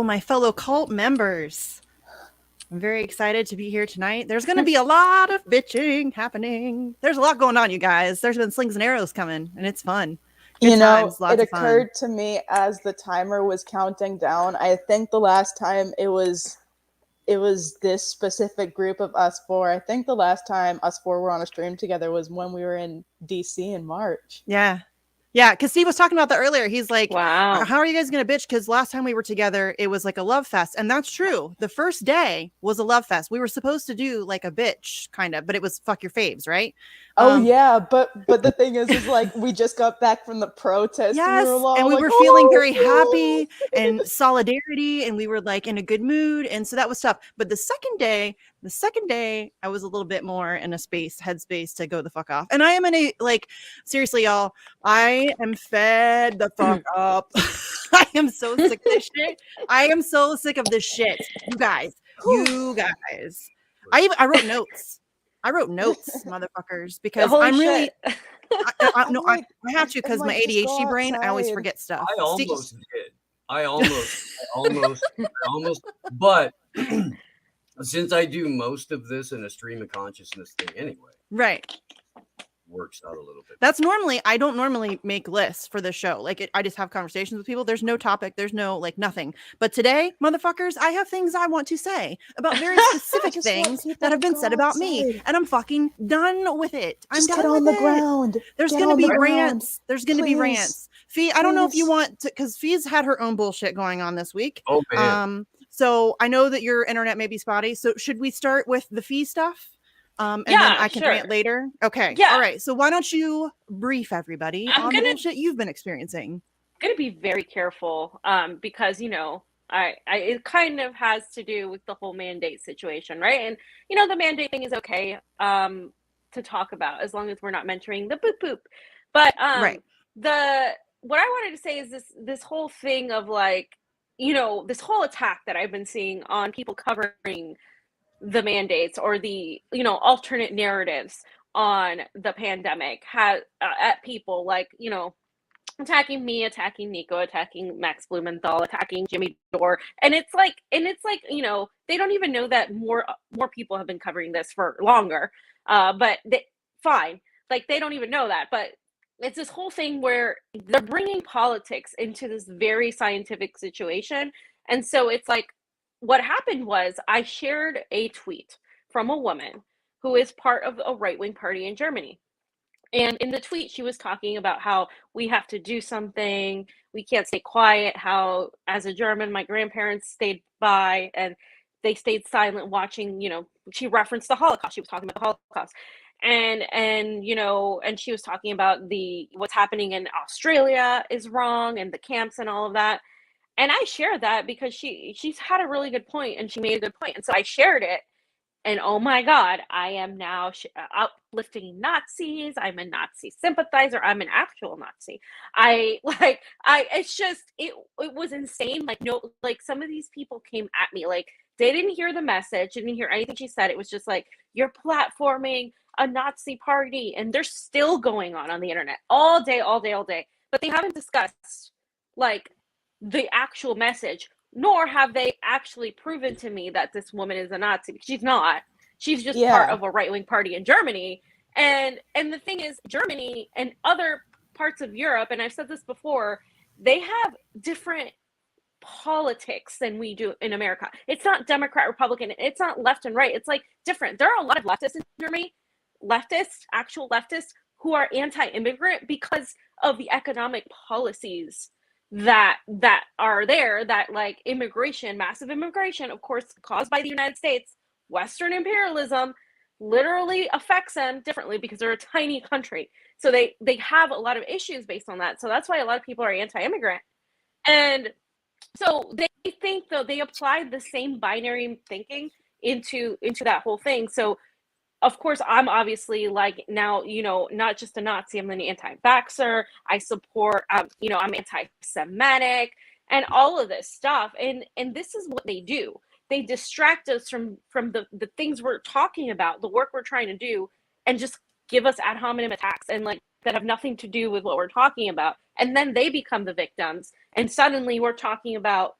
Hello, my fellow cult members. I'm very excited to be here tonight. There's going to be a lot of bitching happening. There's a lot going on, you guys. There's been slings and arrows coming, and it's fun. Good times, lots it of fun. occurred to me as the timer was counting down. I think the last time it was this specific group of us four. I think the last time us four were on a stream together was when we were in DC in March. Yeah, because Steve was talking about that earlier. He's like, wow, how are you guys going to bitch? Because last time we were together, it was like a love fest. And that's true. The first day was a love fest. We were supposed to do like a bitch kind of, but it was fuck your faves, right? Yeah, but the thing is like we just got back from the protest. Yes, and we like, were feeling very happy and solidarity, and we were like in a good mood, and so that was tough. But the second day, I was a little bit more in a headspace to go the fuck off. And I am in a, like, seriously, y'all, I am fed the fuck up. I am so sick of this shit. I am so sick of this shit. You guys. I wrote notes. Motherfuckers, because holy I'm really. shit. I have to, because my ADHD brain, I always forget stuff. I almost did. I almost, but since I do most of this in a stream of consciousness thing anyway, right, works out a little bit. That's I don't normally make lists for the show. Like, I just have conversations with people. There's no topic. There's no, like, nothing. But today, motherfuckers, I have things I want to say about very specific things that have been said about me. And I'm fucking done with it. I'm done with it. Get on the ground. There's going to be rants. There's going to be rants. Fee, I don't know if you want to, because Fee's had her own bullshit going on this week. Oh, man. So I know that your internet may be spotty. So should we start with the Fee stuff? And then I can rant later. Okay. Yeah. All right. So why don't you brief everybody on the bullshit you've been experiencing? I'm going to be very careful because, it kind of has to do with the whole mandate situation, right? And, the mandate thing is okay to talk about as long as we're not mentioning the boop boop. But what I wanted to say is this whole thing of, like, this whole attack that I've been seeing on people covering the mandates or the alternate narratives on the pandemic at people like attacking me, attacking Nico, attacking Max Blumenthal, attacking Jimmy Dore, and it's like they don't even know that more people have been covering this for longer, but fine, like they don't even know that. But it's this whole thing where they're bringing politics into this very scientific situation, and so it's like, what happened was I shared a tweet from a woman who is part of a right-wing party in Germany. And in the tweet, she was talking about how we have to do something. We can't stay quiet. How, as a German, my grandparents stayed by and they stayed silent watching, she referenced the Holocaust. She was talking about the Holocaust. And she was talking about what's happening in Australia is wrong and the camps and all of that. And I shared that because she's had a really good point and she made a good point. And so I shared it. And oh my God, I am now uplifting Nazis. I'm a Nazi sympathizer. I'm an actual Nazi. It's just, it was insane. Like, no, like some of these people came at me, like they didn't hear the message, didn't hear anything she said. It was just like, you're platforming a Nazi party. And they're still going on the internet all day. But they haven't discussed, like, the actual message, nor have they actually proven to me that this woman is a Nazi. She's not. She's just part of a right-wing party in Germany. And the thing is, Germany and other parts of Europe, and I've said this before, they have different politics than we do in America. It's not Democrat, Republican. It's not left and right. It's like different. There are a lot of leftists in Germany, actual leftists, who are anti-immigrant because of the economic policies that are there, that like immigration, massive immigration, of course, caused by the United States, Western imperialism, literally affects them differently because they're a tiny country. So they have a lot of issues based on that. So that's why a lot of people are anti-immigrant. And so they think, though, they applied the same binary thinking into that whole thing. So of course, I'm obviously like now, not just a Nazi, I'm an anti-vaxxer. I support, I'm anti-Semitic and all of this stuff. And this is what they do. They distract us from the things we're talking about, the work we're trying to do, and just give us ad hominem attacks and like that have nothing to do with what we're talking about. And then they become the victims. And suddenly we're talking about,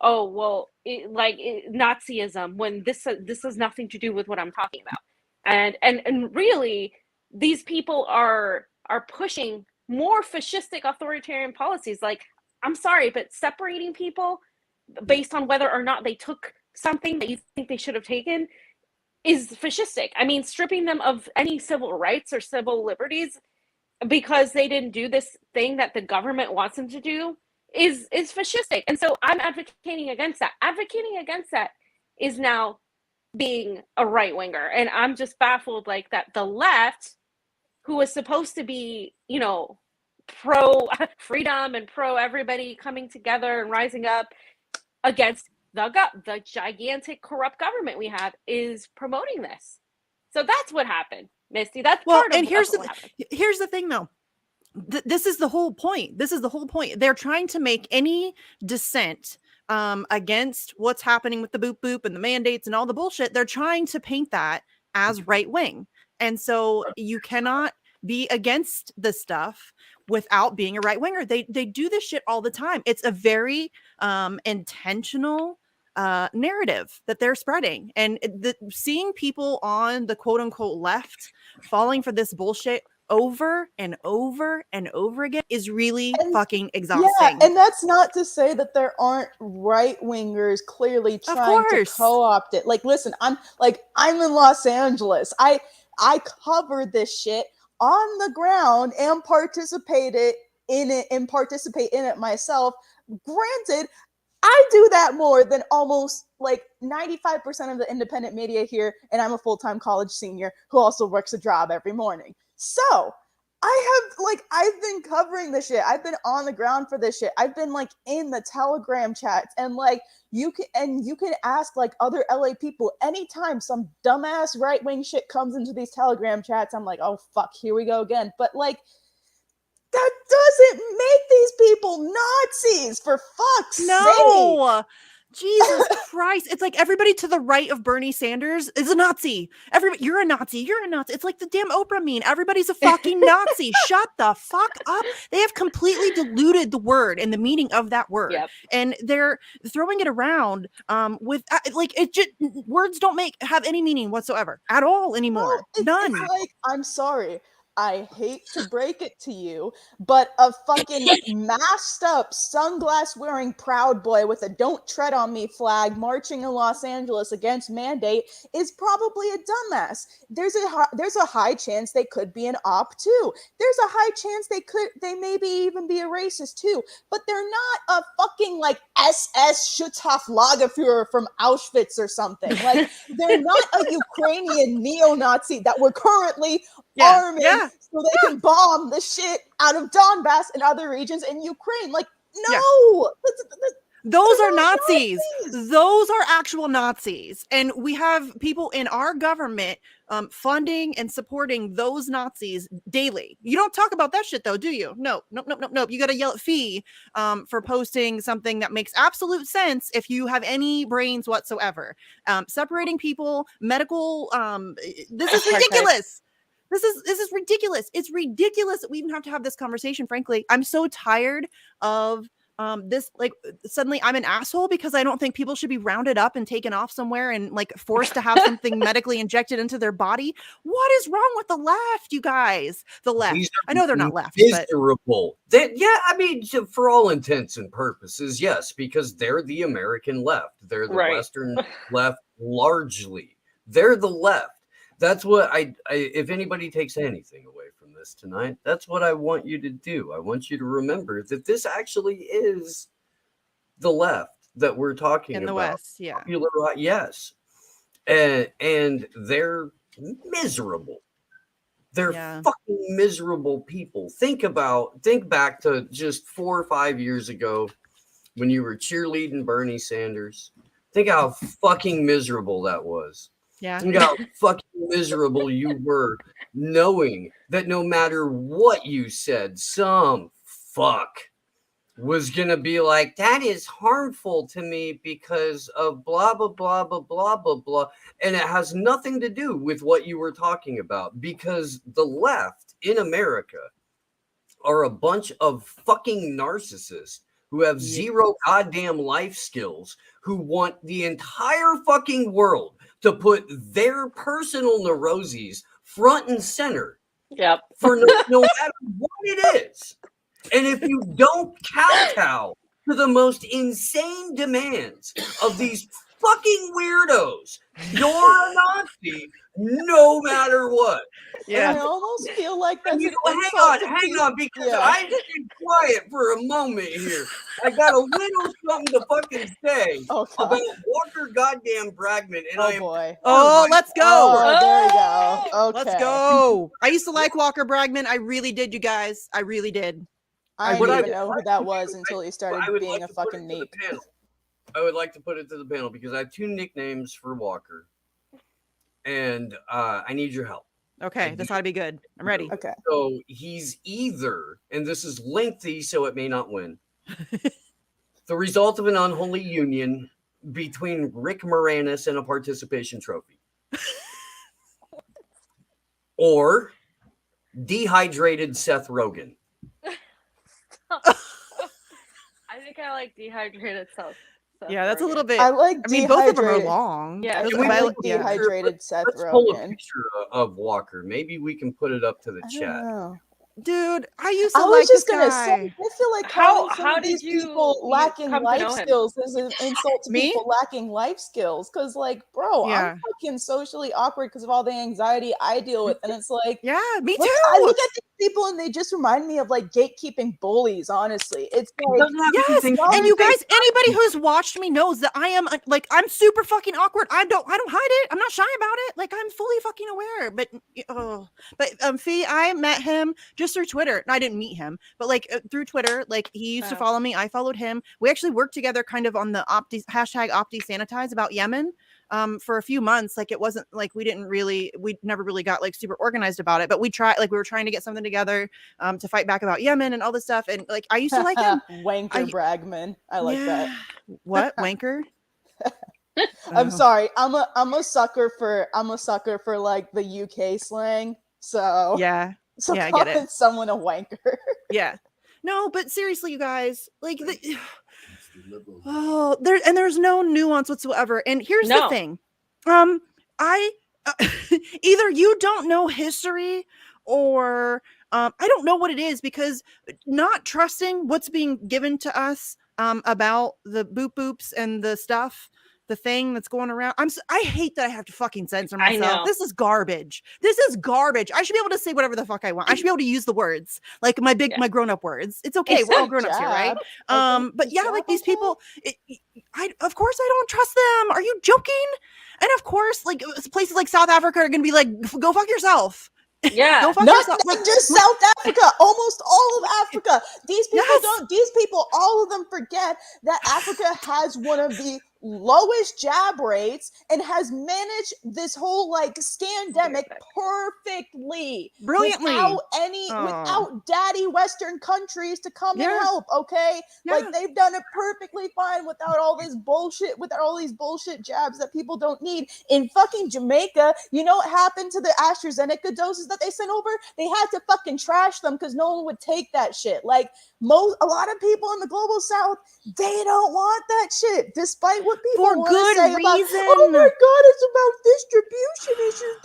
oh well, Nazism, when this has nothing to do with what I'm talking about. And really, these people are pushing more fascistic authoritarian policies. Like, I'm sorry, but separating people based on whether or not they took something that you think they should have taken is fascistic. I mean, stripping them of any civil rights or civil liberties because they didn't do this thing that the government wants them to do is fascistic. And so I'm advocating against that. Advocating against that is now being a right winger. And I'm just baffled, like, that the left, who was supposed to be, you know, pro freedom and pro everybody coming together and rising up against the gigantic corrupt government we have, is promoting this. So that's what happened, Misty. That's part of what happened. Here's the thing, though. This is the whole point. This is the whole point. They're trying to make any dissent against what's happening with the boop boop and the mandates and all the bullshit. They're trying to paint that as right wing. And so you cannot be against this stuff without being a right winger. They do this shit all the time. It's a very intentional narrative that they're spreading. And seeing people on the quote unquote left falling for this bullshit over and over and over again is really fucking exhausting. Yeah, and that's not to say that there aren't right wingers clearly trying to co-opt it. Like, listen, I'm in Los Angeles. I covered this shit on the ground and participate in it myself. Granted, I do that more than almost like 95% of the independent media here, and I'm a full-time college senior who also works a job every morning. So I've been covering this shit. I've been on the ground for this shit. I've been like in the Telegram chats, and like you can ask like other LA people anytime some dumbass right-wing shit comes into these Telegram chats. I'm like, oh fuck, here we go again. But like, that doesn't make these people Nazis, for fuck's sake. Jesus Christ. It's like everybody to the right of Bernie Sanders is a Nazi. Everybody, you're a Nazi. You're a Nazi. It's like the damn Oprah meme. Everybody's a fucking Nazi. Shut the fuck up. They have completely diluted the word and the meaning of that word. Yep. And they're throwing it around with like, it just, words don't have any meaning whatsoever at all anymore. None. It's like, I'm sorry, I hate to break it to you, but a fucking masked up, sunglass wearing Proud Boy with a "Don't Tread on Me" flag marching in Los Angeles against mandate is probably a dumbass. There's a high chance they could be an op too. There's a high chance they maybe even be a racist too. But they're not a fucking like SS Schutzhoflagerführer from Auschwitz or something. Like, they're not a Ukrainian neo-Nazi that we're currently arming so they can bomb the shit out of Donbass and other regions in Ukraine. Like, no! Those are Nazis. Those are actual Nazis. And we have people in our government funding and supporting those Nazis daily. You don't talk about that shit though, do you? No. You got to yell at Fee for posting something that makes absolute sense if you have any brains whatsoever. Separating people, medical, this is ridiculous. This is ridiculous. It's ridiculous that we even have to have this conversation, frankly. I'm so tired of this, like, suddenly I'm an asshole because I don't think people should be rounded up and taken off somewhere and like forced to have something medically injected into their body. What is wrong with the left, you guys? The left. I know they're not left. Miserable. I mean, for all intents and purposes, yes, because they're the American left. They're the Western left largely. They're the left. That's what I if anybody takes anything away from this tonight, that's what I want you to do. I want you to remember that this actually is the left that we're talking about. In the West, yeah. Yes. And they're miserable. They're fucking miserable people. Think back to just 4 or 5 years ago when you were cheerleading Bernie Sanders. Think how fucking miserable that was. Yeah. Think how fucking miserable you were knowing that no matter what you said, some fuck was going to be like, that is harmful to me because of blah, blah, blah, blah, blah, blah, blah. And it has nothing to do with what you were talking about, because the left in America are a bunch of fucking narcissists who have zero goddamn life skills, who want the entire fucking world to put their personal neuroses front and center. Yep. For no matter what it is. And if you don't kowtow to the most insane demands of these fucking weirdos, you're a Nazi no matter what. Yeah. I almost feel like that's hang on, because I just been quiet for a moment here. I got a little something to fucking say about Walker goddamn Bragman. And let's go. Oh, there we go. Okay. Let's go. I used to like Walker Bragman. I really did, you guys. I really did. I didn't even know who that was until he started being a fucking nape. I would like to put it to the panel because I have 2 nicknames for Walker. And I need your help. Okay, this ought to be good. I'm ready. Okay. So he's either, and this is lengthy, so it may not win, the result of an unholy union between Rick Moranis and a participation trophy. Or dehydrated Seth Rogen. I think I like dehydrated Seth. Yeah, that's a little bit. I mean, both of them are long. Yeah, dehydrated Seth Rogen. Let's pull a picture of Walker. Maybe we can put it up to the chat. Dude, I used to like this guy. I feel like how did these people lacking life skills is an insult to people lacking life skills. Because, like, bro, I'm fucking socially awkward because of all the anxiety I deal with, and it's like, yeah, me too. I look at these people and they just remind me of like gatekeeping bullies. Honestly, it's like, yes, and you guys, anybody who's watched me knows that I am like, I'm super fucking awkward. I don't hide it. I'm not shy about it. Like, I'm fully fucking aware. But Fee, I met him just through Twitter. And I didn't meet him, but like through Twitter, like he used to follow me. I followed him. We actually worked together kind of on the #OptiSanitize about Yemen for a few months. Like, it wasn't like we never really got like super organized about it, but we were trying to get something together to fight back about Yemen and all this stuff. And like, I used to like him. Wanker Bragman. I like that. What? Wanker? I'm sorry. I'm a sucker for like the UK slang. So yeah. So I get it. Someone a wanker. Yeah. No, but seriously, you guys, like, there's no nuance whatsoever. And here's the thing. Either you don't know history or I don't know what it is, because not trusting what's being given to us about the boops and the stuff, the thing that's going around. I hate that I have to fucking censor myself. This is garbage. I should be able to say whatever the fuck I want. I should be able to use the words, like my grown-up words. It's okay. We're all grown-ups here, right? But yeah, like these people, of course I don't trust them. Are you joking? And of course, like places like South Africa are going to be like, go fuck yourself. Yeah, go fuck not yourself. Just South Africa, almost all of Africa. These people, all of them forget that Africa has one of the lowest jab rates and has managed this whole like scandemic perfectly, brilliantly, without daddy Western countries to come and help. Okay, like they've done it perfectly fine without all this bullshit, without all these bullshit jabs that people don't need. In fucking Jamaica, you know what happened to the AstraZeneca doses that they sent over? They had to fucking trash them because no one would take that shit. Like a lot of people in the global South, they don't want that shit, despite what people want to say about, oh my god, it's about distribution issues.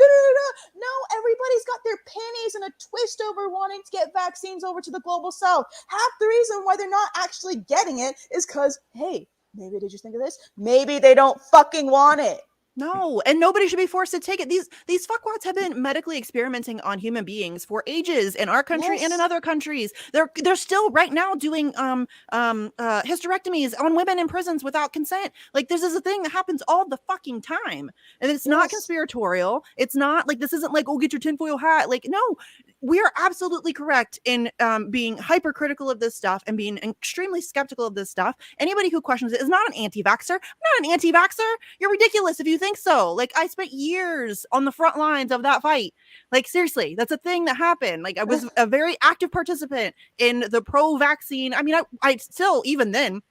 No, everybody's got their panties in a twist over wanting to get vaccines over to the global South. Half the reason why they're not actually getting it is because, hey, maybe they just think of this, maybe they don't fucking want it. No, and nobody should be forced to take it. These fuckwads have been medically experimenting on human beings for ages in our country and in other countries. They're still right now doing hysterectomies on women in prisons without consent. Like, this is a thing that happens all the fucking time, and it's not conspiratorial. It's not like, this isn't like, oh, get your tinfoil hat. Like, no, we are absolutely correct in being hypercritical of this stuff and being extremely skeptical of this stuff. Anybody who questions it is not an anti-vaxxer. I'm not an anti-vaxxer. You're ridiculous if you think so. Like, I spent years on the front lines of that fight. Like, seriously, that's a thing that happened. Like, I was a very active participant in the pro-vaccine. I mean, I still, even then,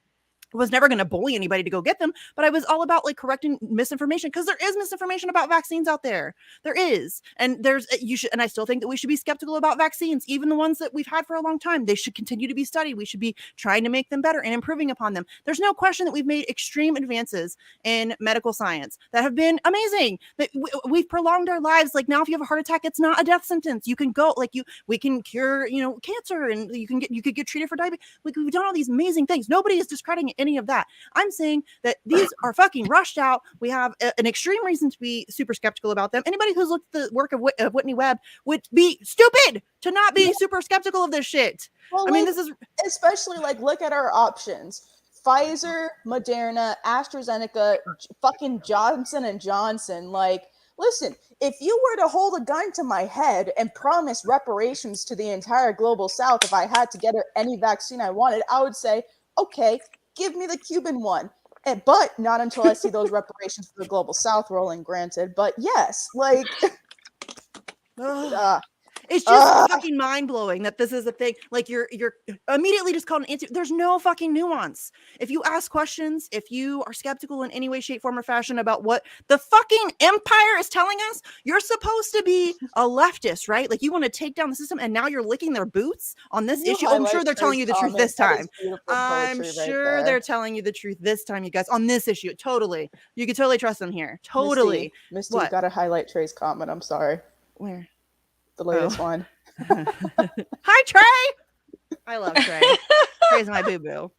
was never going to bully anybody to go get them, but I was all about like correcting misinformation, because there is misinformation about vaccines out there. There is. And and I still think that we should be skeptical about vaccines, even the ones that we've had for a long time. They should continue to be studied. We should be trying to make them better and improving upon them. There's no question that we've made extreme advances in medical science that have been amazing, that we've prolonged our lives. Like now, if you have a heart attack, it's not a death sentence. You can go, like we can cure, cancer, and you could get treated for diabetes. Like we've done all these amazing things. Nobody is discrediting any of that. I'm saying that these are fucking rushed out. We have an extreme reason to be super skeptical about them. Anybody who's looked at the work of Whitney Webb would be stupid to not be super skeptical of this shit. Well, I mean, this is especially like, look at our options: Pfizer, Moderna, AstraZeneca, fucking Johnson and Johnson. Like, listen, if you were to hold a gun to my head and promise reparations to the entire global South if I had to get any vaccine I wanted, I would say, okay, give me the Cuban one. But not until I see those reparations for the global South rolling, granted. But yes, like... it's just fucking mind-blowing that this is a thing. Like you're immediately just called an answer. There's no fucking nuance. If you ask questions, if you are skeptical in any way, shape, form, or fashion about what the fucking empire is telling us, you're supposed to be a leftist, right? Like you want to take down the system, and now you're licking their boots on this issue. I'm sure they're telling you the truth this time. I'm sure they're telling you the truth this time, you guys, on this issue. Totally. You can totally trust them here. Totally. Misty, you gotta highlight Trey's comment. I'm sorry. Where? The latest one. Hi, Trey. I love Trey. Trey's my boo-boo.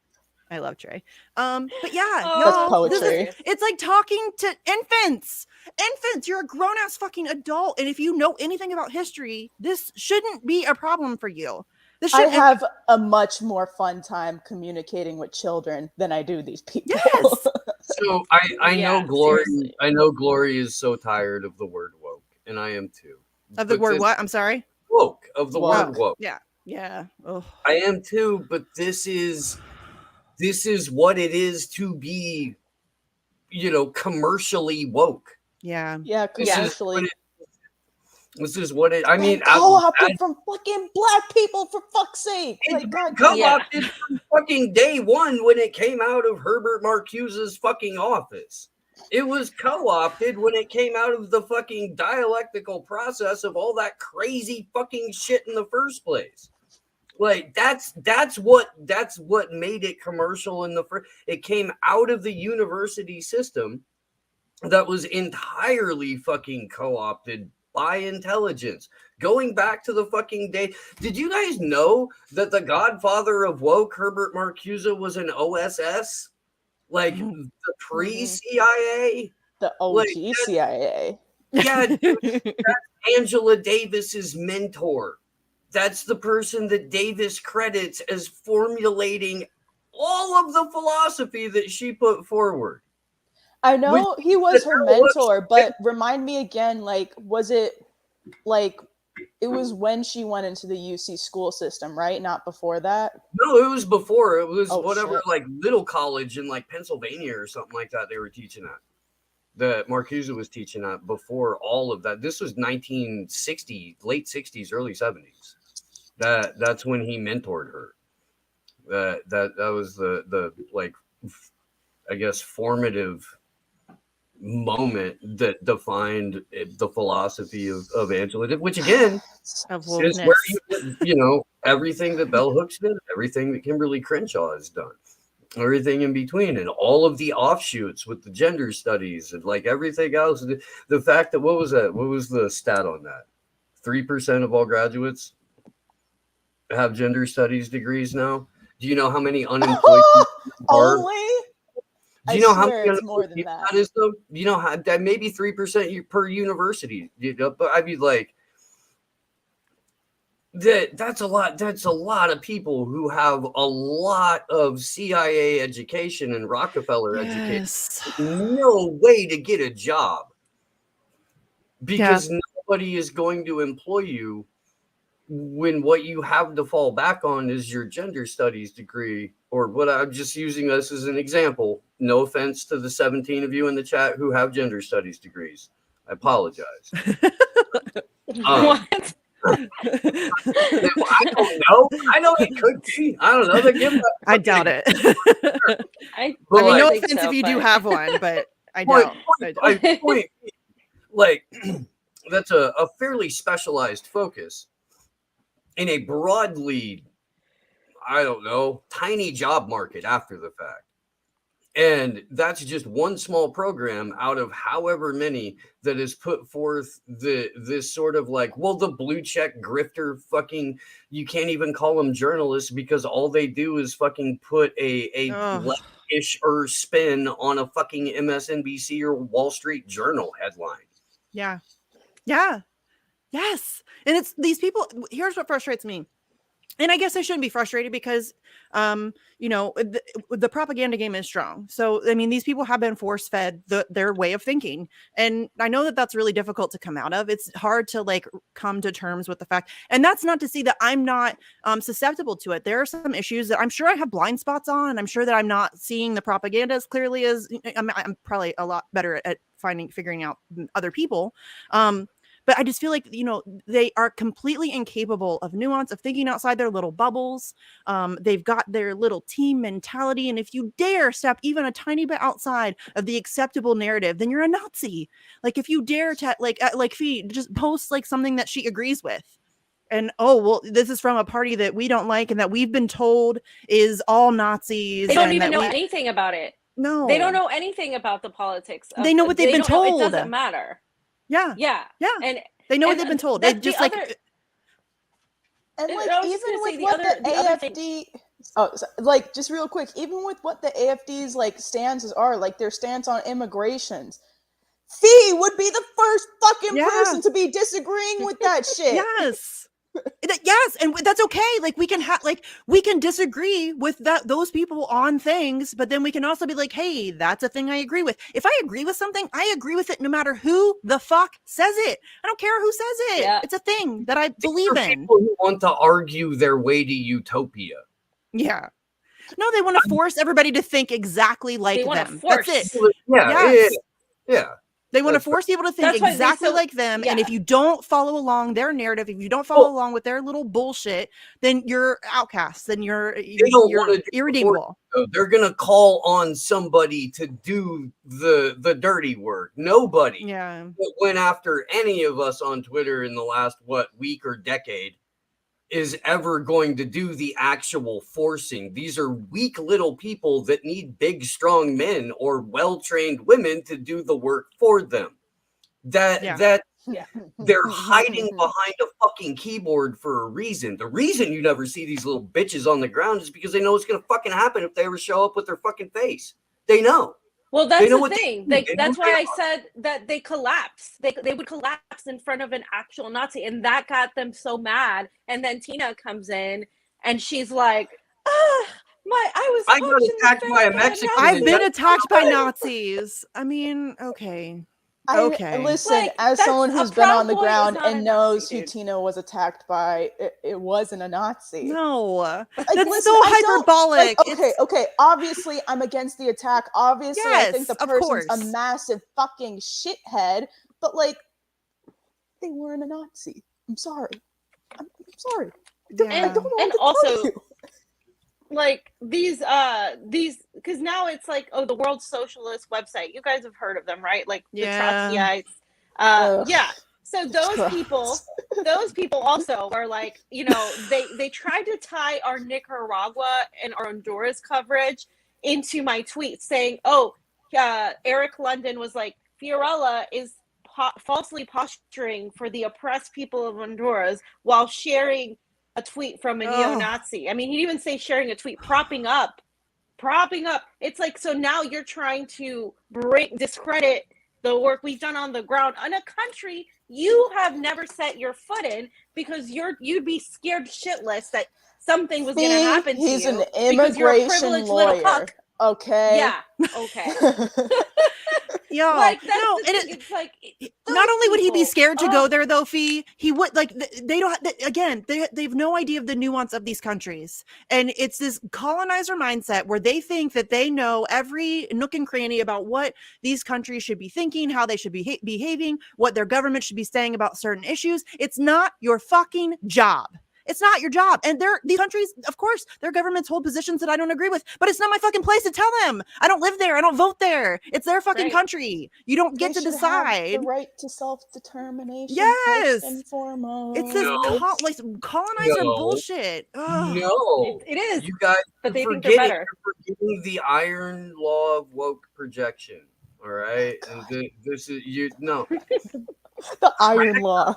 I love Trey. But yeah, that's poetry. It's like talking to infants. Infants, you're a grown-ass fucking adult, and if you know anything about history, this shouldn't be a problem for you. I have a much more fun time communicating with children than I do these people. Yes. So I know Glory. Seriously. I know Glory is so tired of the word woke, and I am too. Of the word what? I'm sorry? Woke. Of the word woke. Yeah. Yeah. Oh. I am too, but this is what it is to be, commercially woke. Yeah. Yeah, commercially. This is what it, I mean, co-opted from fucking black people, for fuck's sake. It's like, co-opted from fucking day one when it came out of Herbert Marcuse's fucking office. It was co-opted when it came out of the fucking dialectical process of all that crazy fucking shit in the first place. Like that's what made it commercial in the first. It came out of the university system that was entirely fucking co-opted by intelligence. Going back to the fucking day, did you guys know that the godfather of woke, Herbert Marcuse, was an OSS? Like the pre-CIA? The OG CIA. Yeah, that's Angela Davis's mentor. That's the person that Davis credits as formulating all of the philosophy that she put forward. I know he was her mentor, but remind me again, like, was it like it was when she went into the UC school system, right? Not before that? No, it was before. It was like little college in like Pennsylvania or something like that they were teaching at. That Marcuse was teaching at before all of that. This was 1960, late 60s, early 70s. That's when he mentored her. That was the like, I guess, formative moment that defined the philosophy of Angela, which again is where everything that Bell Hooks did, everything that Kimberly Crenshaw has done, everything in between, and all of the offshoots with the gender studies and like everything else. The fact that what was the stat on that? 3% of all graduates have gender studies degrees now. Do you know how many unemployed are? Do you know how many more than that is though? You know how that maybe 3% per university. But I'd be like, that's a lot. That's a lot of people who have a lot of CIA education and Rockefeller education. No way to get a job because nobody is going to employ you when what you have to fall back on is your gender studies degree, or what I'm just using this as an example. No offense to the 17 of you in the chat who have gender studies degrees. I apologize. What? I don't know. I know it could be. I don't know. They give that. I doubt it. I I mean, no think offense so, if you do but- have one, but I doubt. Point, like, that's a fairly specialized focus in a broadly, I don't know, tiny job market after the fact. And that's just one small program out of however many that has put forth this sort of like, well, the blue check grifter fucking, you can't even call them journalists because all they do is fucking put a left-ish or spin on a fucking MSNBC or Wall Street Journal headline. Yeah. Yes. And it's these people. Here's what frustrates me. And I guess I shouldn't be frustrated because, the propaganda game is strong. So, I mean, these people have been force fed their way of thinking. And I know that that's really difficult to come out of. It's hard to like come to terms with the fact. And that's not to say that I'm not susceptible to it. There are some issues that I'm sure I have blind spots on. And I'm sure that I'm not seeing the propaganda as clearly as I'm probably a lot better at figuring out other people. But I just feel like, they are completely incapable of nuance, of thinking outside their little bubbles. They've got their little team mentality. And if you dare step even a tiny bit outside of the acceptable narrative, then you're a Nazi. Like if you dare to like Fee just post like something that she agrees with. And, this is from a party that we don't like and that we've been told is all Nazis. They don't even know anything about it. No. They don't know anything about the politics. They know what they've been told. It doesn't matter. Yeah. And they know what they've been told. They just and like even with what the AFD just real quick, even with what the AFD's like stances are, like their stance on immigrations, Fee would be the first fucking person to be disagreeing with that shit. Yes, and that's okay. Like we can disagree with those people on things, but then we can also be like, hey, that's a thing I agree with. If I agree with something, I agree with it no matter who the fuck says it. I don't care who says it. Yeah. It's a thing that I believe in. People who want to argue their way to utopia. Yeah. No, they want to force everybody to think exactly like them. That's it. Yeah. They want to force people to think exactly like them. And if you don't follow along their narrative, if you don't follow along with their little bullshit, then you're outcast. Then you're irredeemable. They're going to call on somebody to do the dirty work. Nobody went after any of us on Twitter in the last, week or decade is ever going to do the actual forcing. These are weak little people that need big, strong men or well-trained women to do the work for them. They're hiding behind a fucking keyboard for a reason. The reason you never see these little bitches on the ground is because they know it's going to fucking happen if they ever show up with their fucking face. They know. Well, that's the thing. That's why I said that they collapse. They would collapse in front of an actual Nazi, and that got them so mad. And then Tina comes in, and she's like, I got attacked by a Mexican. I've been attacked by Nazis. I mean, okay. Listen, as someone who's been on the ground and knows who Tina was attacked by, it wasn't a Nazi. No, that's so hyperbolic. Okay. Obviously, I'm against the attack. Obviously, I think the person's a massive fucking shithead. But they weren't a Nazi. I'm sorry. I'm sorry. I don't know what to tell you. These because now it's the World Socialist website. You guys have heard of them, right? The Trotskyites. So those people also are they tried to tie our Nicaragua and our Honduras coverage into my tweet saying, Eric London was like, Fiorella is falsely posturing for the oppressed people of Honduras while sharing a tweet from a neo-Nazi. I mean, he'd even say sharing a tweet, propping up. It's so now you're trying to discredit the work we've done on the ground in a country you have never set your foot in because you'd be scared shitless that something was going to happen to you. He's an immigration lawyer. Okay. Yeah. Okay. Yo, Like, that's no, the thing. It's like, not only would he be people, scared to go there though, Fee, he would like they don't again they have no idea of the nuance of these countries, and it's this colonizer mindset where they think that they know every nook and cranny about what these countries should be thinking, how they should be behaving, what their government should be saying about certain issues. It's not your fucking job. It's not your job. And these countries, of course, their governments hold positions that I don't agree with, but it's not my fucking place to tell them. I don't live there. I don't vote there. It's their fucking country. You don't get to decide. Have the right to self-determination. Yes. First and foremost. It's this colonizer bullshit. Ugh. No. It is. You guys but they think they're better. You're forgetting the iron law of woke projection. All right. And this is the iron law.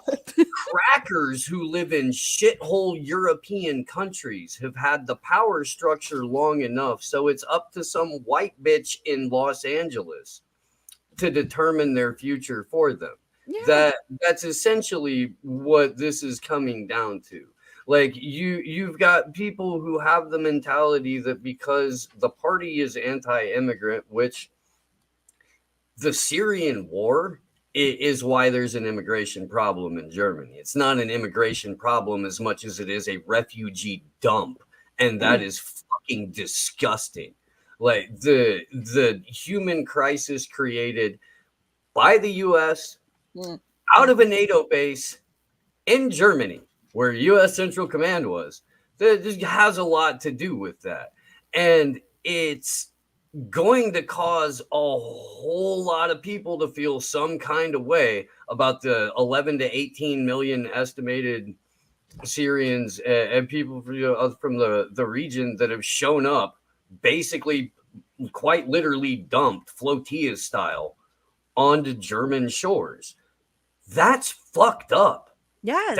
Crackers who live in shithole European countries have had the power structure long enough, so it's up to some white bitch in Los Angeles to determine their future for them. Yeah. That's essentially what this is coming down to. Like you've got people who have the mentality that because the party is anti-immigrant, which the Syrian war is why there's an immigration problem in Germany. It's not an immigration problem as much as it is a refugee dump. And that is fucking disgusting. Like the human crisis created by the US out of a NATO base in Germany, where US Central Command was, that has a lot to do with that. And it's going to cause a whole lot of people to feel some kind of way about the 11 to 18 million estimated Syrians and people from the region that have shown up, basically quite literally dumped flotilla style onto German shores. That's fucked up. Yes.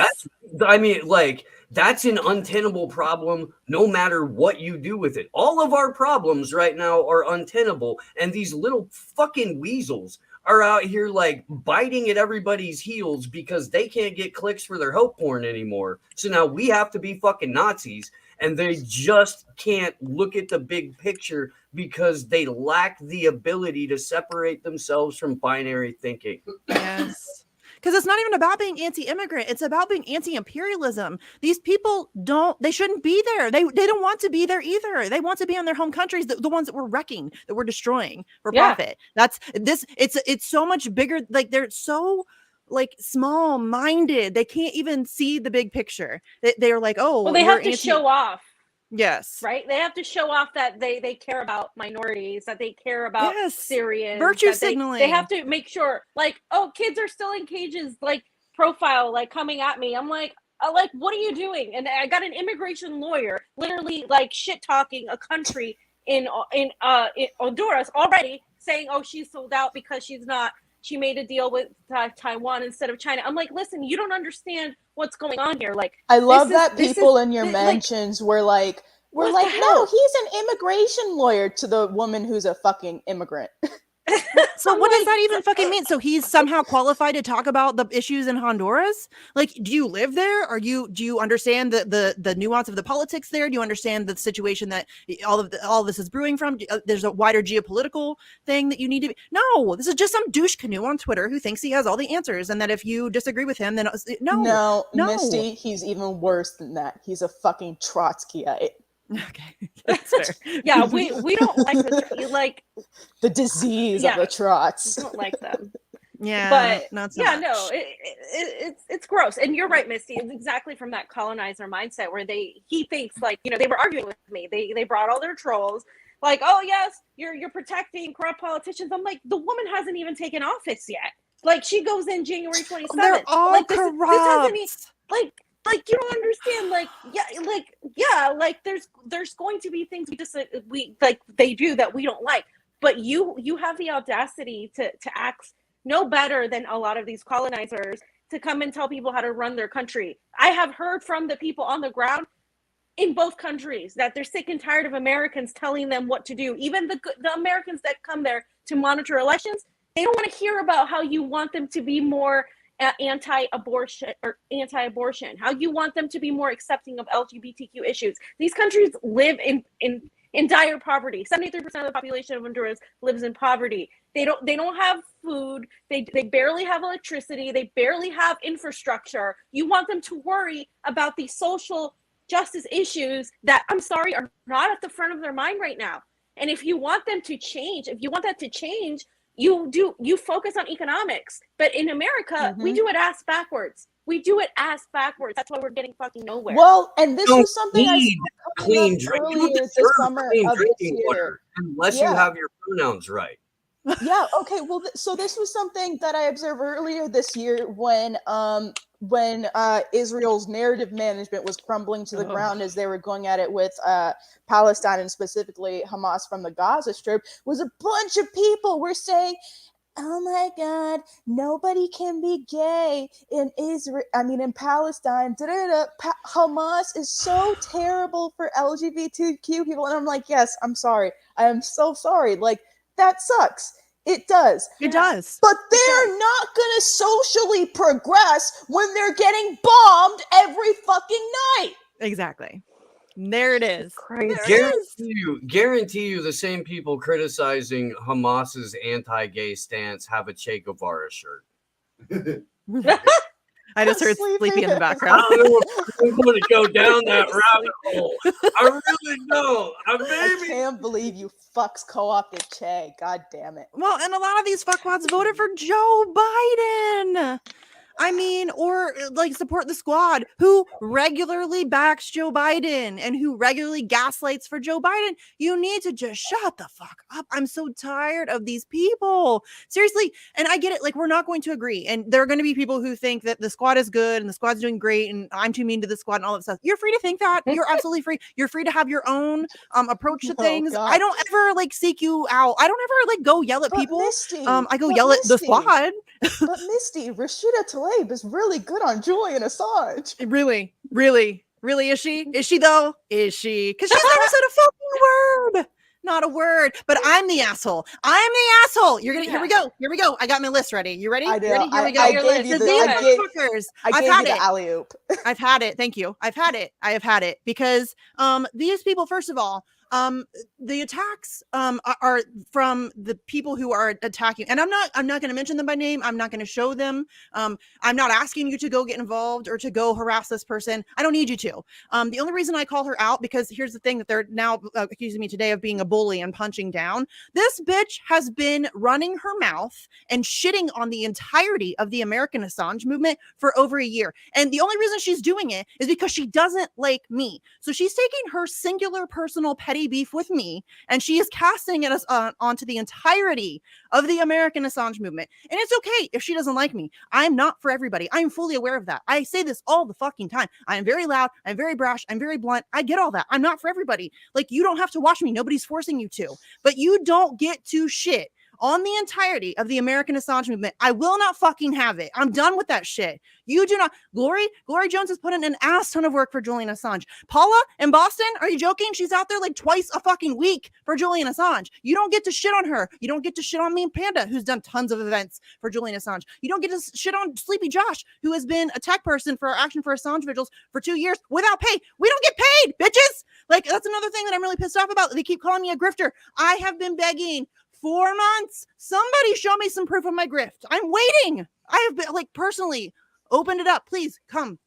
That's an untenable problem no matter what you do with it. All of our problems right now are untenable, and these little fucking weasels are out here like biting at everybody's heels because they can't get clicks for their hope porn anymore. So now we have to be fucking Nazis, and they just can't look at the big picture because they lack the ability to separate themselves from binary thinking. Yes. Because it's not even about being anti-immigrant. It's about being anti-imperialism. These people they shouldn't be there. They don't want to be there either. They want to be on their home countries, the ones that we're wrecking, that we're destroying for profit. It's so much bigger. Like they're so like small-minded. They can't even see the big picture. They're like, oh, well, they have to show off. Yes. Right? They have to show off that they care about minorities, that they care about Syrians. Virtue signaling. They have to make sure, like, oh, kids are still in cages, like, profile, like, coming at me. I'm like, what are you doing? And I got an immigration lawyer literally, like, shit-talking a country in Honduras already, saying, oh, she's sold out because she made a deal with Taiwan instead of China. I'm like, listen, you don't understand what's going on here. Like, I love that people in your mentions were like, no, he's an immigration lawyer, to the woman who's a fucking immigrant. So what does that even fucking mean? So he's somehow qualified to talk about the issues in Honduras? Like, do you live there? Do you understand the nuance of the politics there? Do you understand the situation that all this is brewing from? There's a wider geopolitical thing that you need to be. No, this is just some douche canoe on Twitter who thinks he has all the answers, and that if you disagree with him, then no. Misty, he's even worse than that. He's a fucking Trotskyite. Okay, that's fair. Yeah, we don't like the disease of the trots. We don't like them. Yeah, but not so much. No, it's gross. And you're right, Misty. It's exactly from that colonizer mindset where he thinks like, they were arguing with me. They brought all their trolls. Like, oh yes, you're protecting corrupt politicians. I'm like, the woman hasn't even taken office yet. Like, she goes in January 27th. They're all like, corrupt. This doesn't mean, like you don't understand. Like there's going to be things we they do that we don't like. But you have the audacity to act no better than a lot of these colonizers to come and tell people how to run their country. I have heard from the people on the ground in both countries that they're sick and tired of Americans telling them what to do. Even the Americans that come there to monitor elections, they don't want to hear about how you want them to be more anti-abortion, how you want them to be more accepting of LGBTQ issues. These countries live in dire poverty. 73% of the population of Honduras lives in poverty. They don't have food. They barely have electricity. They barely have infrastructure. You want them to worry about these social justice issues that, I'm sorry, are not at the front of their mind right now. And if you want them to change, if you want that to change, you focus on economics. But in America, we do it ass backwards. We do it ass backwards. That's why we're getting fucking nowhere. Well, and this was something I need saw coming up earlier this summer of this year. Unless you have your pronouns right. Yeah. Okay. Well, so this was something that I observed earlier this year when Israel's narrative management was crumbling to the ground as they were going at it with Palestine and specifically Hamas from the Gaza Strip, was a bunch of people were saying, oh my God, nobody can be gay in Israel. I mean, in Palestine. Hamas is so terrible for LGBTQ people. And I'm like, yes, I'm sorry. I am so sorry. Like, that sucks. It does. It does. But they're not going to socially progress when they're getting bombed every fucking night. Exactly. There it is. Guarantee you the same people criticizing Hamas's anti-gay stance have a Che Guevara shirt. I just heard Sleepy in the background. I don't know if I'm going to go down that rabbit hole. I really don't. I can't believe you fucks co-opted Che. God damn it. Well, and a lot of these fuckwads voted for Joe Biden. I mean, or like support the squad who regularly backs Joe Biden and who regularly gaslights for Joe Biden. You need to just shut the fuck up. I'm so tired of these people. Seriously. And I get it. Like, we're not going to agree. And there are going to be people who think that the squad is good and the squad's doing great and I'm too mean to the squad and all that stuff. You're free to think that. You're absolutely free. You're free to have your own approach to things. God. I don't ever like seek you out. I don't ever like go yell at people. Misty, I go yell at the squad. But Misty, Rashida Tlaib is really good on Julian Assange. Really? Is she? Is she though? Is she? Because she's never said a fucking word. Not a word. But I'm the asshole. You're gonna. Here we go. I got my list ready. You ready? I do. Ready? Here we go. I gave you the alley-oop. I've had it. Thank you. I have had it because these people, first of all, the attacks are from the people who are attacking, and I'm not going to mention them by name. I'm not going to show them. I'm not asking you to go get involved or to go harass this person. I don't need you to. The only reason I call her out, because here's the thing that they're now accusing me today of being a bully and punching down. This bitch has been running her mouth and shitting on the entirety of the American Assange movement for over a year. And the only reason she's doing it is because she doesn't like me. So she's taking her singular personal petty beef with me and she is casting it onto the entirety of the American Assange movement. And it's okay if she doesn't like me. I'm not for everybody. I'm fully aware of that. I say this all the fucking time. I am very loud. I'm very brash. I'm very blunt. I get all that. I'm not for everybody. Like, you don't have to watch me. Nobody's forcing you to. But you don't get to shit on the entirety of the American Assange movement. I will not fucking have it. I'm done with that shit. You do not. Glory Jones has put in an ass ton of work for Julian Assange. Paula in Boston, are you joking? She's out there like twice a fucking week for Julian Assange. You don't get to shit on her. You don't get to shit on me and Panda, who's done tons of events for Julian Assange. You don't get to shit on Sleepy Josh, who has been a tech person for our Action for Assange vigils for 2 years without pay. We don't get paid, bitches. Like, that's another thing that I'm really pissed off about. They keep calling me a grifter. I have been begging 4 months. Somebody show me some proof of my grift. I'm waiting. I have been, like, personally opened it up. Please come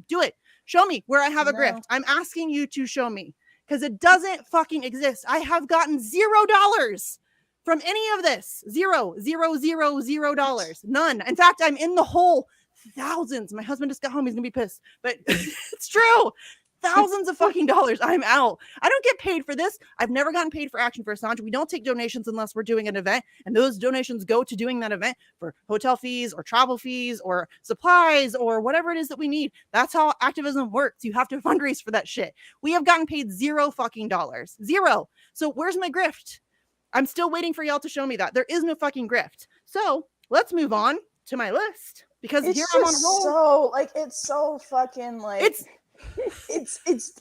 do it. Show me where I have a grift. I'm asking you to show me, because it doesn't fucking exist. I have gotten $0 from any of this. $0. None. In fact, I'm in the hole. Thousands. My husband just got home. He's gonna be pissed, but it's true. Thousands of fucking dollars. I'm out. I don't get paid for this. I've never gotten paid for Action for Assange. We don't take donations unless we're doing an event, and those donations go to doing that event for hotel fees or travel fees or supplies or whatever it is that we need. That's how activism works. You have to fundraise for that shit. We have gotten paid $0 fucking. Zero. So where's my grift? I'm still waiting for y'all to show me that. There is no fucking grift. So let's move on to my list, because it's here I'm on a roll. So like, it's so fucking like it's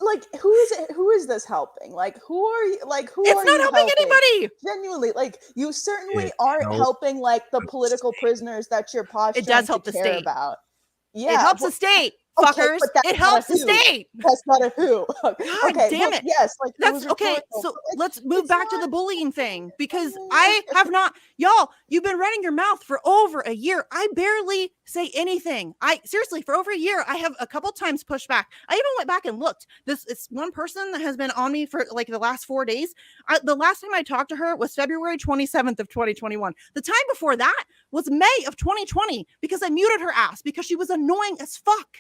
like, who is this helping? Like, who are you? Like, who? It's not helping anybody. Genuinely, like, you certainly aren't helping like the political prisoners that your posh it does help the state about. Yeah, it helps the state fuckers. but that's It not a helps the who. state. That's not a who. God Okay, damn look, it. yes, like it That's was okay. rhetorical, So but, like, let's move it's back to not- the bullying thing, because I have not, y'all, you've been running your mouth for over a year. I barely say anything. I seriously, for over a year, I have a couple times pushed back. I even went back and looked. It's one person that has been on me for like the last 4 days. The last time I talked to her was February 27th of 2021. The time before that was May of 2020, because I muted her ass because she was annoying as fuck.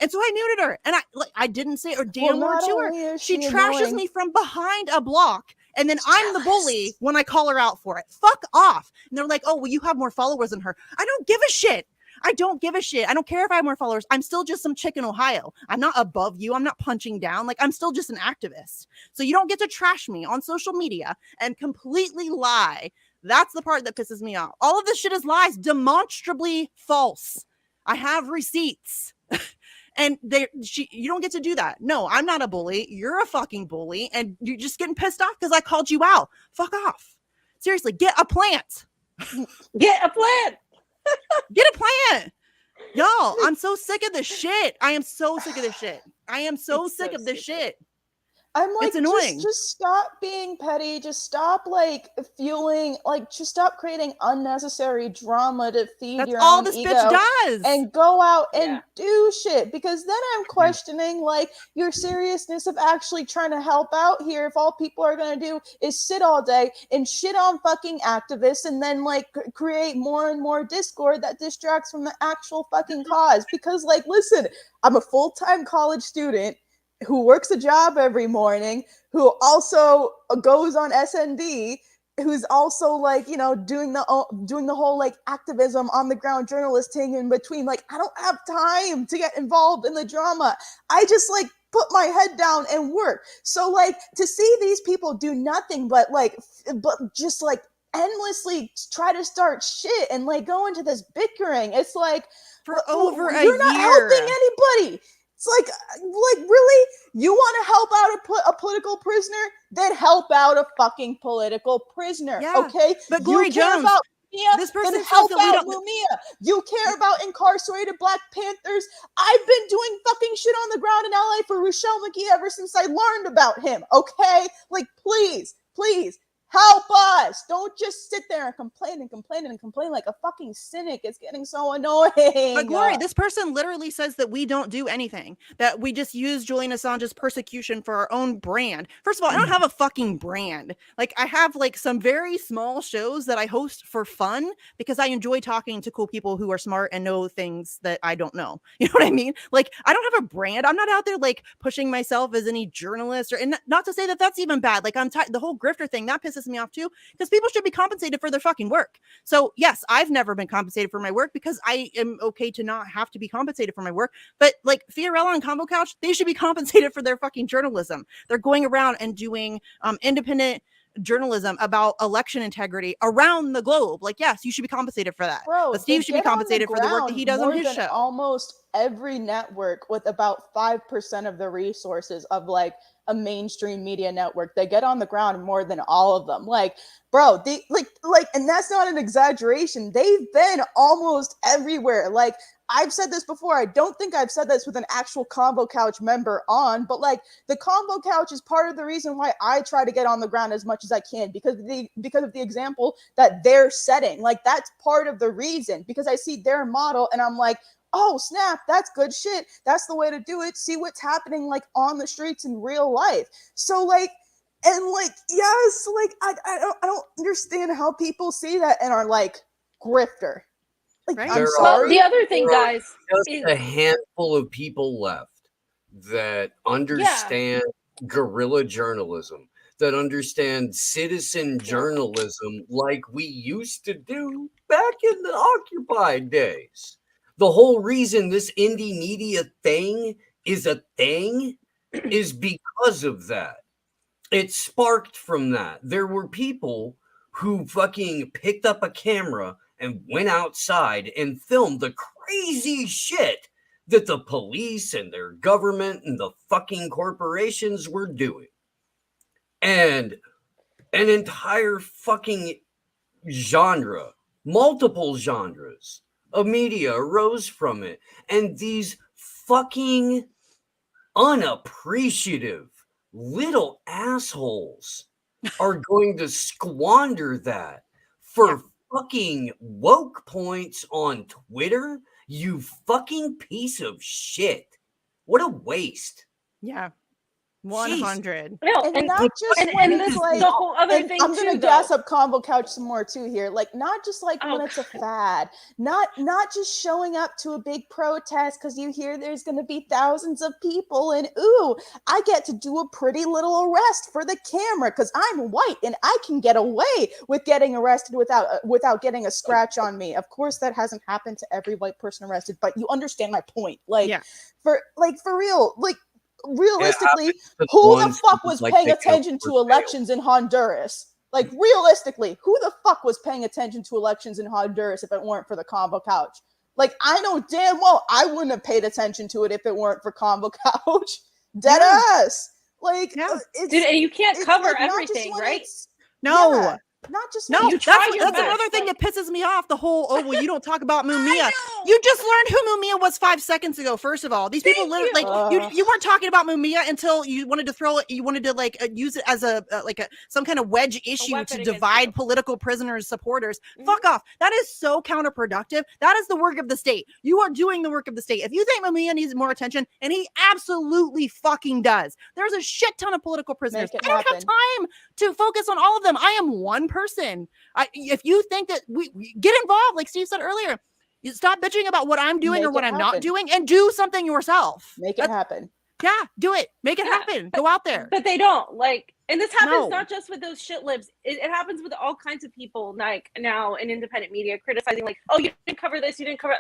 And so I muted her, and I didn't say a damn word to her. She trashes me from behind a block, and then I'm the bully when I call her out for it. Fuck off. And they're like, oh, well, you have more followers than her. I don't give a shit. I don't give a shit. I don't care if I have more followers. I'm still just some chick in Ohio. I'm not above you. I'm not punching down. Like, I'm still just an activist. So you don't get to trash me on social media and completely lie. That's the part that pisses me off. All of this shit is lies, demonstrably false. I have receipts. And you don't get to do that. No, I'm not a bully. You're a fucking bully, and you're just getting pissed off because I called you out. Fuck off. Seriously, get a plant. Get a plant. Get a plant. Y'all, I'm so sick of this shit. I am so sick of this shit. I am so sick of this shit. I'm like, it's annoying. Just stop being petty. Just stop fueling, just stop creating unnecessary drama to feed your all own this ego bitch does. And go out and do shit. Because then I'm questioning your seriousness of actually trying to help out here. If all people are going to do is sit all day and shit on fucking activists and then create more and more discord that distracts from the actual fucking cause. Because listen, I'm a full-time college student who works a job every morning, who also goes on SND, who's also doing the whole activism on the ground journalisting in between. I don't have time to get involved in the drama. I just put my head down and work. So to see these people do nothing but just endlessly try to start shit and go into this bickering. It's for over a year. You're not helping anybody. It's really? You want to help out a political prisoner? Then help out a fucking political prisoner, okay? But Glory Jones, about Lumia, this person then help that we out Lumia. You care about incarcerated Black Panthers? I've been doing fucking shit on the ground in LA for Rochelle McGee ever since I learned about him, okay? Please. Help us! Don't just sit there and complain like a fucking cynic. It's getting so annoying. But Glory, this person literally says that we don't do anything, that we just use Julian Assange's persecution for our own brand. First of all, I don't have a fucking brand. I have some very small shows that I host for fun because I enjoy talking to cool people who are smart and know things that I don't know. You know what I mean? I don't have a brand. I'm not out there pushing myself as any journalist, and not to say that that's even bad. I'm the whole grifter thing that pisses me off too, because people should be compensated for their fucking work. So yes, I've never been compensated for my work because I am okay to not have to be compensated for my work. But Fiorella and Combo Couch, they should be compensated for their fucking journalism. They're going around and doing independent journalism about election integrity around the globe. Yes, you should be compensated for that. Bro, but Steve should be compensated for the work that he does on his show. Almost every network with about 5% of the resources of a mainstream media network. They get on the ground more than all of them. Bro, they and that's not an exaggeration. They've been almost everywhere. I've said this before. I don't think I've said this with an actual Combo Couch member on, but the Combo Couch is part of the reason why I try to get on the ground as much as I can, because of the example that they're setting. That's part of the reason, because I see their model and I'm oh snap, that's good shit. That's the way to do it. See what's happening on the streets in real life. So yes, I don't understand how people see that and are grifter. Right? I'm sorry. The other thing, guys, just a handful of people left that understand guerrilla journalism, that understand citizen journalism like we used to do back in the occupied days. The whole reason this indie media thing is a thing is because of that. It sparked from that. There were people who fucking picked up a camera and went outside and filmed the crazy shit that the police and their government and the fucking corporations were doing. And an entire fucking genre, multiple genres of media arose from it. And these fucking unappreciative little assholes are going to squander that for fucking woke points on Twitter? You fucking piece of shit. What a waste. Yeah. 100. No, and not just when it's like the whole other thing I'm gonna too, gas though. up Convo Couch some more too here. Like not just like when it's a fad, not just showing up to a big protest because you hear there's gonna be thousands of people and ooh, I get to do a pretty little arrest for the camera because I'm white and I can get away with getting arrested without getting a scratch on me. Of course, that hasn't happened to every white person arrested, but you understand my point. Like for real, like. Realistically, who the fuck was paying attention to elections in Honduras? Like, realistically, who the fuck was paying attention to elections in Honduras if it weren't for the Convo Couch? Like, I know damn well I wouldn't have paid attention to it if it weren't for Convo Couch. Dead ass. Like, dude, and you can't cover like everything, right? No. Yeah. Not just no, that's another thing that pisses me off. The whole, oh, well, you don't talk about Mumia. You just learned who Mumia was 5 seconds ago. First of all, these people literally like you weren't talking about Mumia until you wanted to throw it. You wanted to like use it as some kind of wedge issue to divide political prisoners supporters. Fuck off. That is so counterproductive. That is the work of the state. You are doing the work of the state. If you think Mumia needs more attention, and he absolutely fucking does, there's a shit ton of political prisoners. I don't have time to focus on all of them. I am one person. If you think that we get involved, like Steve said earlier, you stop bitching about what I'm doing or what I'm not doing and do something yourself. Make it happen. Yeah, do it. Make it happen. Go out there. But they don't. Like, and this happens not just with those shit libs. It happens with all kinds of people like now in independent media criticizing like, oh, you didn't cover this, you didn't cover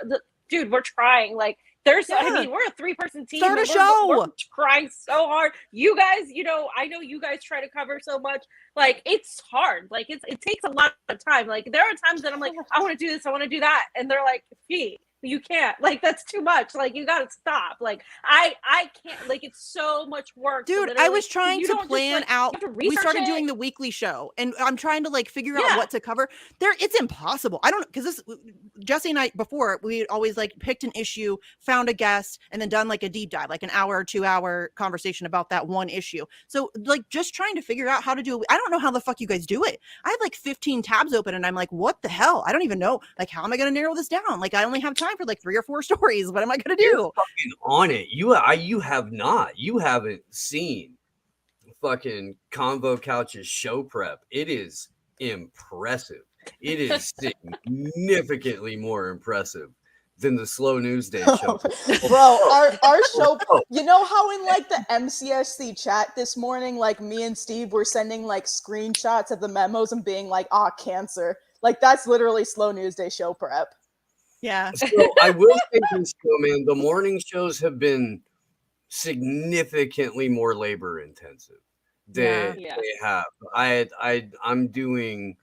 dude, we're trying. Like there's I mean, we're a 3-person team. Start a show. We're trying so hard. You guys, you know, I know you guys try to cover so much. Like it's hard. Like it takes a lot of time. Like there are times that I'm like, I want to do this, I want to do that. And they're like, Pete, you can't. Like that's too much. Like you gotta stop. Like I can't. Like it's so much work. Dude, I was trying to plan out. We started doing the weekly show, and I'm trying to like figure out what to cover. It's impossible. I don't because this Jesse and I before we always like picked an issue, found a guest, and then done like a deep dive, like an hour or 2-hour conversation about that one issue. So like just trying to figure out how to do it. I don't know how the fuck you guys do it. I have like 15 tabs open, and I'm like, what the hell? I don't even know. Like, how am I going to narrow this down? Like, I only have time for like 3 or 4 stories. What am I gonna do? You're fucking on it. You have not. You haven't seen fucking Convo Couch's show prep. It is impressive. It is significantly more impressive than the Slow News Day show. Bro, our show, you know how in like the MCSC chat this morning, like me and Steve were sending like screenshots of the memos and being like, cancer. Like that's literally Slow News Day show prep. Yeah. So I will say this, though, man. The morning shows have been significantly more labor intensive than they have. I'm doing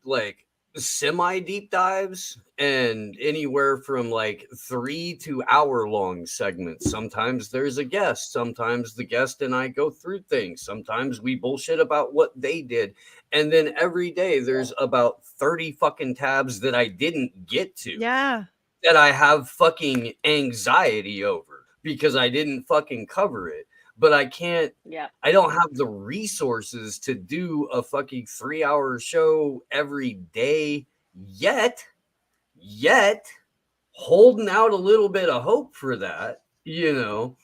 like semi deep dives and anywhere from like 3 to hour long segments. Sometimes there's a guest. Sometimes the guest and I go through things. Sometimes we bullshit about what they did. And then every day there's about 30 fucking tabs that I didn't get to. Yeah. That I have fucking anxiety over because I didn't fucking cover it. But I can't, I don't have the resources to do a fucking 3-hour show every day yet, holding out a little bit of hope for that, you know,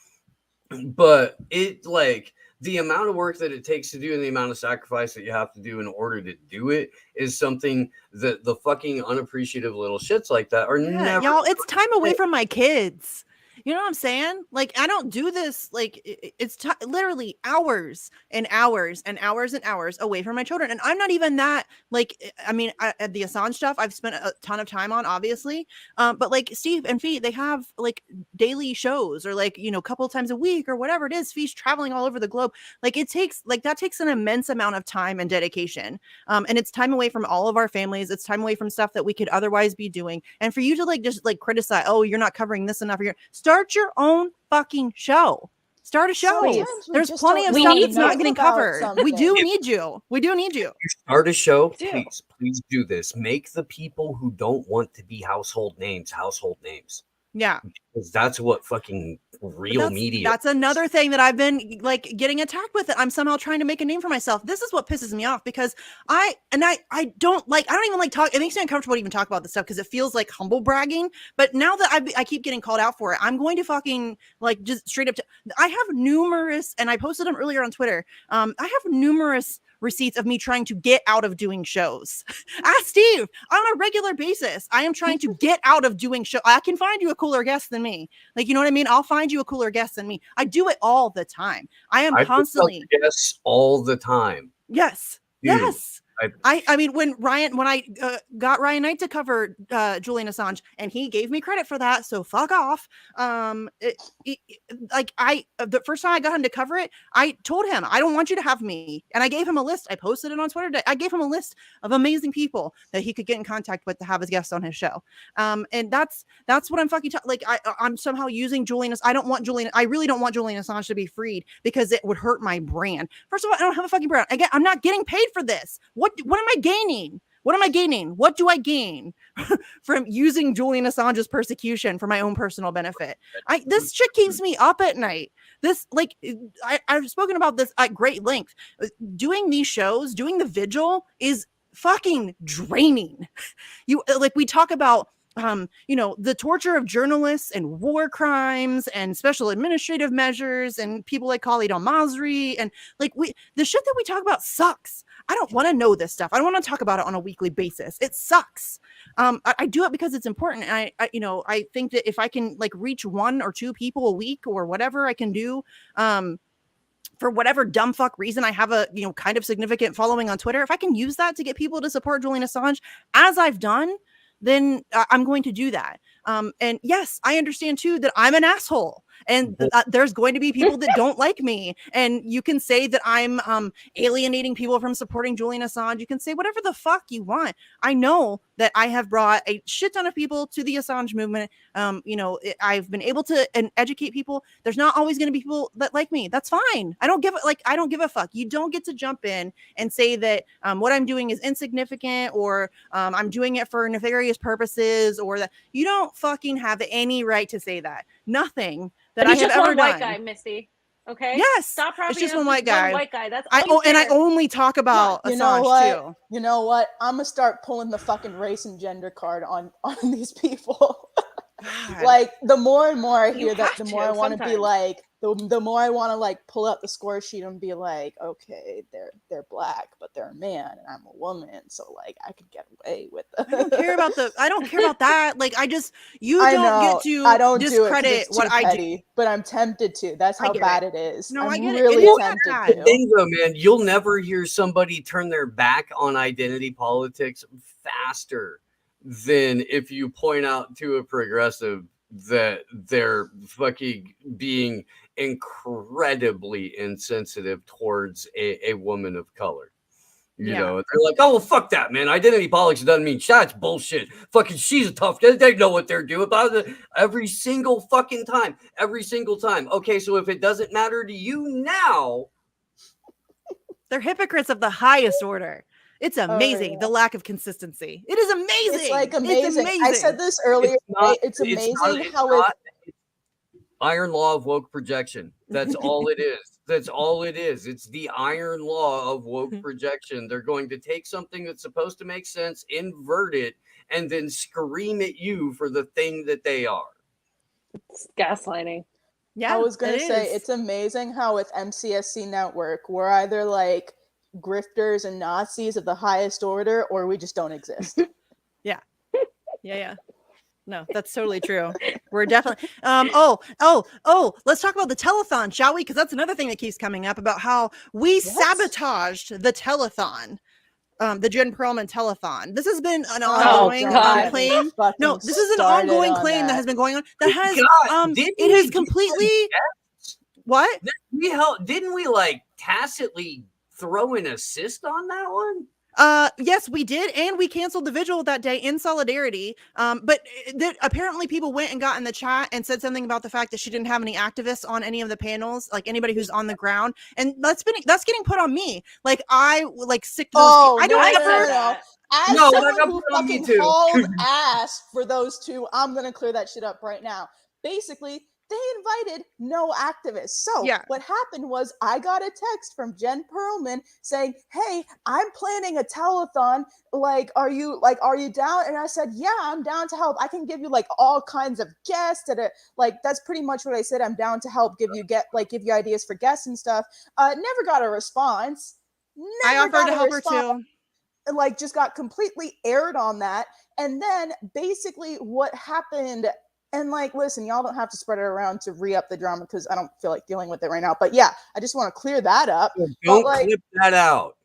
but it like the amount of work that it takes to do and the amount of sacrifice that you have to do in order to do it is something that the fucking unappreciative little shits like that are never. Y'all, it's time away from my kids. You know what I'm saying? Like, I don't do this. Like, it's literally hours and hours and hours and hours away from my children. And I'm not even that, like, I mean, the Assange stuff, I've spent a ton of time on, obviously. But like Steve and Fee, they have like daily shows or like, you know, a couple of times a week or whatever it is. Fee's traveling all over the globe. Like, that takes an immense amount of time and dedication. And it's time away from all of our families. It's time away from stuff that we could otherwise be doing. And for you to like, just like criticize, oh, you're not covering this enough. Start your own fucking show. Start a show. There's plenty of stuff that's not getting covered. We do need you. We do need you. Start a show. Please do this. Make the people who don't want to be household names. Yeah. Because that's what fucking real media. That's another thing that I've been like getting attacked with. It. I'm somehow trying to make a name for myself. This is what pisses me off because I don't even like talk. It makes me uncomfortable to even talk about this stuff because it feels like humble bragging. But now that I keep getting called out for it, I'm going to fucking like just straight up. I have numerous, and I posted them earlier on Twitter. I have numerous receipts of me trying to get out of doing shows. Ask Steve on a regular basis. I am trying to get out of doing show. I can find you a cooler guest than me. Like, you know what I mean? I'll find you a cooler guest than me. I do it all the time. I constantly guests all the time. Yes. Dude, yes. I mean, when I got Ryan Knight to cover Julian Assange, and he gave me credit for that, so fuck off. The first time I got him to cover it, I told him I don't want you to have me, and I gave him a list. I posted it on Twitter. I gave him a list of amazing people that he could get in contact with to have as guests on his show. And that's what I'm fucking I'm somehow using Julian. I really don't want Julian Assange to be freed because it would hurt my brand. First of all, I don't have a fucking brand. Again, I'm not getting paid for this. What am I gaining? What do I gain from using Julian Assange's persecution for my own personal benefit? This shit keeps me up at night. I've spoken about this at great length. Doing these shows, doing the vigil is fucking draining. We talk about the torture of journalists and war crimes and special administrative measures and people like Khalid al-Masri and the shit that we talk about sucks. I don't want to know this stuff. I don't want to talk about it on a weekly basis. It sucks. I do it because it's important. And I think that if I can reach 1 or 2 people a week or whatever I can do, for whatever dumb fuck reason, I have a kind of significant following on Twitter. If I can use that to get people to support Julian Assange, as I've done, then I'm going to do that. And yes, I understand too that I'm an asshole. And there's going to be people that don't like me. And you can say that I'm alienating people from supporting Julian Assange. You can say whatever the fuck you want. I know that I have brought a shit ton of people to the Assange movement. I've been able to educate people. There's not always going to be people that like me. That's fine. I don't give a fuck. You don't get to jump in and say that what I'm doing is insignificant or I'm doing it for nefarious purposes or that you don't fucking have any right to say that. Nothing that I have ever done. White guy, Misty. Okay. Yes. Stop. It's just one white guy. That's I only talk about Assange too. You know what? I'm gonna start pulling the fucking race and gender card on these people. The more and more I hear that, the more I want to be like, the more I want to pull out the score sheet and be like, okay, they're black, but they're a man and I'm a woman, so I could get away with it. I don't care about that. I don't discredit what I do. But I'm tempted to. That's how bad it is. No, I get really it. tempted to. The thing though, man, you'll never hear somebody turn their back on identity politics faster than if you point out to a progressive that they're fucking being incredibly insensitive towards a woman of color. You know, they're like, oh, well, fuck that, man. Identity politics doesn't mean that's bullshit. Fucking she's a tough kid. They know what they're doing about it every single fucking time. Okay, so if it doesn't matter to you now, they're hypocrites of the highest order. It's amazing, the lack of consistency. It is amazing. It's amazing. I said this earlier. It's amazing how iron law of woke projection. That's all it is. That's all it is. It's the iron law of woke projection. They're going to take something that's supposed to make sense, invert it, and then scream at you for the thing that they are. It's gaslighting. Yeah, I was going to say, it's amazing how with MCSC Network, we're either grifters and Nazis of the highest order, or we just don't exist. Yeah. No, that's totally true. We're definitely let's talk about the telethon, shall we? Because that's another thing that keeps coming up about how we sabotaged the telethon. The Jen Perlman telethon. This has been an ongoing claim. No, this is an ongoing claim that has been going on. That has it has completely what? Didn't we tacitly throw an assist on that one? Yes, we did, and we canceled the vigil that day in solidarity. But apparently people went and got in the chat and said something about the fact that she didn't have any activists on any of the panels, anybody who's on the ground, and that's getting put on me. I stick to those. As No, someone that who got me fucking too. hauled ass for those two, I'm gonna clear that shit up right now. Basically, they invited no activists. So Yeah. what happened was I got a text from Jen Perlman saying, "Hey, I'm planning a telethon. Are you down?" And I said, "Yeah, I'm down to help. I can give you like all kinds of guests." That's pretty much what I said. I'm down to help give you ideas for guests and stuff. Never got a response. I Never offered got to a help her response. too. Just got completely aired on that. And then basically what happened, and listen, y'all don't have to spread it around to re-up the drama because I don't feel like dealing with it right now. But yeah, I just want to clear that up. Don't clip that out.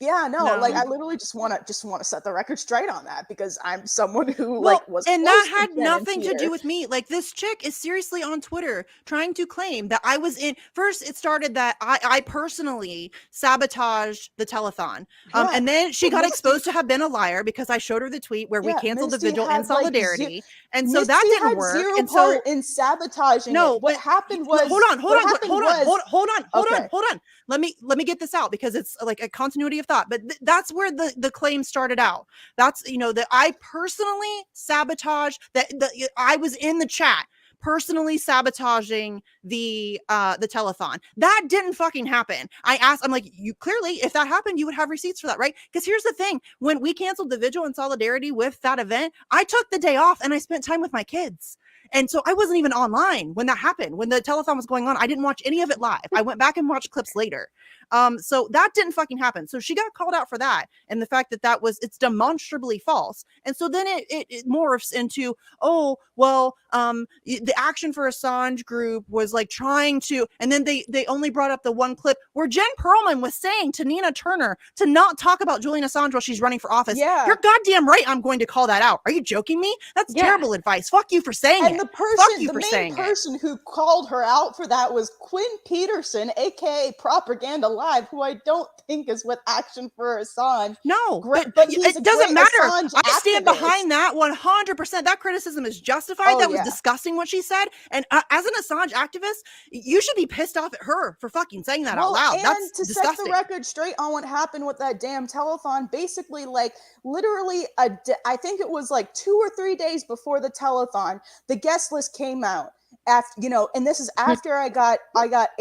Yeah, no, No. I literally just want to set the record straight on that because I'm someone who was and close that had to Jen nothing and to do Peter. with me. Like, this chick is seriously on Twitter trying to claim that I was in. First, it started that I personally sabotaged the telethon, Yeah. and then she So got Misty- exposed to have been a liar because I showed her the tweet where we Yeah, canceled the Misty vigil in had, solidarity, and so Misty that didn't had work. zero And part so in sabotaging no, it. What but happened was hold on. Let me get this out because it's like a continuity of thought. But that's where the claim started out. That's that I personally sabotaged that. I was in the chat personally sabotaging the telethon. That didn't fucking happen. I'm like, you clearly, if that happened, you would have receipts for that, right? Because here's the thing: when we canceled the vigil in solidarity with that event, I took the day off and I spent time with my kids. And so I wasn't even online when that happened. When the telethon was going on, I didn't watch any of it live. I went back and watched clips later. So that didn't fucking happen. So she got called out for that. And the fact that it's demonstrably false. And so then it morphs into, oh, well, the Action for Assange group was like trying to, and then they only brought up the one clip where Jen Perlman was saying to Nina Turner to not talk about Julian Assange while she's running for office. Yeah. You're goddamn right I'm going to call that out. Are you joking me? That's terrible advice. Fuck you for saying it. The main person who called her out for that was Quinn Peterson, aka Propaganda Live, who I don't think is with Action for Assange. No, but it doesn't matter. Assange I stand activist. behind that 100%. That criticism is justified. That was disgusting what she said. And as an Assange activist, you should be pissed off at her for fucking saying that out loud. That's to disgusting. Set the record straight on what happened with that damn telethon, basically, literally, I think it was 2 or 3 days before the telethon, the guest list came out. After and this is after I got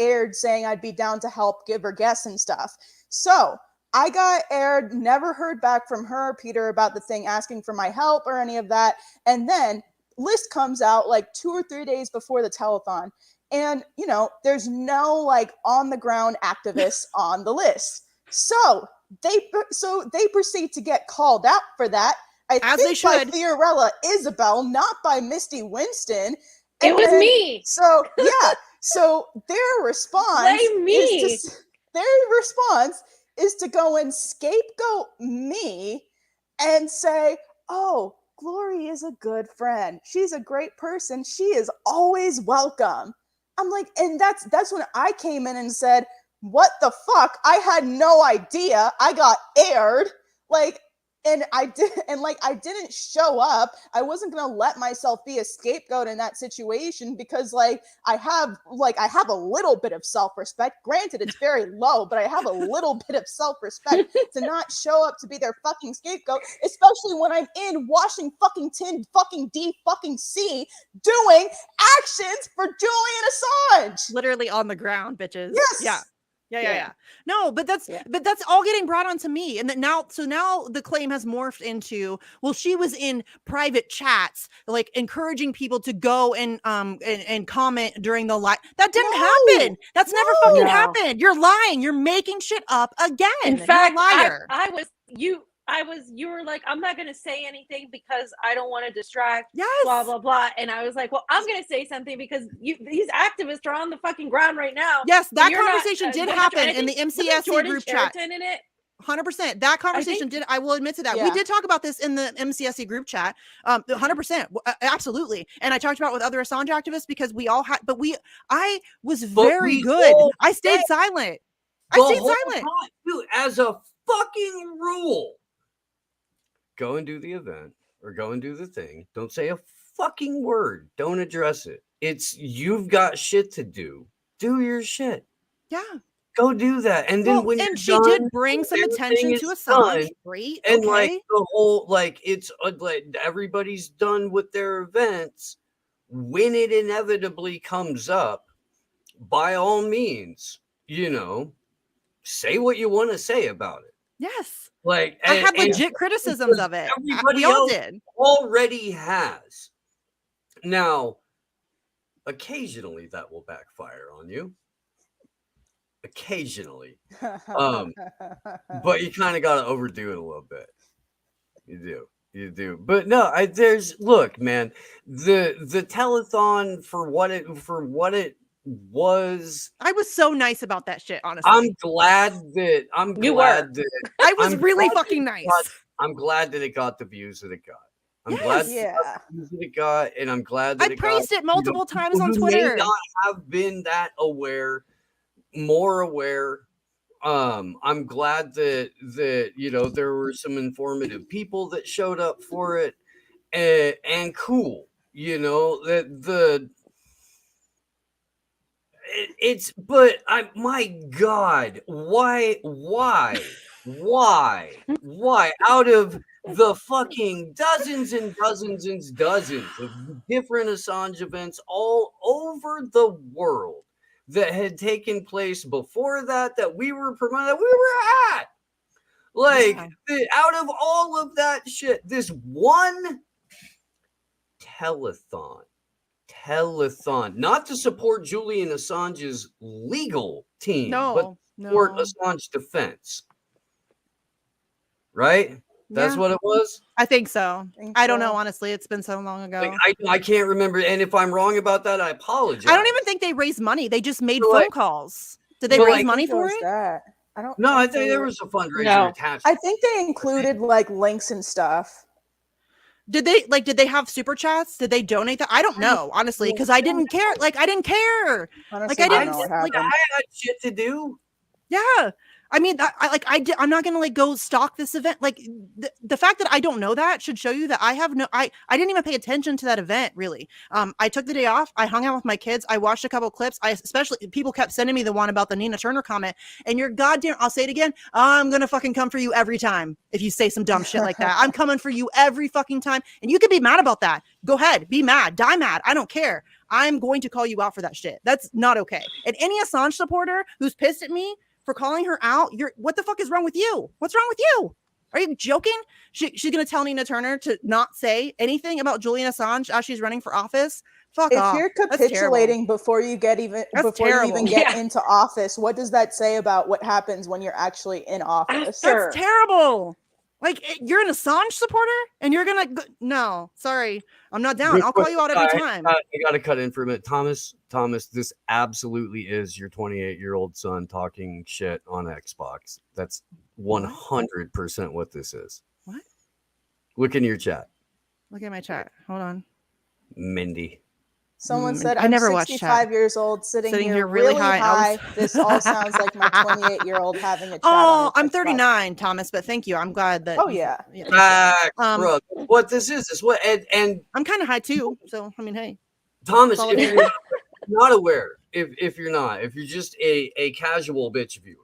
aired saying I'd be down to help give her guests and stuff. So I got aired, never heard back from her, Peter, about the thing asking for my help or any of that. And then list comes out 2 or 3 days before the telethon. And, there's no on the ground activists on the list. So they proceed to get called out for that. I think by Fiorella Isabel, not by Misty Winston. It was me. So yeah. So their response is to go and scapegoat me and say, "Oh, Glory is a good friend. She's a great person. She is always welcome." I'm like, and that's when I came in and said, "What the fuck? I had no idea. I got aired." And I didn't show up. I wasn't gonna let myself be a scapegoat in that situation because I have a little bit of self-respect. Granted, it's very low, but I have a little bit of self-respect to not show up to be their fucking scapegoat, especially when I'm in Washington fucking D fucking C doing actions for Julian Assange. Literally on the ground, bitches. Yes. Yeah. Yeah. No, but that's all getting brought onto me. And that now the claim has morphed into, well, she was in private chats, encouraging people to go and comment during the live. That didn't happen. That's never fucking happened. You're lying. You're making shit up again. In fact, you're a liar. You were like, I'm not going to say anything because I don't want to distract, yes, blah, blah, blah. And I was like, well, I'm going to say something because these activists are on the fucking ground right now. Yes, that conversation did happen in the MCSC group chat. In it? 100%. That conversation I will admit to that. Yeah. We did talk about this in the MCSC group chat. 100%. Absolutely. And I talked about it with other Assange activists because we all had, I was very good. I stayed silent. Dude, as a fucking rule, go and do the event or go and do the thing. Don't say a fucking word. Don't address it. You've got shit to do. Do your shit. Yeah. Go do that. And then Well, when and you're she done, did bring some everything attention is to done, Assange. Great. and Okay. like the whole, like it's like everybody's done with their events. When it inevitably comes up, by all means, say what you want to say about it. Yes. Like I had and legit criticisms of it. everybody We all else did. already has. Now, occasionally that will backfire on you. Occasionally. But you kind of got to overdo it a little bit. You do. But no, look, man, the telethon for what it was. I was so nice about that shit, honestly. I'm glad that I was really fucking nice. I'm glad that it got the views that it got. I'm Yes. glad that it got, and I'm glad that I praised it multiple times on who Twitter. may not have been that aware, more aware. I'm glad that there were some informative people that showed up for it, and cool, my God, why out of the fucking dozens and dozens and dozens of different Assange events all over the world that had taken place before that we were promoting, that we were at, like, out of all of that shit, this one telethon, not to support Julian Assange's legal team, but support Assange defense. Right? That's what it was? I think so. I don't know, honestly. It's been so long ago. Like, I can't remember. And if I'm wrong about that, I apologize. I don't even think they raised money. They just made phone calls. Did they raise money for it? I don't. No, I think there was a fundraiser attached. I think they included like links and stuff. Did they have super chats? Did they donate that? I don't know, honestly, because I didn't care. Like, I didn't care. Honestly, I didn't know what happened. I had shit to do. Yeah. I mean, I'm not going to go stalk this event. Like the fact that I don't know that should show you that I didn't even pay attention to that event, really. I took the day off. I hung out with my kids. I watched a couple clips. Especially people kept sending me the one about the Nina Turner comment, and you're goddamn, I'll say it again. I'm going to fucking come for you every time. If you say some dumb shit like that, I'm coming for you every fucking time. And you can be mad about that. Go ahead, be mad, die mad. I don't care. I'm going to call you out for that shit. That's not okay. And any Assange supporter who's pissed at me for calling her out, what the fuck is wrong with you? What's wrong with you? Are you joking? She's gonna tell Nina Turner to not say anything about Julian Assange as she's running for office? Fuck off. If you're capitulating before you get even into office, what does that say about what happens when you're actually in office? That's terrible. Like, you're an Assange supporter and you're gonna no, sorry, I'm not down. I'll call you out every time. I gotta cut in for a minute. Thomas, this absolutely is your 28-year-old son talking shit on Xbox. That's 100% what this is. What? Look in your chat. Look at my chat. Hold on. Mindy. Someone said, I I'm never 65 years old, sitting here really high. This all sounds like my 28-year-old having a chat. Oh, I'm 39, Thomas, but thank you. I'm glad that. Oh, yeah. Bro, what this is what, and I'm kind of high too. So, I mean, hey. Thomas, if you're not aware, if you're just a casual bitch viewer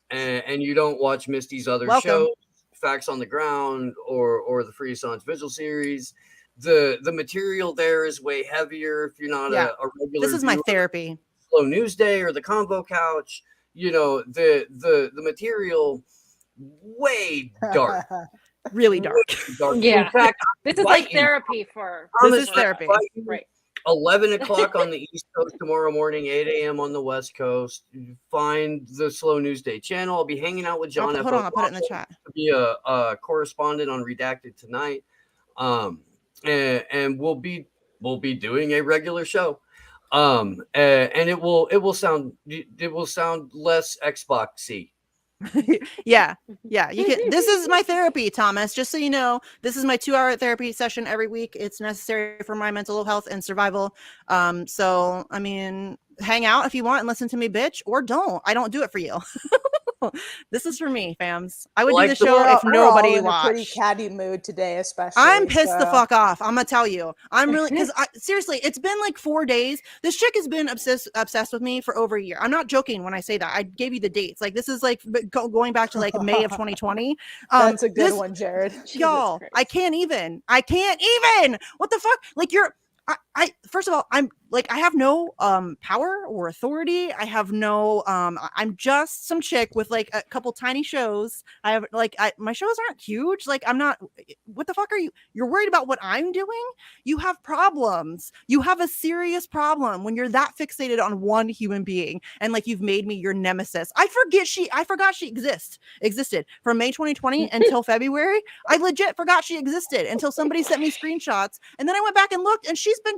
and you don't watch Misty's other shows, Facts on the Ground or the Free Assange Vigil series, the material there is way heavier. If you're not a regular, this is my therapy. Slow News Day or the Convo Couch, the material way dark, really dark. Yeah, in fact, this is like therapy for. This is therapy, right? 11 o'clock on the East Coast tomorrow morning, 8 a.m. on the West Coast. Find the Slow News Day channel. I'll be hanging out with John. Hold on, I'll put it in the chat. To be a correspondent on Redacted tonight. And we'll be doing a regular show, and it will sound less Xbox-y. yeah you can. This is my therapy, Thomas, just so you know. This is my 2-hour therapy session every week. It's necessary for my mental health and survival. So I mean, hang out if you want and listen to me bitch, or don't. I don't do it for you. This is for me, fams. I would Like do the the show We're if all nobody in a pretty watched. catty mood today, especially. I'm pissed the so. fuck off. I'm gonna tell you. I'm really, because seriously, it's been like 4 days. This chick has been obsessed with me for over a year. I'm not joking when I say that. I gave you the dates. Like, this is like going back to like May of 2020. That's a good one, Jared. Y'all, I can't even. What the fuck? Like, I first of all, I'm like, I have no power or authority. I have no I'm just some chick with like a couple tiny shows. I have like my shows aren't huge. Like, I'm not, what the fuck are you? You're worried about what I'm doing? You have problems. You have a serious problem when you're that fixated on one human being and like you've made me your nemesis. I forgot she existed from May 2020 until February. I legit forgot she existed until somebody sent me screenshots, and then I went back and looked, and she's been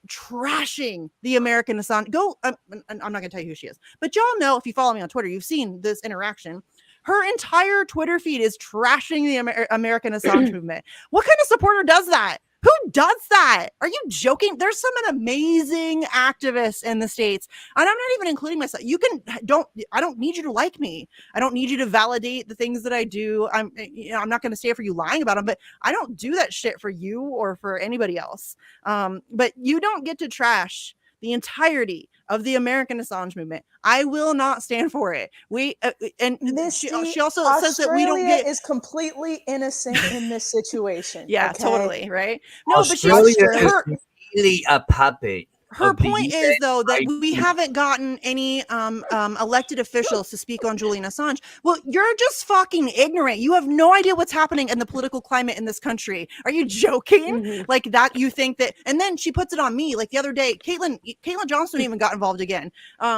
trashing the American Assange. I'm not gonna tell you who she is, but y'all know, if you follow me on Twitter, you've seen this interaction. Her entire Twitter feed is trashing the American Assange movement. What kind of supporter does that? Who does that? Are you joking? There's some amazing activists in the States, and I'm not even including myself. I don't need you to like me. I don't need you to validate the things that I do. I'm not going to stay for you lying about them, but I don't do that shit for you or for anybody else. But you don't get to trash the entirety of the American Assange movement. I will not stand for it. She also Australia says that we don't get is completely innocent in this situation. Yeah, okay? Totally, right? No, Australia but is really a puppet. her point is, though, that we haven't gotten any elected officials to speak on Julian Assange. Well, you're just fucking ignorant. You have no idea what's happening in the political climate in this country. Are you joking? Mm-hmm. Like that, you think that? And then she puts it on me. Like the other day, Caitlin Johnson even got involved again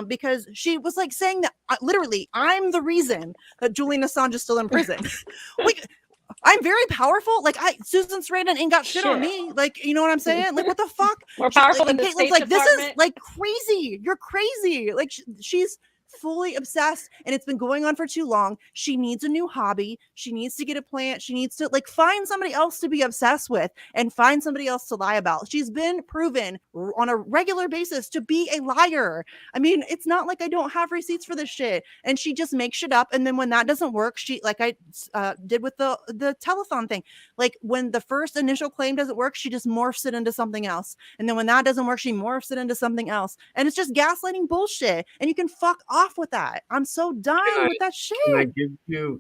because she was like saying that literally, I'm the reason that Julian Assange is still in prison. Like, I'm very powerful. Like Susan Sarandon ain't got shit on me. Like, you know what I'm saying? Like, what the fuck? More powerful than the Caitlin's State like, Department. this is like crazy. You're crazy. Like she's fully obsessed, and it's been going on for too long. She needs a new hobby. She needs to get a plant. She needs to like find somebody else to be obsessed with and find somebody else to lie about. She's been proven on a regular basis to be a liar. I mean, it's not like I don't have receipts for this shit. And she just makes shit up. And then when that doesn't work, she, like I did with the telethon thing, like when the first initial claim doesn't work, she just morphs it into something else. And then when that doesn't work, she morphs it into something else. And it's just gaslighting bullshit. And you can fuck off with that. I'm so done with that shit.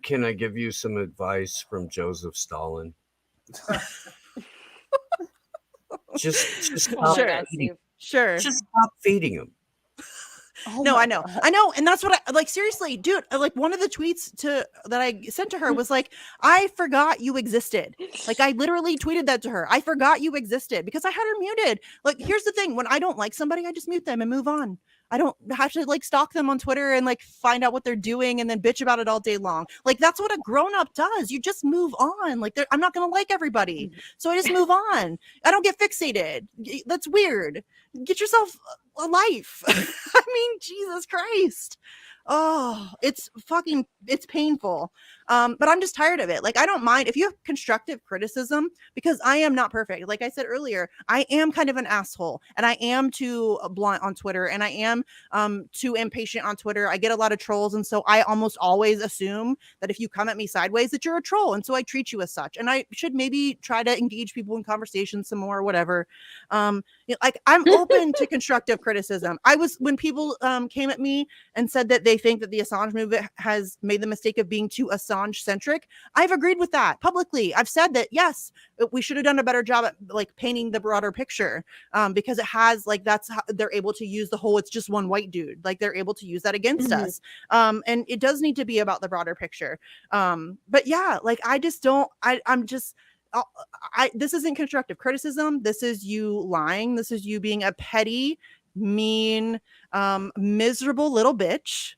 Can I give you some advice from Joseph Stalin? just stop feeding. Sure. Just stop feeding him. Oh no, I know. And that's what I like. Seriously, dude, like one of the tweets that I sent to her was like, I forgot you existed. Like I literally tweeted that to her. I forgot you existed because I had her muted. Like, here's the thing. When I don't like somebody, I just mute them and move on. I don't have to like stalk them on Twitter and like find out what they're doing and then bitch about it all day long. Like that's what a grown-up does. You just move on. Like I'm not going to like everybody. So I just move on. I don't get fixated. That's weird. Get yourself a life. I mean, Jesus Christ. Oh, it's painful. But I'm just tired of it. Like, I don't mind if you have constructive criticism, because I am not perfect. Like I said earlier, I am kind of an asshole, and I am too blunt on Twitter, and I am too impatient on Twitter. I get a lot of trolls, and so I almost always assume that if you come at me sideways, that you're a troll, and so I treat you as such. And I should maybe try to engage people in conversation some more, or whatever. Like I'm open to constructive criticism. When people came at me and said that they think that the Assange movement has made the mistake of being too Assange centric, I've agreed with that publicly. I've said that yes, we should have done a better job at like painting the broader picture, because it has like, that's how they're able to use the whole it's just one white dude, like they're able to use that against us, and it does need to be about the broader picture. But yeah, like I just don't. This isn't constructive criticism. This is you lying. This is you being a petty, mean, miserable little bitch.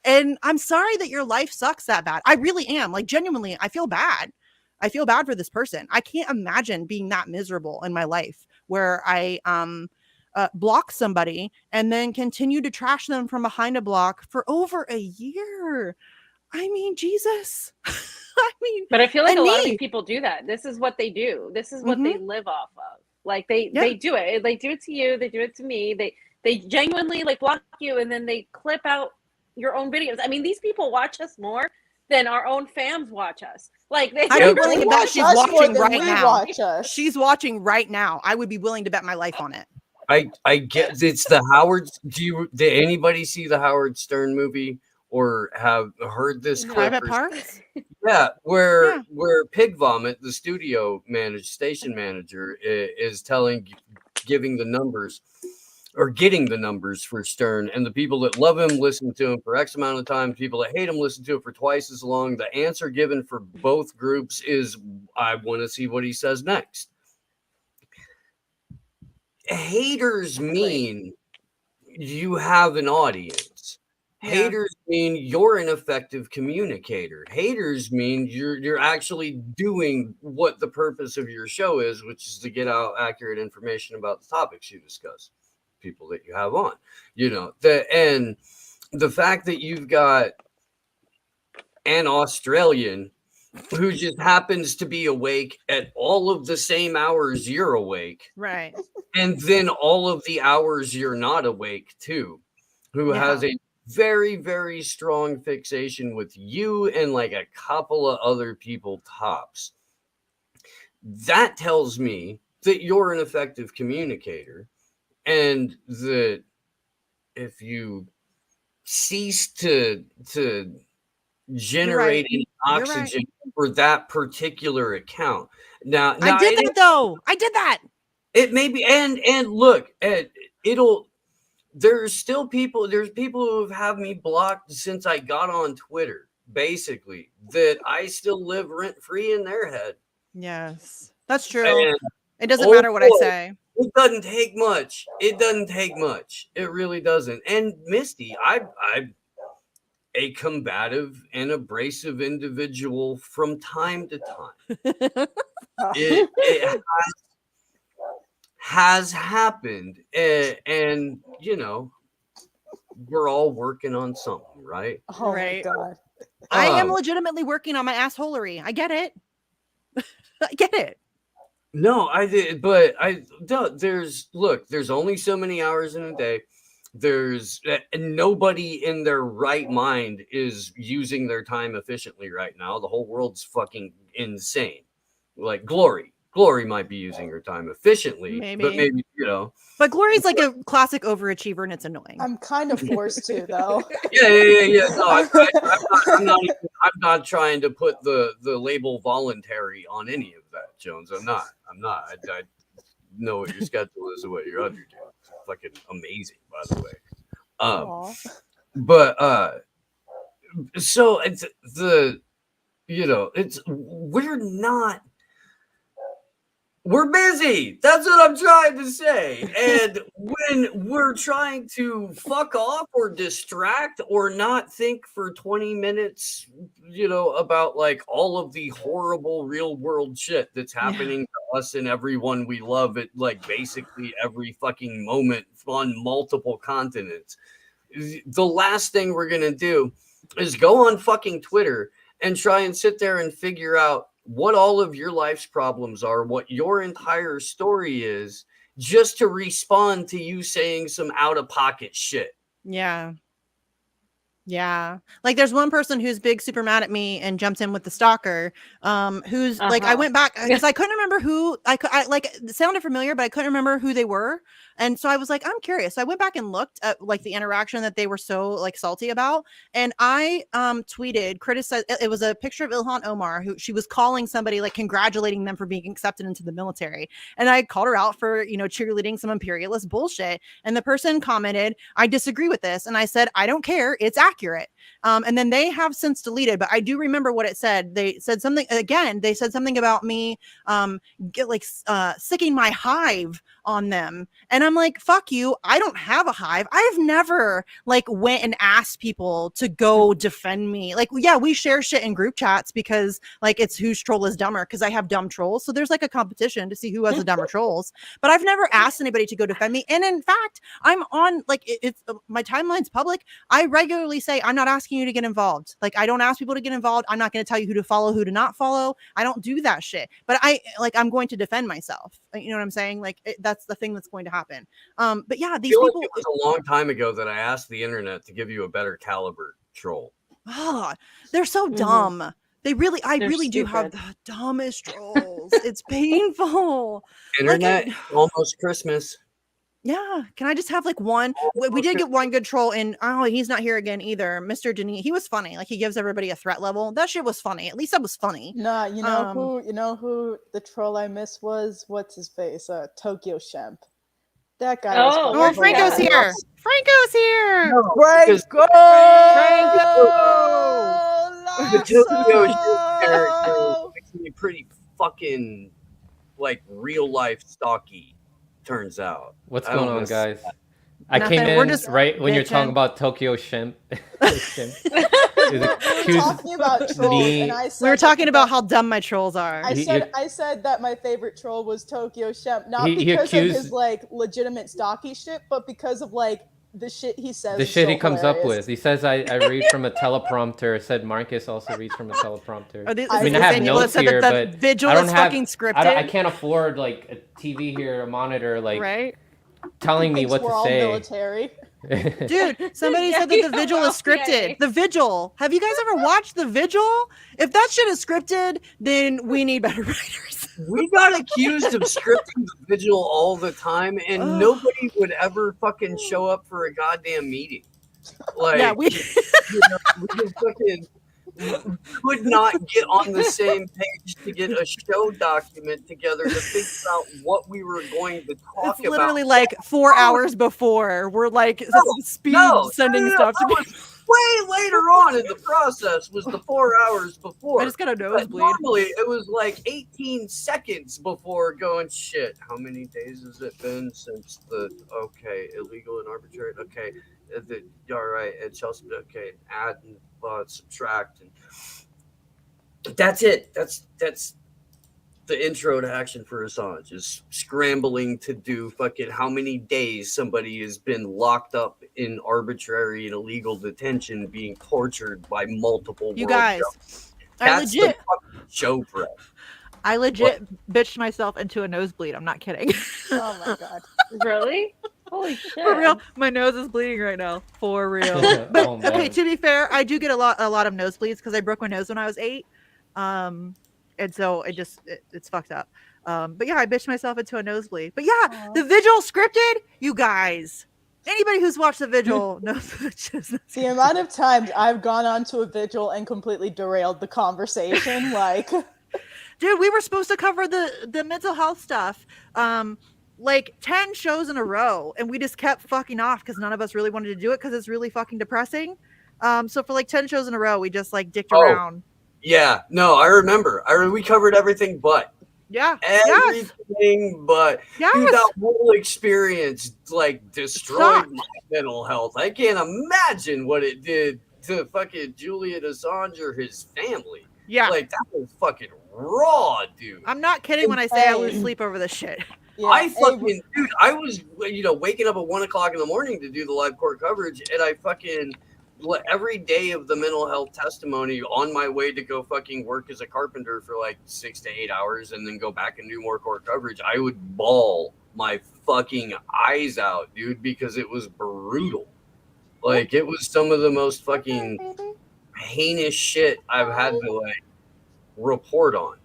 And I'm sorry that your life sucks that bad. I really am. Like, genuinely, I feel bad. I feel bad for this person. I can't imagine being that miserable in my life where I block somebody and then continue to trash them from behind a block for over a year. I mean, Jesus. But I feel like a lot of people do that. This is what they do. This is what they live off of. Like they do it. They do it to you. They do it to me. They genuinely like block you, and then they clip out, your own videos. I mean, these people watch us more than our own fams watch us. Like they I'd be willing to bet watch she's us more watching than right we now. watch us. She's watching right now. I would be willing to bet my life on it. I get it's the Howard. Did anybody see the Howard Stern movie or have heard this clip? Private Parts? Yeah, where Pig Vomit, the station manager, is giving the numbers or getting the numbers for Stern, and the people that love him listen to him for X amount of time. People that hate him listen to it for twice as long. The answer given for both groups is, I want to see what he says next. Haters mean you have an audience. Yeah. Haters mean you're an effective communicator. Haters mean you're actually doing what the purpose of your show is, which is to get out accurate information about the topics you discuss, people that you have on. And the fact that you've got an Australian who just happens to be awake at all of the same hours you're awake, Right? And then all of the hours you're not awake too, who has a very, very strong fixation with you and like a couple of other people tops. That tells me that you're an effective communicator, and that if you cease to generate any oxygen for that particular account. Now I did that though. I did that. It may be, and look, there's people who have me blocked since I got on Twitter, basically, that I still live rent free in their head. Yes, that's true. And, it doesn't matter what I say. It doesn't take much. It really doesn't. And Misty, I'm a combative and abrasive individual from time to time. It has happened, and we're all working on something, right? Oh right. my God. I am legitimately working on my assholery. I get it. I get it. No, I did, but there's only so many hours in a day. There's nobody in their right mind is using their time efficiently right now. The whole world's fucking insane. Like Glory might be using her time efficiently, but maybe But Glory's like a classic overachiever, and it's annoying. I'm kind of forced to, though. Yeah. No, I'm not trying to put the label voluntary on any of that, Jones. I'm not. I know what your schedule is and what you're under. It's fucking amazing, by the way. But so it's we're busy. That's what I'm trying to say. And when we're trying to fuck off or distract or not think for 20 minutes, about like all of the horrible real world shit that's happening to us and everyone we love at like basically every fucking moment on multiple continents, the last thing we're going to do is go on fucking Twitter and try and sit there and figure out what all of your life's problems are, what your entire story is, just to respond to you saying some out-of-pocket shit. Yeah. Like there's one person who's super mad at me and jumped in with the stalker, who's like, I went back because I couldn't remember who I like, it sounded familiar, but I couldn't remember who they were. And so I was like, I'm curious. So I went back and looked at like the interaction that they were so like salty about. And I criticized, it was a picture of Ilhan Omar, who she was calling somebody, like congratulating them for being accepted into the military. And I called her out for, cheerleading some imperialist bullshit. And the person commented, I disagree with this. And I said, I don't care. It's accurate. And then they have since deleted, but I do remember what it said. They said something again. They said something about me, sicking my hive on them. And I'm like, fuck you. I don't have a hive. I've never went and asked people to go defend me. Like, yeah, we share shit in group chats because it's whose troll is dumber. Cause I have dumb trolls. So there's a competition to see who has the dumber trolls, but I've never asked anybody to go defend me. And in fact, I'm on it's my timeline's public. I regularly say I'm not asking you to get involved. Like, I don't ask people to get involved. I'm not going to tell you who to follow, who to not follow. I don't do that shit. But I'm going to defend myself. You know what I'm saying? Like, that's the thing that's going to happen. But yeah, these feel people. like it was a long time ago that I asked the internet to give you a better caliber troll. Oh, they're so dumb. They really, I really do have the dumbest trolls. It's painful. Internet, almost Christmas. Yeah. Can I just have like one? We did get one good troll, and he's not here again either. Mr. Denis, he was funny. Like, he gives everybody a threat level. That shit was funny. At least that was funny. Nah, you know who the troll I miss was? What's his face? Tokyo Shemp. That guy was Oh, Franco's here. Franco's here. No, Franco! The Tokyo Shemp character is actually pretty fucking like real life stocky. Turns out. What's going on, guys? I came in right when you're talking about Tokyo Shemp. We were talking about trolls, and I said we were talking about how dumb my trolls are. I said that my favorite troll was Tokyo Shemp, not because of his like legitimate stocky shit, but because of like the shit he says. The shit he comes up with. He says I read from a teleprompter. Said Marcus also reads from a teleprompter. I mean, I have notes here, but Vigil is fucking scripted. I can't afford like a TV here, a monitor, like telling me what to say. Military. Dude, somebody said that the Vigil is scripted. The Vigil. Have you guys ever watched the Vigil? If that shit is scripted, then we need better writers. We got accused of scripting the Vigil all the time, and nobody would ever fucking show up for a goddamn meeting. Like, yeah, we just fucking could not get on the same page to get a show document together to figure out what we were going to talk about. It's literally like 4 hours before. We're like sending stuff to me. Way later on in the process was the 4 hours before. I just got a nosebleed. Normally it was like 18 seconds before going, shit, how many days has it been since illegal and arbitrary, all right, and Chelsea, add and subtract, and that's it. That's the intro to Action for Assange, is scrambling to do fucking how many days somebody has been locked up in arbitrary and illegal detention being tortured by multiple guys. That's the fucking show prep. I legit bitched myself into a nosebleed. I'm not kidding. Oh my god. Really? Holy shit. For real. My nose is bleeding right now. For real. But okay, to be fair, I do get a lot of nosebleeds because I broke my nose when I was 8. And so it's fucked up. But yeah, I bitched myself into a nosebleed. But yeah, the Vigil scripted, you guys. Anybody who's watched the Vigil knows the amount of times I've gone onto a Vigil and completely derailed the conversation. Like, dude, we were supposed to cover the mental health stuff. Like 10 shows in a row, and we just kept fucking off because none of us really wanted to do it because it's really fucking depressing. So for like 10 shows in a row, we just like dicked around. Yeah, no, I remember. We covered everything but. Yeah. Everything but. Yes. Dude, that whole experience like destroyed my mental health. I can't imagine what it did to fucking Julian Assange or his family. Yeah. Like, that was fucking raw, dude. I'm not kidding when I say I lose sleep over this shit. Yeah, I was, waking up at 1 o'clock in the morning to do the live court coverage, and I fucking every day of the mental health testimony on my way to go fucking work as a carpenter for like 6 to 8 hours and then go back and do more court coverage. I would bawl my fucking eyes out, dude, because it was brutal. Like, it was some of the most fucking heinous shit I've had to like report on.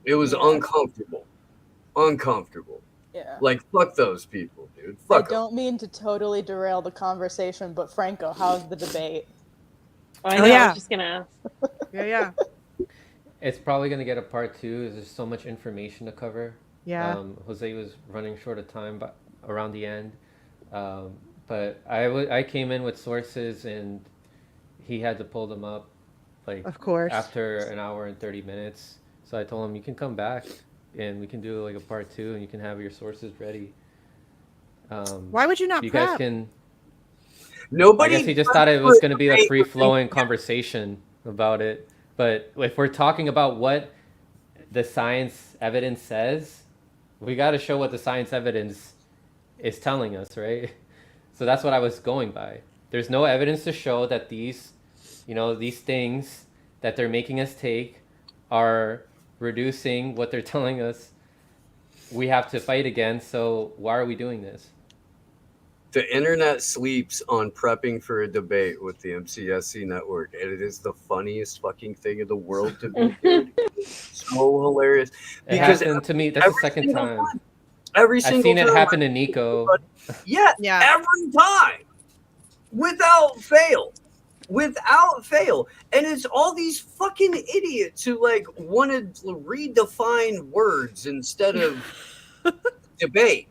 It was uncomfortable. Yeah. Like, fuck those people, dude. I don't mean to totally derail the conversation, but Franco, how's the debate? I know, I was just gonna ask. Yeah. It's probably gonna get a part 2. There's so much information to cover. Yeah. Jose was running short of time, but around the end. But I came in with sources, and he had to pull them up, like, of course, after an hour and 30 minutes. So I told him, you can come back and we can do like a part 2, and you can have your sources ready. Why would you not you prep? Guys can. Nobody. I guess he just thought it was going to be a free-flowing conversation about it. But if we're talking about what the science evidence says, we got to show what the science evidence is telling us, right? So that's what I was going by. There's no evidence to show that these you know, these things that they're making us take are reducing what they're telling us we have to fight against. So why are we doing this? The internet sleeps on prepping for a debate with the MCSC network, and it is the funniest fucking thing in the world to me, dude. It's so hilarious. It happened to me. That's the second time. Every I've single seen it time. happen to Nico. Yeah, Yeah. every time. Without fail. Without fail. And it's all these fucking idiots who like want to redefine words instead of debate.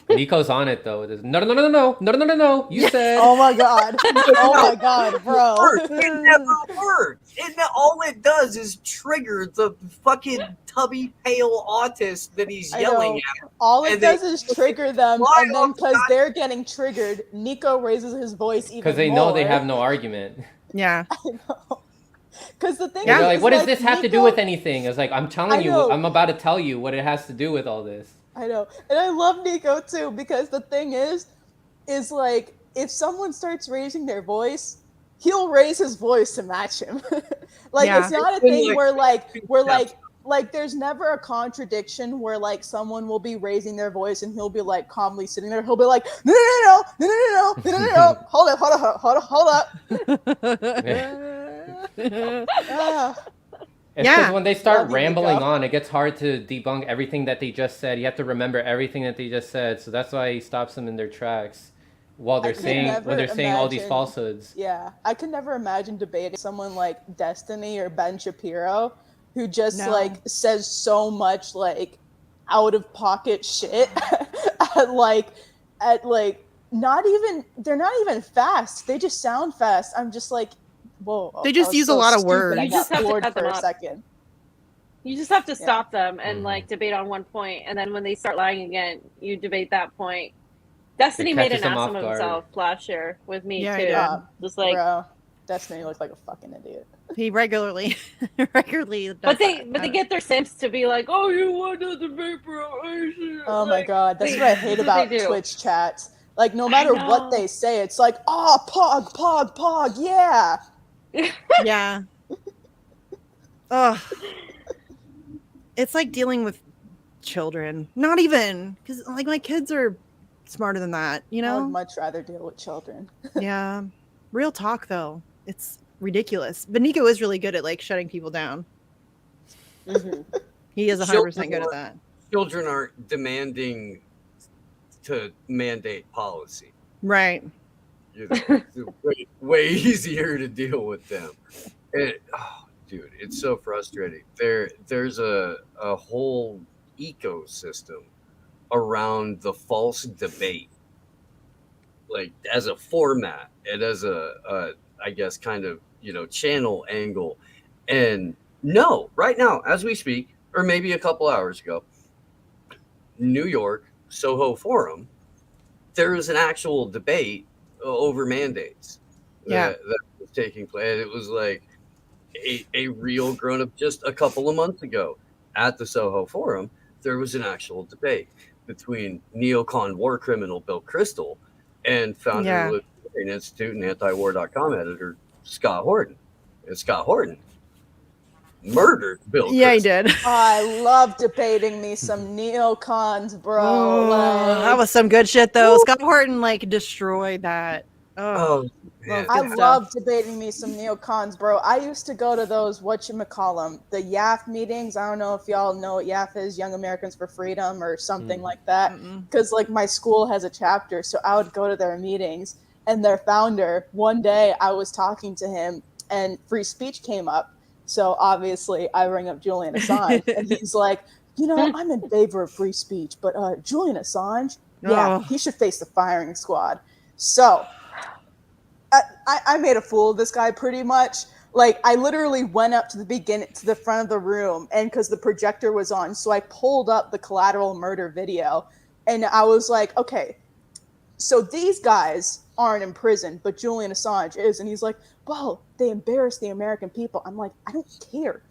Nico's on it though. No. You said. Oh my god. Oh my god, bro. It never works. All it does is trigger the fucking tubby pale autist that he's yelling at. All it And does they is trigger them, fly and then off because the- they're getting triggered, Nico raises his voice even more. Because they know they have no argument. Yeah. Because the thing They're is, like, what does this have to do Nico- with anything? It's like, I'm telling you, know. I'm about to tell you what it has to do with all this. I know. And I love Nico too, because the thing is like, if someone starts raising their voice, he'll raise his voice to match him. Like, Yeah. it's not a thing where there's never a contradiction where like someone will be raising their voice and he'll be like calmly sitting there. He'll be like, no, hold up. It's because Yeah. when they start Love you, rambling Nico. on, it gets hard to debunk everything that they just said. You have to remember everything that they just said. So that's why he stops them in their tracks while they're could saying never when they're saying all these imagine- falsehoods. Yeah, I could never imagine debating someone like Destiny or Ben Shapiro, who just No. like says so much like out of pocket shit at like they're not even fast. They just sound fast. I'm just like, whoa. They I just was use a so lot of stupid. words. I You just got have to floored cut them for a up. second. You just have to Yeah. stop them and Mhm. like debate on one point, and then when they start lying again, you debate that point. Destiny It made an catches them ass off of guard. himself last year with me Yeah, too. he did. Just like, Bro, Destiny looks like a fucking idiot. He regularly does but they that. get their simps to be like, oh, you want to debate, bro? Oh my god, that's what I hate That's about what they do. Twitch chats. Like, no matter what know. they say, it's like, oh, pog, yeah. Yeah. Ugh. It's like dealing with children. Not even, because like my kids are smarter than that, you I would know? much rather deal with children. Yeah. Real talk though. It's ridiculous. But Nico is really good at like shutting people down. Mhm. He is 100% good at that. Children aren't demanding to mandate policy. Right. You know, it's way easier to deal with them. Dude, it's so frustrating. There's a whole ecosystem around the false debate, like as a format and as a I guess kind of, you know, channel angle. And no, right now as we speak, or maybe a couple hours ago, New York Soho Forum, there was an actual debate over mandates that was taking place. It was like a real grown up. Just a couple of months ago at the Soho Forum, there was an actual debate between neocon war criminal Bill Kristol and founder of the Libertarian Institute and antiwar.com editor Scott Horton. And Scott Horton murdered Bill Yeah, he Kristol. did. I love debating me some neocons, bro. Oh, Like, that was some good shit though. Scott Horton like destroyed that. Oh, Well, man. I good stuff. love debating me some neocons, bro. I used to go to those, whatchamacallem, the YAF meetings. I don't know if y'all know what YAF is, Young Americans for Freedom or something like that. Mm-mm. Because, like, my school has a chapter, so I would go to their meetings. And their founder, one day I was talking to him, and free speech came up. So, obviously, I bring up Julian Assange. And he's like, you know, I'm in favor of free speech, but Julian Assange, yeah, Oh. he should face the firing squad. So... I made a fool of this guy pretty much. Like, I literally went up to the front of the room, and because the projector was on, so I pulled up the collateral murder video, and I was like, okay, so these guys aren't in prison, but Julian Assange is, and he's like, well, they embarrass the American people. I'm like, I don't care.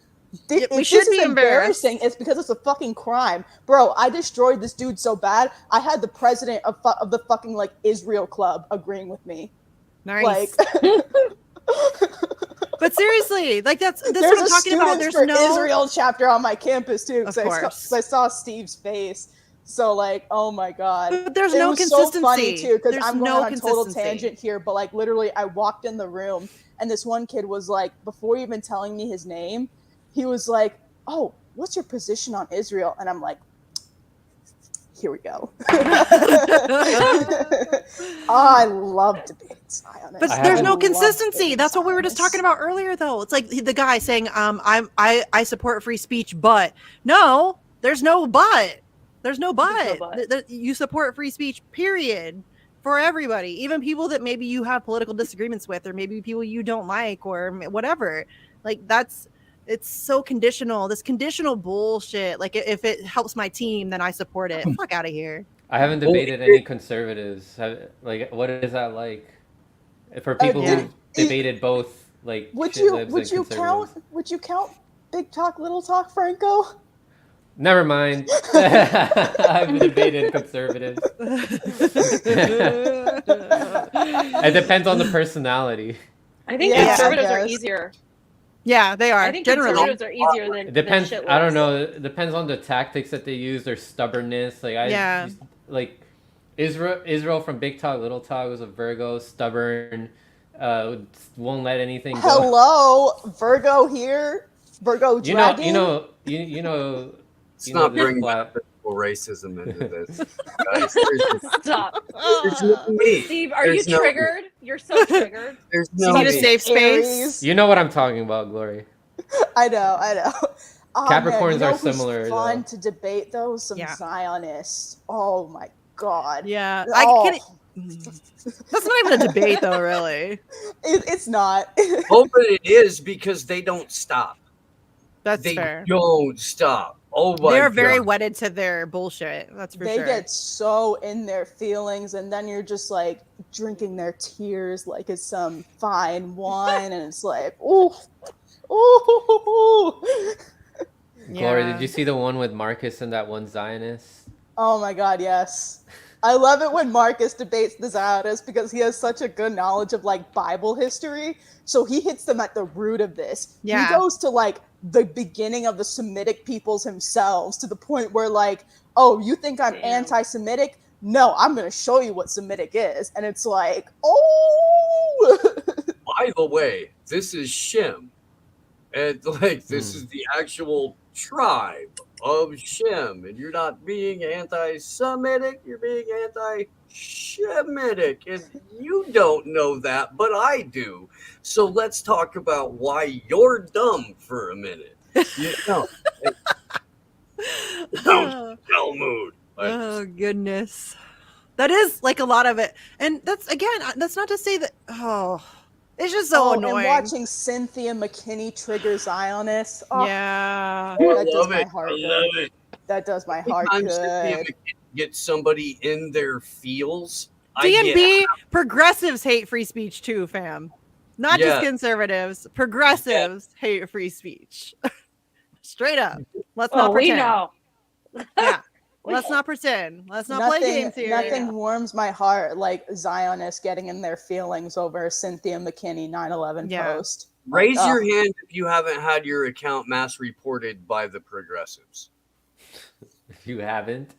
Yeah, we If should this be is embarrassed. embarrassing, it's because it's a fucking crime, bro. I destroyed this dude so bad. I had the president of the fucking like Israel club agreeing with me. Nice. Like, But seriously, like that's There's what I'm a talking about. Students There's for no Israel chapter on my campus too, Of because course. I saw Steve's face. So like, oh my god, But there's it no was so funny consistency. too, because There's I'm going no on a total consistency. tangent here, but like literally, I walked in the room and this one kid was like, before even telling me his name, he was like, "Oh, what's your position on Israel?" And I'm like, here we go. I love debates. But there's no consistency. That's what we were just talking about earlier, though. It's like the guy saying, I support free speech, but no, there's no but. There's no but. You support free speech, period, for everybody, even people that maybe you have political disagreements with, or maybe people you don't like, or whatever. Like it's so conditional. This conditional bullshit. Like if it helps my team, then I support it. Fuck out of here. I haven't debated any conservatives. Like, what is that like? For people who debated both, like, would you count Big Talk, Little Talk, Franco? Never mind. I've debated conservatives. It depends on the personality. I think conservatives are easier. Yeah, they are. I think generally conservatives are easier than it depends. Than I don't know. It depends on the tactics that they use, their stubbornness. Like Israel from Big Talk, Little Talk was a Virgo, stubborn, won't let anything go. Hello, Virgo here, Virgo dragon. You know. Let's not bring racism into this. Guys, Stop. There's no me. Steve, are you triggered? You're so triggered. There's no you need a safe space. You know what I'm talking about, Glory. I know. Oh, Capricorns man, are similar. Fun to debate though. Some Zionists. Oh my god. Yeah, oh. I can't. That's not even a debate, though. Really, it's not. Oh, but it is, because they don't stop. That's they fair. Don't stop. Oh my! They're very wedded to their bullshit. That's for sure. They get so in their feelings, and then you're just like drinking their tears like it's some fine wine, and it's like, ooh, ooh. Glory, did you see the one with Marcus and that one Zionist? Oh my god, yes. I love it when Marcus debates the Zionists because he has such a good knowledge of like Bible history. So he hits them at the root of this. Yeah. He goes to like the beginning of the Semitic peoples themselves, to the point where like, oh, you think I'm anti-Semitic? No, I'm going to show you what Semitic is. And it's like, oh. By the way, this is Shem. And like, this is the actual tribe of Shem. And you're not being anti-Semitic, you're being anti-Shemitic. And you don't know that, but I do. So let's talk about why you're dumb for a minute. You know, Talmud. Oh goodness, that is like a lot of it, and that's not to say that. Oh, it's just so annoying. And watching Cynthia McKinney trigger Zionists. Oh, yeah, that does my heart good. I love it. That does my heart good. Cynthia McKinney gets somebody in their feels. DNB progressives hate free speech too, fam. Not just conservatives. Progressives hate free speech. Straight up. Let's not pretend. We know. Yeah. Let's not pretend. Let's not play games here. Nothing warms my heart like Zionists getting in their feelings over Cynthia McKinney 9/11 post. Raise your hand if you haven't had your account mass reported by the progressives. If you haven't.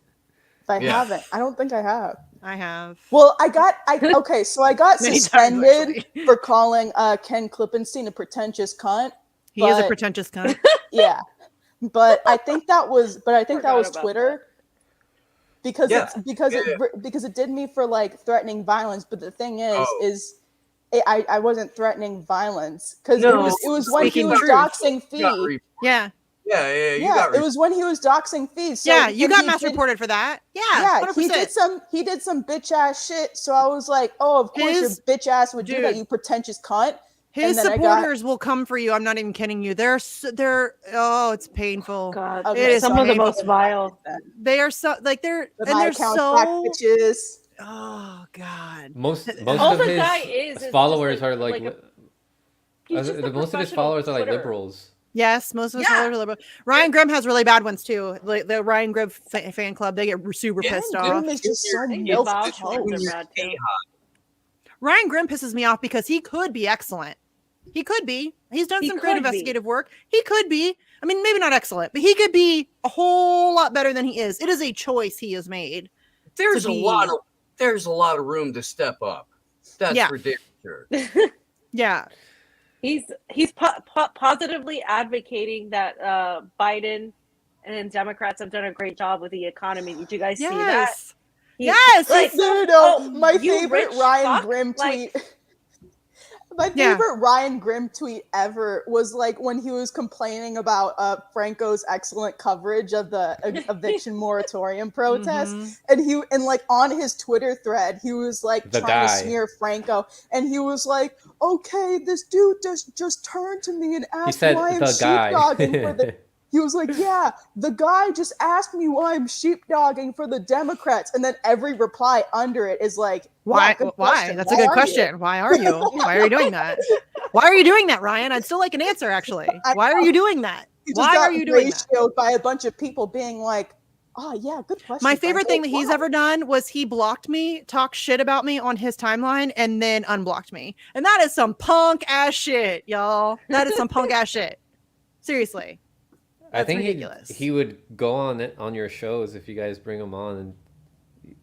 If I haven't, I don't think I have. I have. Well, I got suspended for calling Ken Klippenstein a pretentious cunt. He is a pretentious cunt. Yeah. But I think that was Twitter. Because it did me for like threatening violence. But the thing is I wasn't threatening violence, because it was when he was doxing Fee. Yeah. It was when he was doxing Fee. So you got mass reported for that. Yeah, 100%. He did some bitch ass shit. So I was like, oh, of course your bitch ass would do that, you pretentious cunt. His supporters will come for you. I'm not even kidding you. It's painful. God, it is some of the most vile. They are so like they're so bitches. Oh God. Most of his followers are like most of his followers are like liberals. Yes, most of his followers are liberal. Ryan Grimm has really bad ones too. Like the Ryan Grimm fan club, they get super pissed off. Is just so Ryan Grimm pisses me off because he could be excellent. He could be. He's done He some great could be. investigative work. He could be. I mean, maybe not excellent, but he could be a whole lot better than he is. It is a choice he has made. There's to a be- lot of room to step up. That's Yeah. for damn sure. Yeah. He's positively advocating that Biden and Democrats have done a great job with the economy. Did you guys see that? Yes. He- Yes. like, No. oh, My you favorite rich Ryan fuck, Grimm like- tweet. My Yeah. favorite Ryan Grimm tweet ever was like when he was complaining about Franco's excellent coverage of the eviction moratorium protest, Mhm. and like on his Twitter thread, he was like The trying guy. to smear Franco, and he was like, "Okay, this dude just turned to me and He asked said why I'm the guy. sheepdogging for the." He was like, "Yeah, the guy just asked me why I'm sheepdogging for the Democrats," and then every reply under it is like, Why? "Yeah, good Why? question. That's a Why good are you?" question. Why are you? Why are you doing that? Why are you doing that, Ryan? I'd still like an answer, actually. I Why are know. you doing that? He just Why got are you doing that? ratioed by a bunch of people being like, "Oh yeah, good question." My favorite Franco. thing that he's Why?" ever done was he blocked me, talked shit about me on his timeline, and then unblocked me. And that is some punk ass shit, y'all. That is some punk ass shit. Seriously. I That's think ridiculous. he would go on your shows if you guys bring him on, and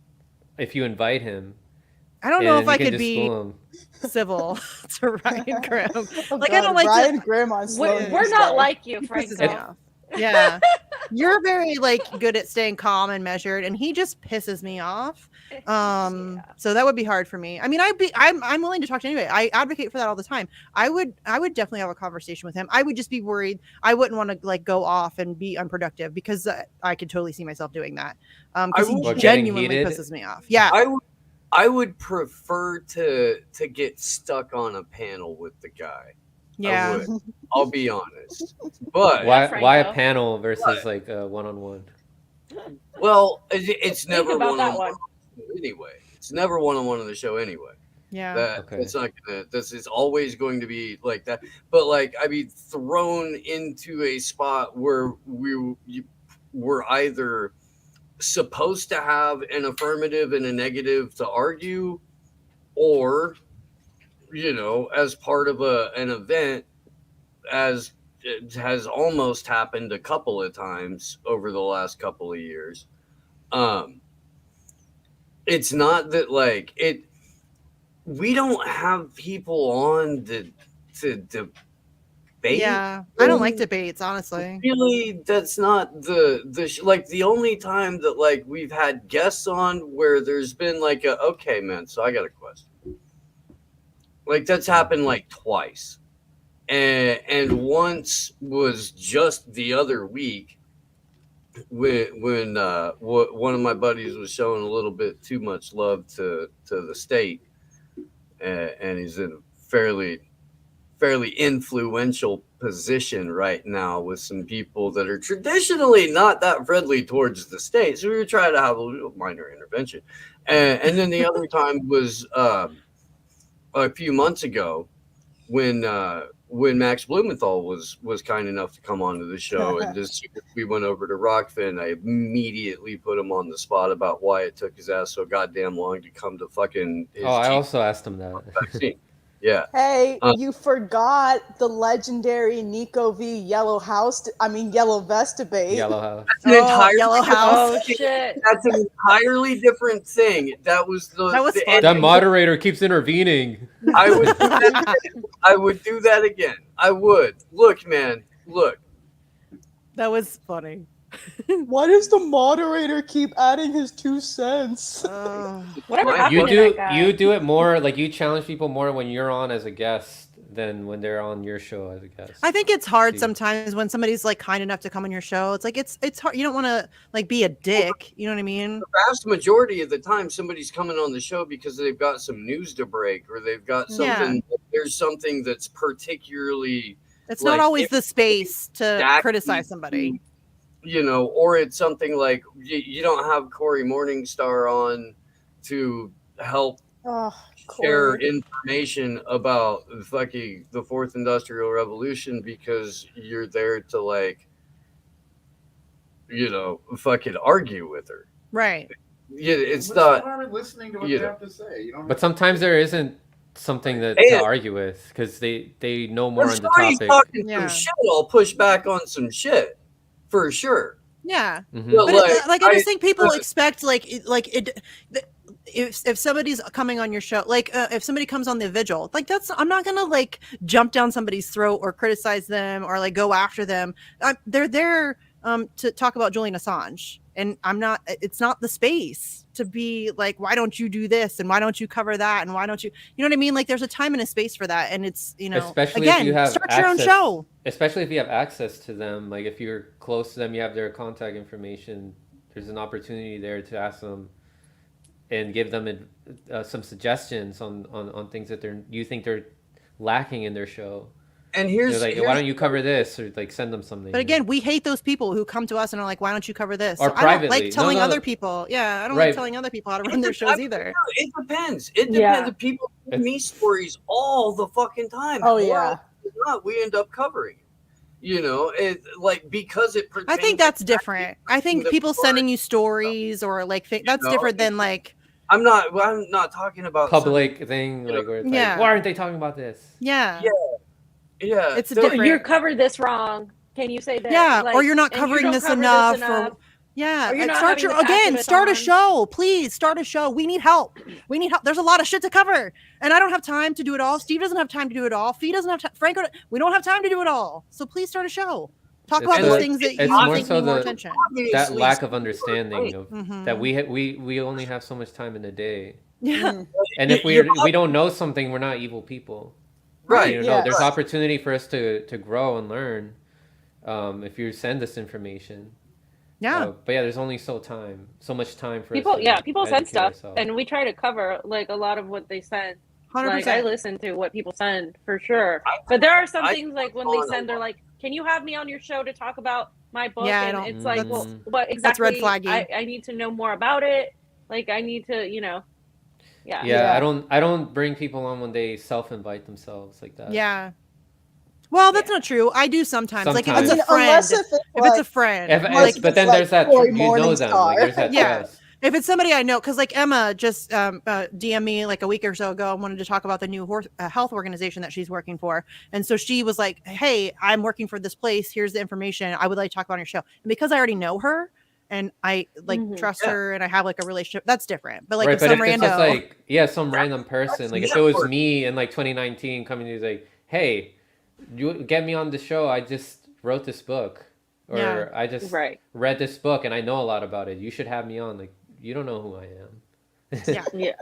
if you invite him. I don't know and if I you can could just be school him. civil to Ryan Grimm. Oh, Like, I God, don't like Ryan to. Grimm on Slow We're News not Day. like you, He pisses me Franco. off. Yeah. You're very like good at staying calm and measured, and he just pisses me off. Yeah. So that would be hard for me. I mean, I'm willing to talk to anybody. I advocate for that all the time. I would definitely have a conversation with him. I would just be worried. I wouldn't want to like go off and be unproductive because I could totally see myself doing that. Because he Well, getting genuinely heated? pisses me off. Yeah. I would prefer to get stuck on a panel with the guy. Yeah. I would. I'll be honest. But Why a Franco. panel versus like a one-on-one? well, it's never about one that on one anyway. It's never one on one on the show anyway. Yeah. Okay. It's not gonna. This is always going to be like that. But like, I mean, thrown into a spot where we're either supposed to have an affirmative and a negative to argue, or as part of an event, as it has almost happened a couple of times over the last couple of years. It's not that like it. We don't have people on to debate. Yeah. I don't like debates, honestly. Really, that's not like the only time that like we've had guests on where there's been like okay, man, so I got a question. Like that's happened like twice. And once was just the other week when one of my buddies was showing a little bit too much love to the state, and he's in a fairly influential position right now with some people that are traditionally not that friendly towards the state. So we were trying to have a little minor intervention, and then the other time was a few months ago when Max Blumenthal was kind enough to come onto the show, and as soon as we went over to Rockfin, I immediately put him on the spot about why it took his ass so goddamn long to come to fucking his I also asked him that. vaccine. Yeah. Hey, you forgot the legendary Nico v. Yellow Vest debate. Yellow House. An entirely Yellow House. Oh shit! That's an entirely different thing. That was That was the fun. That moderator keeps intervening. I would do that again. I would do that again. I would. Look, man. Look. That was funny. Why does the moderator keep adding his 2 cents? Whatever You happened You to do that guy? you do it more like you challenge people more when you're on as a guest than when they're on your show as a guest. I think it's hard See. sometimes when somebody's like kind enough to come on your show. It's like it's hard. You don't want to like be a dick. You know what I mean? The vast majority of the time, somebody's coming on the show because they've got some news to break, or they've got something. There's something that's particularly. It's like, not always the space to exactly, criticize somebody. Or it's something like you don't have Corey Morningstar on to help Oh, share Corey. information about fucking the Fourth Industrial Revolution because you're there to like, fucking argue with her. Right. Yeah, it's What's not. the harm in listening to what you they know. have to say? You don't But sometimes there isn't something to And argue with because they know more I'm on the sure he's topic. talking Yeah. some shit. I'll push back on some shit for sure. Yeah. Mhm. But But like, I just think people expect if somebody's coming on your show, like if somebody comes on the vigil, like I'm not gonna like jump down somebody's throat or criticize them or like go after them. They're there to talk about Julian Assange, and it's not the space to be like, why don't you do this and why don't you cover that and why don't you know what I mean? Like there's a time and a space for that, and it's especially again, if you have start access, your own show. especially if you have access to them. Like if you're close to them, you have their contact information. There's an opportunity there to ask them and give them some suggestions on things that you think they're lacking in their show. and here's like, why don't you cover this, or like send them something. But again, we hate those people who come to us and are like, why don't you cover this? Or So I don't privately. like telling No. other people. Yeah, I don't Right. like telling other people how to run their shows either. It depends. It depends. Yeah. If people give me stories all the fucking time. Oh, More yeah. often than not, we end up covering it. You know, it like because it. I think that's different. I think the people part- sending you stories or like that's know, different than like I'm not talking about public thing, like where it's Yeah. like, why aren't they talking about this? yeah. Yeah, It's a there- different- You covered this wrong. Can you say that? Yeah, Like, or you're not and you covering don't this cover enough, or yeah, Or you're not start having your the activists start a on. show, please start a show. We need help. There's a lot of shit to cover, and I don't have time to do it all. Steve doesn't have time to do it all. Fee doesn't have time. Franco, we don't have time to do it all. So please start a show. Talk It's about the- those things that it's you more think so need more the- attention. That obviously lack of understanding of Mhm. that we only have so much time in the day, Yeah, and if we don't know something, we're not evil people. right. You know, Yes. there's opportunity for us to grow and learn. If you send us information. yeah. But yeah, there's only so much time for people. us to Yeah, people send educate stuff, ourselves. and we try to cover like a lot of what they send. 100%. Like I listen to what people send for sure, but there are some I- things like when they send, they're like, "Can you have me on your show to talk about my book?" Yeah, I and don't- it's like, well, Mm. what That's red exactly? flaggy. I need to know more about it. Like I need to, yeah. Yeah, I don't bring people on when they self-invite themselves like that. Yeah. Well, that's not true. I do sometimes. Like if it's Sometimes. a friend. Unless if it's a friend. If, but then like there's that Cory you know them. Like, Morningstar. there's that Yeah. trust. If it's somebody I know, because like Emma just DM'd me like a week or so ago and wanted to talk about the new health organization that she's working for. And so she was like, hey, I'm working for this place. Here's the information. I would like to talk about on your show. And because I already know her and I like trust her and I have like a relationship, that's different. But like Right, if but some if it's just rando, like some random person, like if it was me in like 2019 coming to you like, hey, you get me on the show. I just wrote this book, or Yeah. I just Right. read this book and I know a lot about it. You should have me on. Like, you don't know who I am. yeah. Yeah.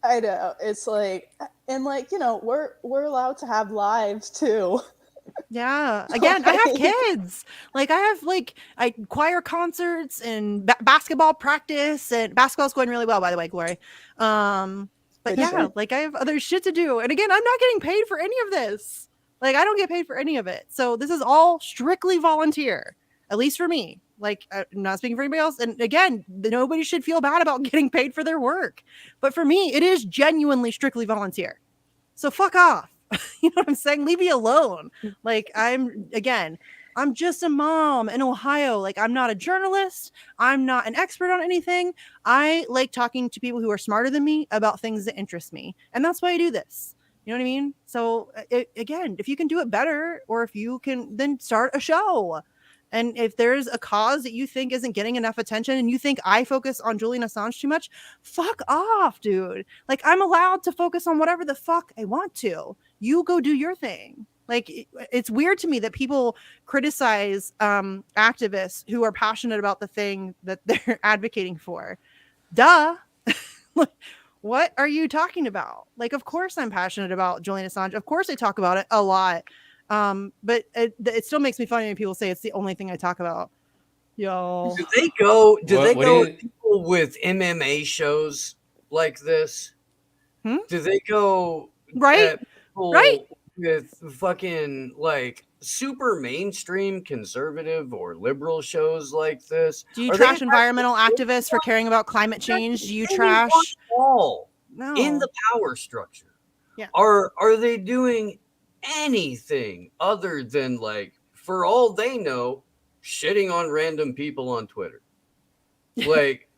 I know. It's like, and like, we're allowed to have lives too. Yeah. Again, I have kids. Like I have choir concerts and basketball practice, and basketball's going really well, by the way, Glory. But Good yeah, shit. like I have other shit to do. And again, I'm not getting paid for any of this. Like I don't get paid for any of it. So this is all strictly volunteer, at least for me. Like I'm not speaking for anybody else. And again, nobody should feel bad about getting paid for their work. But for me, it is genuinely strictly volunteer. So fuck off. You know what I'm saying? Leave me alone. Like I'm just a mom in Ohio. Like I'm not a journalist. I'm not an expert on anything. I like talking to people who are smarter than me about things that interest me. And that's why I do this. You know what I mean? So again, if you can do it better, or if you can then start a show. And if there's a cause that you think isn't getting enough attention and you think I focus on Julian Assange too much, fuck off, dude. Like I'm allowed to focus on whatever the fuck I want to. You go do your thing. Like it's weird to me that people criticize activists who are passionate about the thing that they're advocating for. Duh. What are you talking about? Like, of course I'm passionate about Julian Assange. Of course I talk about it a lot. But it still makes me funny when people say it's the only thing I talk about. Yo. Do they go What with people with MMA shows like this? Hmm? Do they go Right? at people Right. with fucking like super mainstream conservative or liberal shows like this? Do you Are they trash environmental activists for caring about climate change? Do you trash? all No. in the power structure? Yeah. Are they doing anything other than, like, for all they know, shitting on random people on Twitter? Like,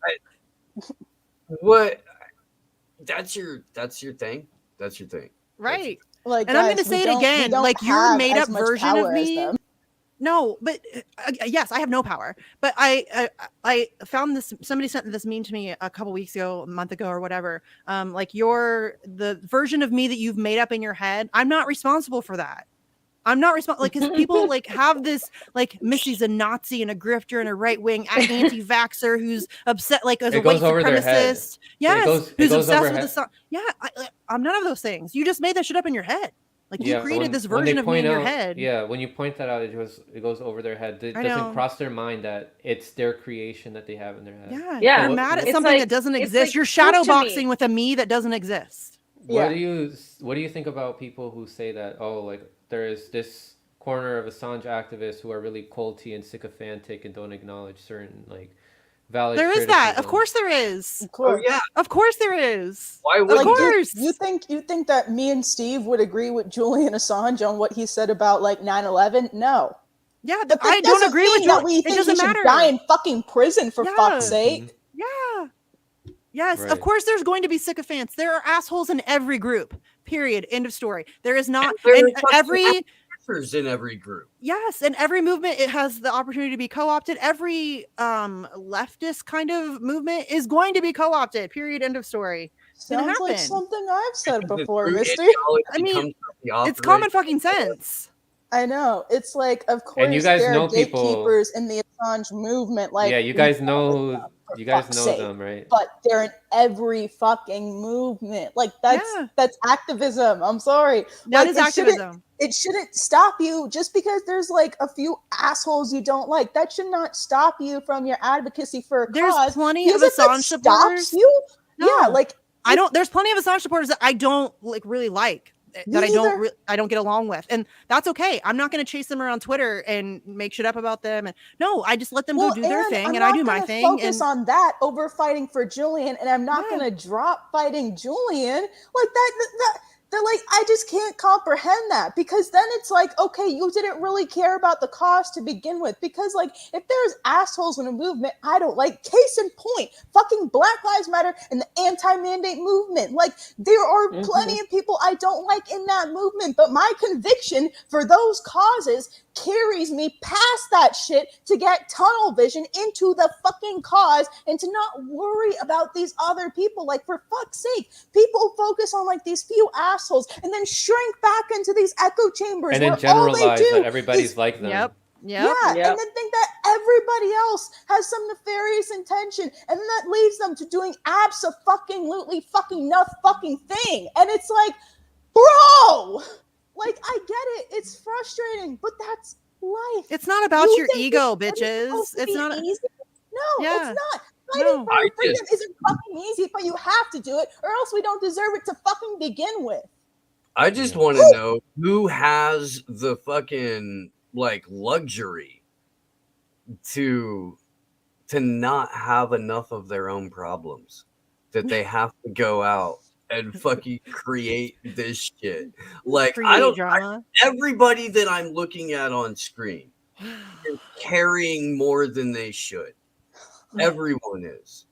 what? That's your thing. That's your thing. Right. Like, And I'm going guys, to say it we again. don't Like, your have made as up much version of power as me. them. No, but yes, I have no power. But I found this. Somebody sent this meme to me a couple weeks ago, a month ago, or whatever. Like, the version of me that you've made up in your head. I'm not responsible for that. I'm not responsible, like, because people like have this, like, Missy's a Nazi and a grifter and a right wing anti-vaxxer who's upset, like, as a It white goes over their head. supremacist. Yes, It who's goes obsessed over with head. the sun. Yeah, I'm none of those things. You just made that shit up in your head. Like, you Yeah, created this when they version of me in point your out, head. yeah, when you point that out, it goes over their head. It I doesn't know. cross their mind that it's their creation that they have in their head. Yeah, Yeah, you're what- mad at it's something like- that doesn't it's exist. like You're proof to shadowboxing me. with a me that doesn't exist. Yeah. What do you think about people who say that, oh, like, there is this corner of Assange activists who are really culty and sycophantic and don't acknowledge certain, like, valid There is that. Of criticism? course there is. Of course. Oh yeah. Of course there is. Why Of wouldn't there? course. You think that me and Steve would agree with Julian Assange on what he said about like 9/11? No. Yeah, But that I don't doesn't agree with mean that you. we It think he doesn't should matter. die in fucking prison for Yeah. fuck's sake. Yeah. Yes, Right. of course there's going to be sycophants. There are assholes in every group. Period. End of story. There is not There are and fucking every actors in every group. yes, and every movement it has the opportunity to be co-opted. Every leftist kind of movement is going to be co-opted. Period. End of story. Sounds like happen. something I've said The before, true Misty. ideology I mean, comes from the It's common operation. fucking sense. I know. It's like, of course, And you guys there know are people- gatekeepers in the Assange movement. Like, Yeah, you we guys fuck with know them, for you guys fuck's know sake. them, right? But they're in every fucking movement. Like, that's Yeah. activism. I'm sorry. That Like, is it shouldn't- activism. It shouldn't stop you just because there's like a few assholes you don't like. That should not stop you from your advocacy for a There's cause. plenty of Because if it Assange supporters. stops you, No. yeah, like There's plenty of Assange supporters that I don't like really like. That I don't get along with, and that's okay. I'm not going to chase them around Twitter and make shit up about them. And no, I just let them go do their thing, and I do my thing. I'm focus on that over fighting for Julian, and I'm not Yeah. going to drop fighting Julian like that. They're like, I just can't comprehend that, because then it's like, okay, you didn't really care about the cause to begin with, because like if there's assholes in a movement I don't like, case in point, fucking Black Lives Matter and the anti-mandate movement, like there are plenty of people I don't like in that movement, but my conviction for those causes carries me past that shit to get tunnel vision into the fucking cause and to not worry about these other people. Like, for fuck's sake, people focus on like these few assholes and then shrink back into these echo chambers And then where all they generalize do that everybody's is like them. Yep. yeah, Yep. and then think that everybody else has some nefarious intention, and then that leads them to doing abso-fucking-lutely fucking no fucking thing. And it's like, bro, like, I get it, it's frustrating, but that's life. It's not about You your think ego, this is bitches. supposed to It's be not. easy? No, Yeah. it's not. Fighting No. for our freedom isn't fucking easy, but you have to do it, or else we don't deserve it to fucking begin with. I just want to know who has the fucking like luxury to not have enough of their own problems that they have to go out and fucking create this shit. Like, Drama. everybody that I'm looking at on screen is carrying more than they should. Everyone is.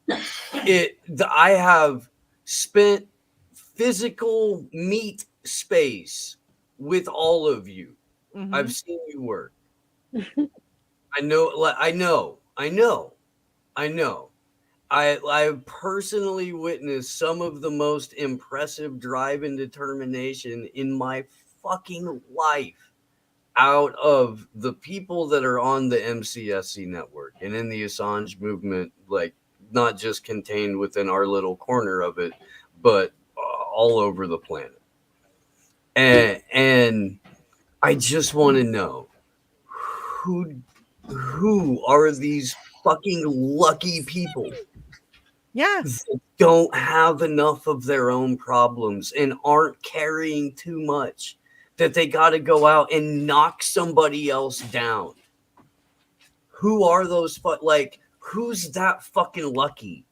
I have spent physical meat space with all of you. Mhm. I've seen you work. I know. I've personally witnessed some of the most impressive drive and determination in my fucking life out of the people that are on the MCSC network and in the Assange movement, like not just contained within our little corner of it, but all over the planet. And I just want to know who are these fucking lucky people Yeah. that don't have enough of their own problems and aren't carrying too much that they got to go out and knock somebody else down. Who are those? Who's that fucking lucky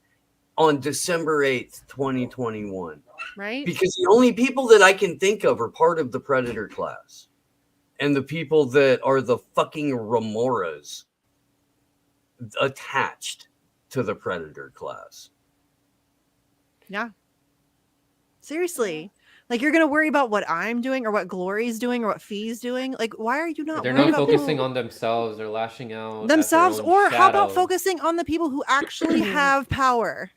on December 8th, 2021? Right. Because the only people that I can think of are part of the predator class and the people that are the fucking remoras attached to the predator class. Yeah. Seriously. Like, you're going to worry about what I'm doing or what Glory's doing or what Fee's doing. Like, why are you not They're worried not about focusing people on themselves. They're lashing out themselves? at their own Or how about shadow. focusing on the people who actually have power,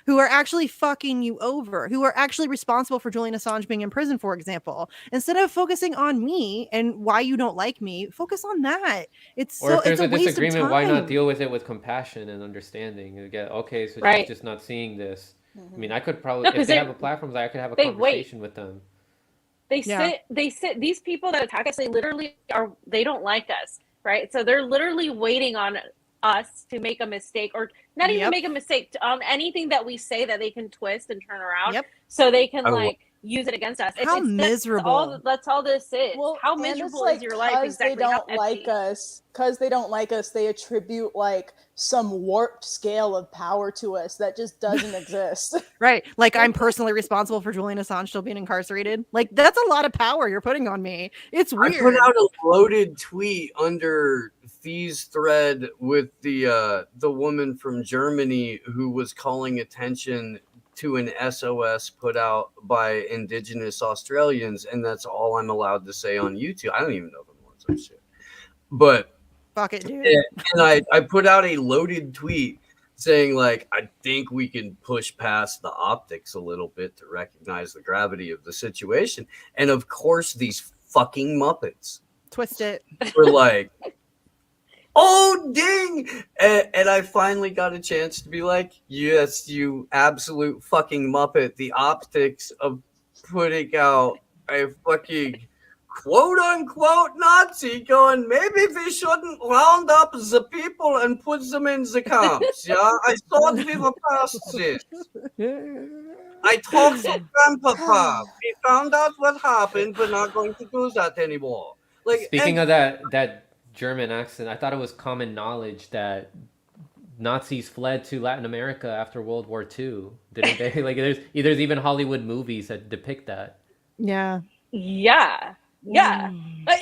who are actually fucking you over, who are actually responsible for Julian Assange being in prison, for example? Instead of focusing on me and why you don't like me, focus on that. Or if there's It's a a waste of disagreement, why not time. deal with it with compassion and understanding? You get, okay, so she's Right. just not seeing this. Mhm. I mean, I could probably, No, if 'cause they they- have a platform, I could have a they wait. conversation with them. They Yeah. sit, these people that attack us, they literally they don't like us, right? So they're literally waiting on us to make a mistake, or not even Yep. make a mistake, on anything that we say that they can twist and turn around. Yep. So they can I lo- like use it against us. How miserable. That's all this is. Well, How and it's miserable like, is your life? 'cause Exactly. they don't How like empty. us, because they don't like us, they attribute like some warped scale of power to us that just doesn't exist. Right. Like, I'm personally responsible for Julian Assange still being incarcerated. Like, that's a lot of power you're putting on me. It's I weird. put out a loaded tweet under Fee's thread with the woman from Germany who was calling attention to an SOS put out by Indigenous Australians, and that's all I'm allowed to say on YouTube. I don't even know the words of shit. But Fuck it, dude. and I put out a loaded tweet saying, like, I think we can push past the optics a little bit to recognize the gravity of the situation. And of course, these fucking Muppets Twist it. were like, oh, ding. And I finally got a chance to be like, yes, you absolute fucking Muppet. The optics of putting out a fucking quote unquote Nazi going, maybe we shouldn't round up the people and put them in the camps. Yeah, I thought we were past this. I talked to Grandpapa. We found out what happened. We're not going to do that anymore. Like, Speaking of that German accent, I thought it was common knowledge that Nazis fled to Latin America after World War II. Didn't they? Like, there's even Hollywood movies that depict that. Yeah. Yeah. Like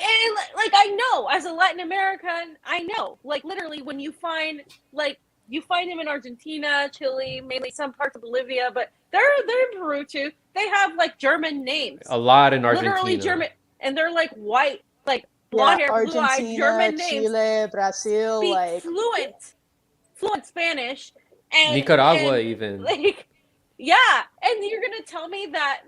I know, as a Latin American, I know. Like, literally, when you find them in Argentina, Chile, mainly some parts of Bolivia, but they're in Peru too. They have like German names. A lot in Argentina. Literally German, and they're like white, like blonde hair, blue eyes, Argentina, German names. Chile, Brazil, Speak like fluent Spanish, and Nicaragua and, even. like, yeah. And you're gonna tell me that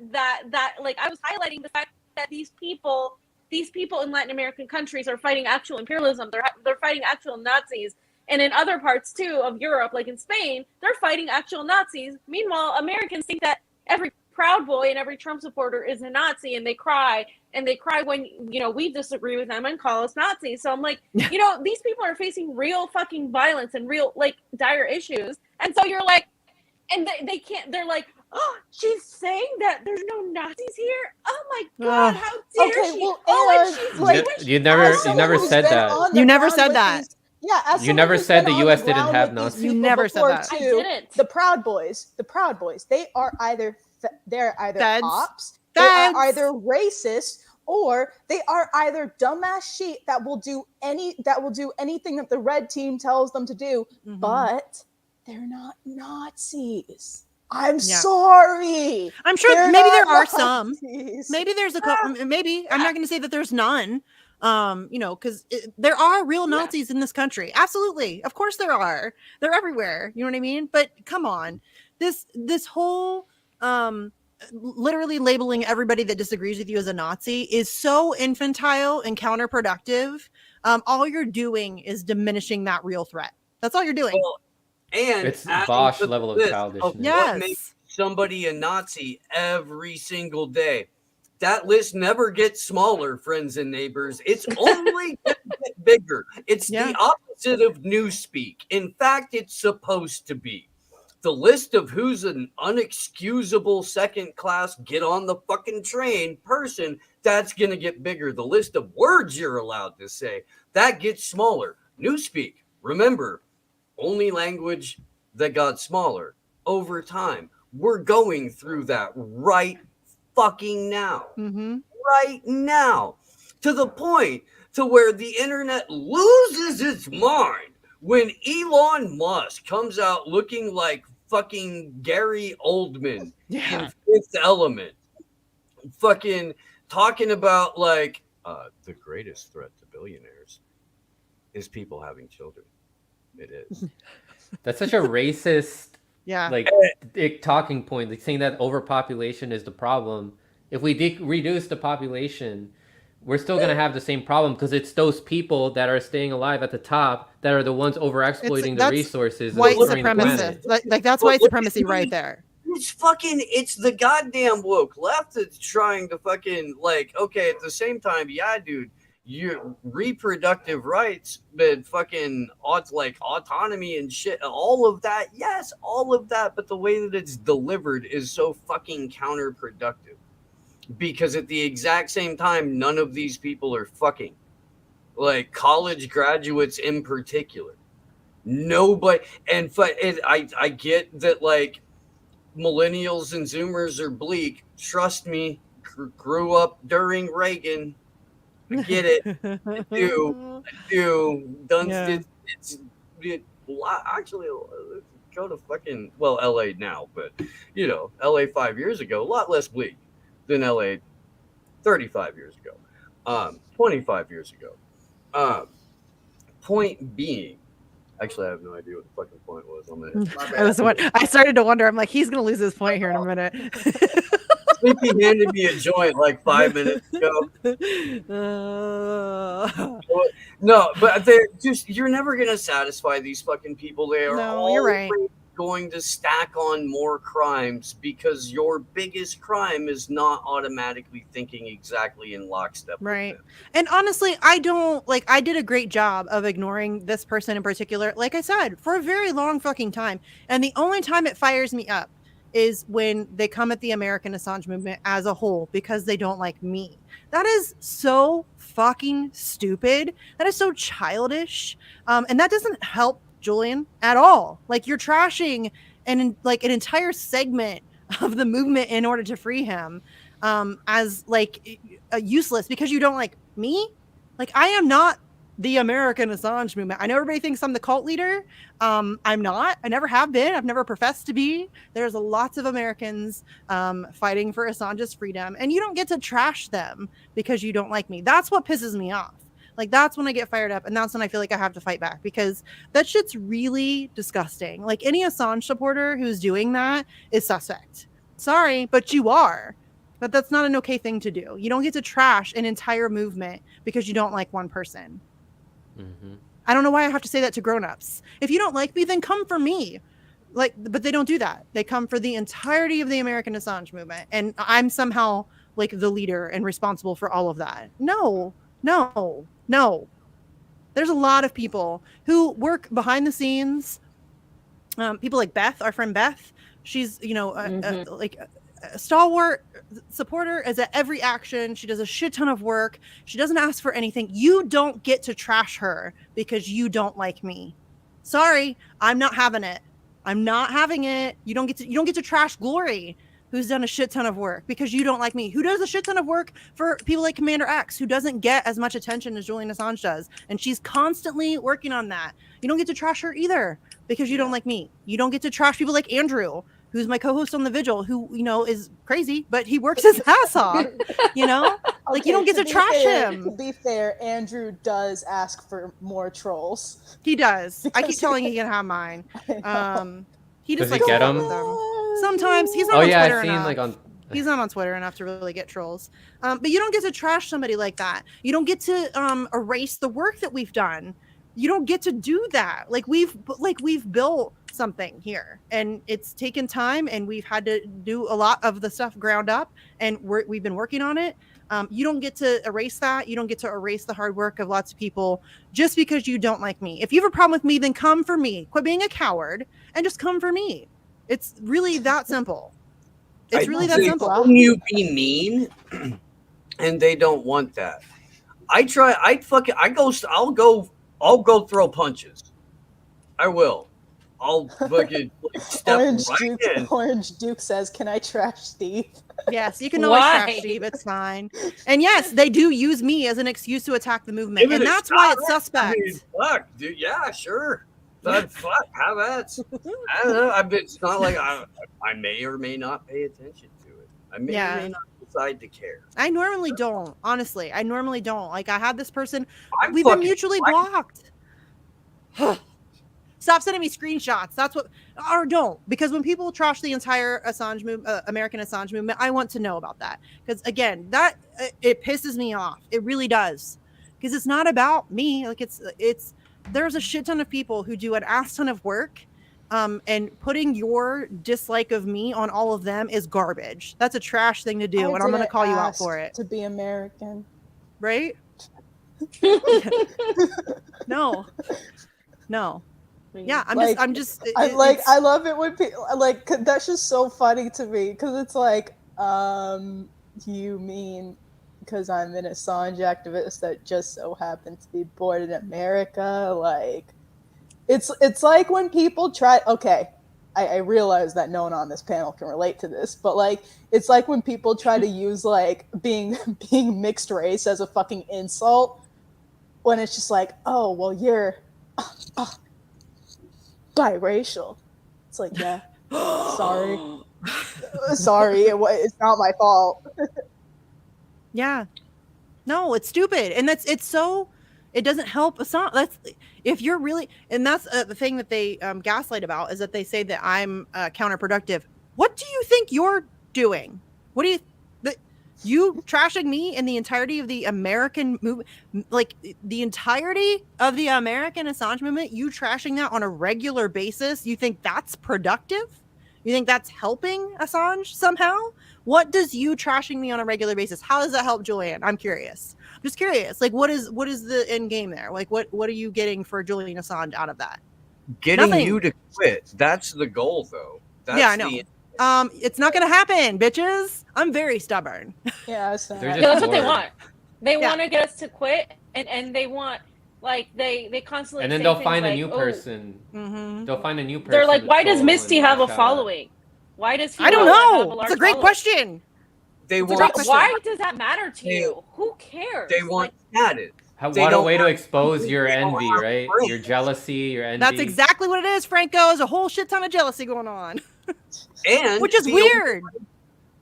like, I was highlighting the fact that these people in Latin American countries are fighting actual imperialism. They're fighting actual Nazis. And in other parts too of Europe, like in Spain, they're fighting actual Nazis. Meanwhile, Americans think that every Proud Boy and every Trump supporter is a Nazi, and they cry when, you know, we disagree with them and call us Nazis. So I'm like, you know, these people are facing real fucking violence and real like dire issues. And so you're like, and they can't, they're like, oh, she's saying that there's no Nazis here? Oh my God, how dare she? Well, Oh, and she's like, You never said that. You never said that. Yeah, as You never said the US didn't have Nazis. Nazis. You never said that. I didn't. The Proud Boys, they are either Feds. ops, Feds. they are either racist, or they are either dumbass sheep that will do anything that the red team tells them to do, but they're not Nazis. I'm sorry. I'm sure They're maybe there not are some. Nazis. Maybe there's a couple. Maybe I'm not going to say that there's none. You know, because there are real Nazis in this country. Absolutely, of course there are. They're everywhere. You know what I mean? But come on, this whole literally labeling everybody that disagrees with you as a Nazi is so infantile and counterproductive. All you're doing is diminishing that real threat. That's all you're doing. Well, and It's Bosch level of list childishness. What makes somebody a Nazi every single day? That list never gets smaller, friends and neighbors. It's only going to get bigger. It's the opposite of newspeak. In fact, it's supposed to be. The list of who's an unexcusable second-class get on the fucking train person, that's going to get bigger. The list of words you're allowed to say, that gets smaller. Newspeak, remember, only language that got smaller over time. We're going through that right fucking now. Right now. To the point to where the internet loses its mind when Elon Musk comes out looking like fucking Gary Oldman Yeah. in Fifth Element, fucking talking about like the greatest threat to billionaires is people having children. It is. That's such a racist, Yeah. like, talking point. Like saying that overpopulation is the problem. If we reduce the population, we're still going to have the same problem because it's those people that are staying alive at the top that are the ones overexploiting the That's resources. and white destroying the planet. supremacist. Like that's white supremacy right there. It's the goddamn woke left that's trying to fucking, like, okay, at the same time, yeah, dude, your reproductive rights, but fucking like autonomy and shit, all of that, yes, all of that, but the way that it's delivered is so fucking counterproductive. Because at the exact same time, none of these people are fucking. Like college graduates in particular. Nobody, and I get that, like, millennials and Zoomers are bleak. Trust me, grew up during Reagan. I get it. I do. Done. Yeah. Actually, go to fucking, well, LA now, but you know, LA 5 years ago, a lot less bleak than LA 35 years ago, 25 years ago. Point being, actually, I have no idea what the fucking point was. I started to wonder. I'm like, he's gonna lose his point here in a minute. Sleepy handed me a joint like 5 minutes ago. No, but they're just, you're never gonna satisfy these fucking people. They are No, you're right. going to stack on more crimes because your biggest crime is not automatically thinking exactly in lockstep. Right. And honestly, I did a great job of ignoring this person in particular, like I said, for a very long fucking time. And the only time it fires me up is when they come at the American Assange movement as a whole because they don't like me. That is so fucking stupid. That is so childish. And that doesn't help Julian at all. Like, you're trashing an entire segment of the movement in order to free him as like useless because you don't like me. Like, I am not the American Assange movement. I know everybody thinks I'm the cult leader. I'm not. I never have been. I've never professed to be. There's lots of Americans fighting for Assange's freedom, and you don't get to trash them because you don't like me. That's what pisses me off. Like, that's when I get fired up, and that's when I feel like I have to fight back because that shit's really disgusting. Like, any Assange supporter who's doing that is suspect. Sorry, but you are. But that's not an okay thing to do. You don't get to trash an entire movement because you don't like one person. Mm-hmm. I don't know why I have to say that to grown-ups. If you don't like me, then come for me. Like, but they don't do that. They come for the entirety of the American Assange movement, and I'm somehow like the leader and responsible for all of that. No. There's a lot of people who work behind the scenes. People like Beth, our friend Beth. She's, like a stalwart supporter, is at every action. She does a shit ton of work. She doesn't ask for anything. You don't get to trash her because you don't like me. Sorry, I'm not having it. I'm not having it. You don't get to trash Glory, who's done a shit ton of work because you don't like me, who does a shit ton of work for people like Commander X, who doesn't get as much attention as Julian Assange does. And she's constantly working on that. You don't get to trash her either because you don't like me. You don't get to trash people like Andrew, who's my co-host on The Vigil, who, is crazy, but he works his ass off, Like, okay, you don't get to trash him. To be fair, Andrew does ask for more trolls. He does. I keep telling you, he can have mine. He just does he get them? Sometimes he's not on Twitter I've seen enough. He's not on Twitter enough to really get trolls. But you don't get to trash somebody like that. You don't get to erase the work that we've done. You don't get to do that. Like, we've built something here, and it's taken time, and we've had to do a lot of the stuff ground up, and we've been working on it. You don't get to erase that. You don't get to erase the hard work of lots of people just because you don't like me. If you have a problem with me, then come for me. Quit being a coward and just come for me. It's really that simple. It's really that simple. Can you be mean? And they don't want that. I'll go throw punches. I will. I'll fucking step right in. Orange Duke says, "Can I trash Steve?" Yes, you can always trash Steve. It's fine. And yes, they do use me as an excuse to attack the movement, and that's why it's suspect. Fuck, dude. Yeah, sure. But fuck, how that's I don't know. It's not like I may or may not pay attention to it. I may or may not decide to care. I normally don't. Honestly, I normally don't. Like I had this person. I'm We've been fucking mutually blocked. Stop sending me screenshots. That's what, or don't, because when people trash the entire Assange movement, American Assange movement, I want to know about that. Because again, that it pisses me off. It really does. Because it's not about me. Like it's there's a shit ton of people who do an ass ton of work, and putting your dislike of me on all of them is garbage. That's a trash thing to do, and I'm going to call you out for it. To be American, right? No. Yeah, I love it when people like, that's just so funny to me, because it's like, you mean because I'm an Assange activist that just so happened to be born in America? Like, it's like when people try. Okay, I realize that no one on this panel can relate to this, but like, it's like when people try to use like being mixed race as a fucking insult, when it's just like, oh well, you're biracial. It's like, yeah, sorry, it's not my fault. Yeah, no, it's stupid, and it doesn't help Assange. That's if you're really, and that's the thing that they gaslight about, is that they say that I'm counterproductive. What do you think you're doing? What do you trashing me in the entirety of the American movement, like the entirety of the American Assange movement, you trashing that on a regular basis? You think that's productive? You think that's helping Assange somehow? What does you trashing me on a regular basis? How does that help Julian? I'm curious. I'm just curious. Like, what is the end game there? Like, what are you getting for Julian Assange out of that? Getting you to quit. That's the goal, though. That's I know. It's not gonna happen, bitches. I'm very stubborn. Yeah, that's what they want. They want to get us to quit, and they want, like, they constantly. And then they'll find a new person. Mm-hmm. They'll find a new person. They're like, why does Misty have a following? Why does he? I don't know. It's a great question. Why does that matter to you? Who cares? They want status. What a way to expose your envy, right? Your jealousy, your envy. That's exactly what it is, Franco. There's a whole shit ton of jealousy going on. And which is weird.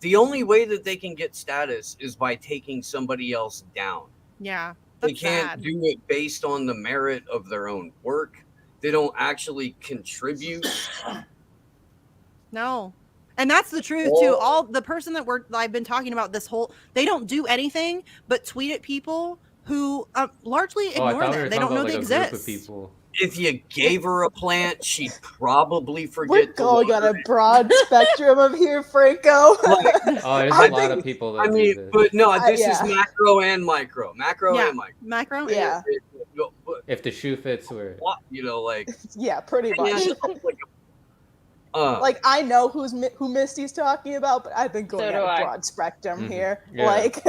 The only way that they can get status is by taking somebody else down. Yeah. They can't do it based on the merit of their own work. They don't actually contribute. No. And that's the truth too. All the person that I've been talking about this whole, they don't do anything but tweet at people who largely ignore them. They don't know they exist. If you gave her a plant, she'd probably forget. We're going on a broad spectrum of here, Franco. There's a lot of people that do this. But no, this is macro and micro. Macro and micro. Macro, yeah. If the shoe fits, where like yeah, pretty much. Like, I know who Misty's talking about, but I've been going on a broad spectrum here. Yeah. Like.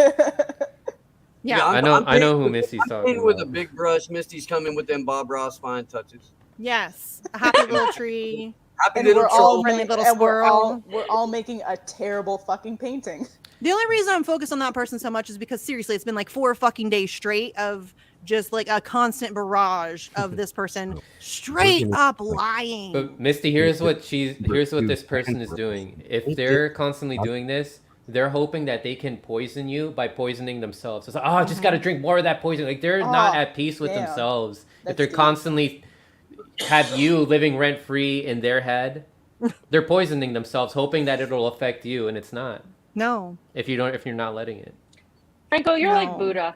Yeah, I know who Misty's talking about. With a big brush, Misty's coming with them Bob Ross fine touches. Yes, a happy little tree. Happy little troll. Friendly little squirrel. We're all making a terrible fucking painting. The only reason I'm focused on that person so much is because seriously, it's been like 4 fucking days straight of just like a constant barrage of this person straight up lying. But Misty, here's what this person is doing. If they're constantly doing this, they're hoping that they can poison you by poisoning themselves. It's like, I just got to drink more of that poison. Like, they're not at peace with themselves. If they're constantly have you living rent free in their head, they're poisoning themselves, hoping that it'll affect you, and it's not. No. If you're not letting it. Franco, you're like Buddha.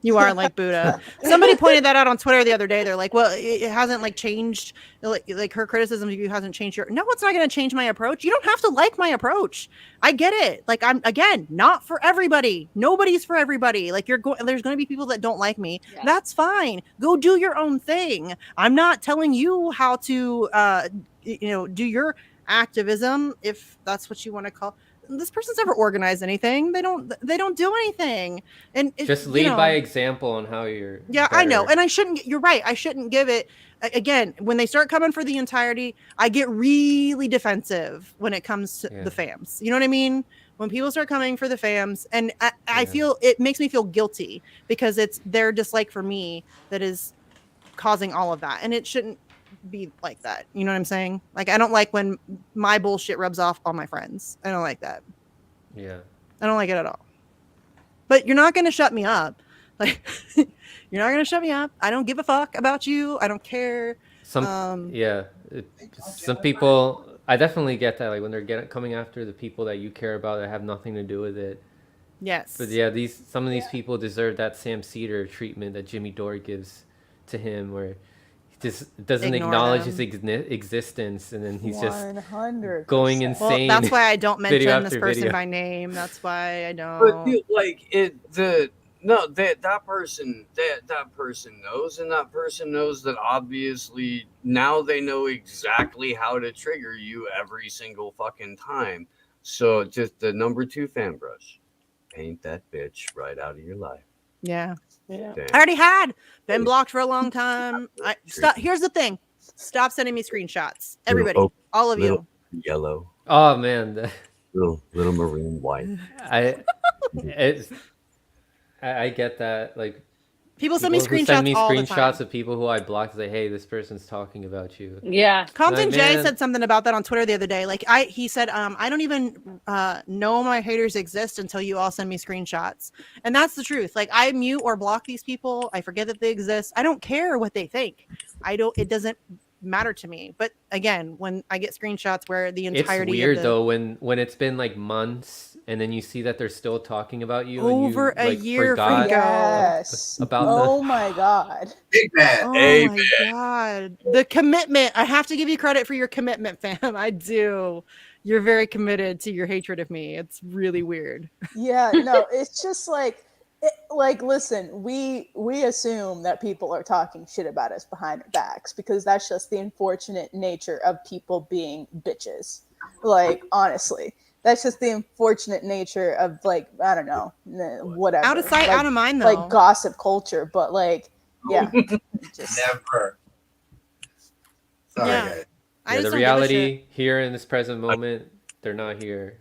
You are like Buddha. Somebody pointed that out on Twitter the other day. They're like, well, it hasn't like changed, like her criticism of you hasn't changed your. No, it's not going to change my approach. You don't have to like my approach. I get it. Like, I'm, again, not for everybody. Nobody's for everybody. Like, there's going to be people that don't like me. Yeah. That's fine. Go do your own thing. I'm not telling you how to, do your activism, if that's what you want to call. This person's never organized anything. They don't do anything. And just lead by example on how you're. Yeah, better. I know. And you're right. I shouldn't give it. Again, when they start coming for the entirety, I get really defensive when it comes to the fams. You know what I mean? When people start coming for the fams, and I feel, it makes me feel guilty because it's their dislike for me that is causing all of that. And it shouldn't be like that. You know what I'm saying? Like, I don't like when my bullshit rubs off on my friends. I don't like that. Yeah. I don't like it at all. But you're not going to shut me up. Like, you're not going to shut me up. I don't give a fuck about you. I don't care. Some people, I definitely get that. Like when they're coming after the people that you care about that have nothing to do with it. Yes. But yeah, some of these people deserve that Sam Cedar treatment that Jimmy Dore gives to him, where he just doesn't acknowledge his existence, and then he's 100%. Just going insane. Well, that's why I don't mention this person by name. That's why I don't. But dude, like that person knows, and that person knows that obviously now they know exactly how to trigger you every single fucking time. So just the number 2 fan brush. Paint that bitch right out of your life. Yeah. I already had been blocked for a long time. Here's the thing. Stop sending me screenshots. Everybody, all of you. Yellow. Oh man. Little marine white. I get that. Like people send me screenshots of people who I blocked. Say, hey, this person's talking about you. Yeah. Compton Jay said something about that on Twitter the other day. Like he said, I don't even know my haters exist until you all send me screenshots. And that's the truth. Like I mute or block these people. I forget that they exist. I don't care what they think. It doesn't matter to me. But again, when I get screenshots where the entirety it's weird though when it's been like months and then you see that they're still talking about you over and you, a year forgot about my god. My god, the commitment. I have to give you credit for your commitment, fam. I do. You're very committed to your hatred of me. It's really weird. Yeah, no, it's just like listen, we assume that people are talking shit about us behind our backs because that's just the unfortunate nature of people being bitches. Like honestly, that's just the unfortunate nature of like, I don't know, whatever. Out of sight, out of mind though. Like gossip culture, but like, yeah. Never. Sorry, guys. Yeah, the reality here in this present moment, they're not here.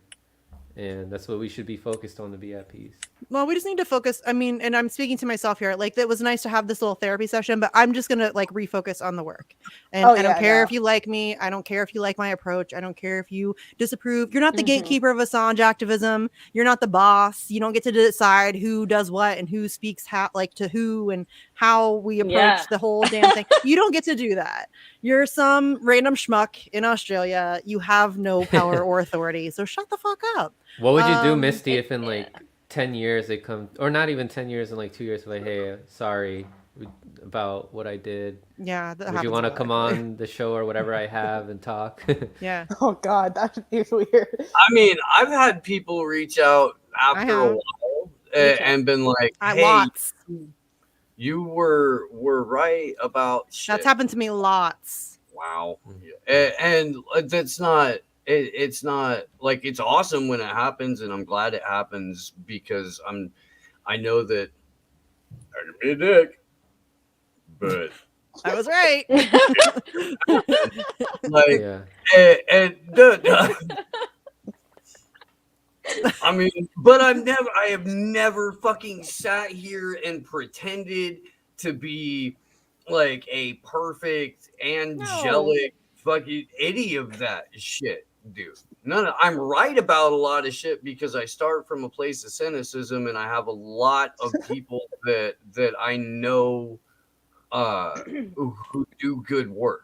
And that's what we should be focused on to be at peace. Well, we just need to focus. I mean, and I'm speaking to myself here. Like, it was nice to have this little therapy session, but I'm just going to like refocus on the work. And I don't care if you like me. I don't care if you like my approach. I don't care if you disapprove. You're not the gatekeeper of Assange activism. You're not the boss. You don't get to decide who does what and who speaks how, like to who and how we approach the whole damn thing. You don't get to do that. You're some random schmuck in Australia. You have no power or authority. So shut the fuck up. What would you do, Misty, if in like 10 years they come, or not even 10 years, in like 2 years, like, hey, sorry about what I did. Yeah. Would you want to come on the show or whatever I have and talk? Yeah. Oh God, that'd be weird. I mean, I've had people reach out after a while and been like, hey, you were right about shit. That's happened to me lots. Wow. And that's not, it's not like, it's awesome when it happens, and I'm glad it happens because I know that I can be a dick, but I was right. Like, I mean, but I have never fucking sat here and pretended to be like a perfect, angelic, fucking any of that shit, dude. I'm right about a lot of shit because I start from a place of cynicism, and I have a lot of people that I know who do good work.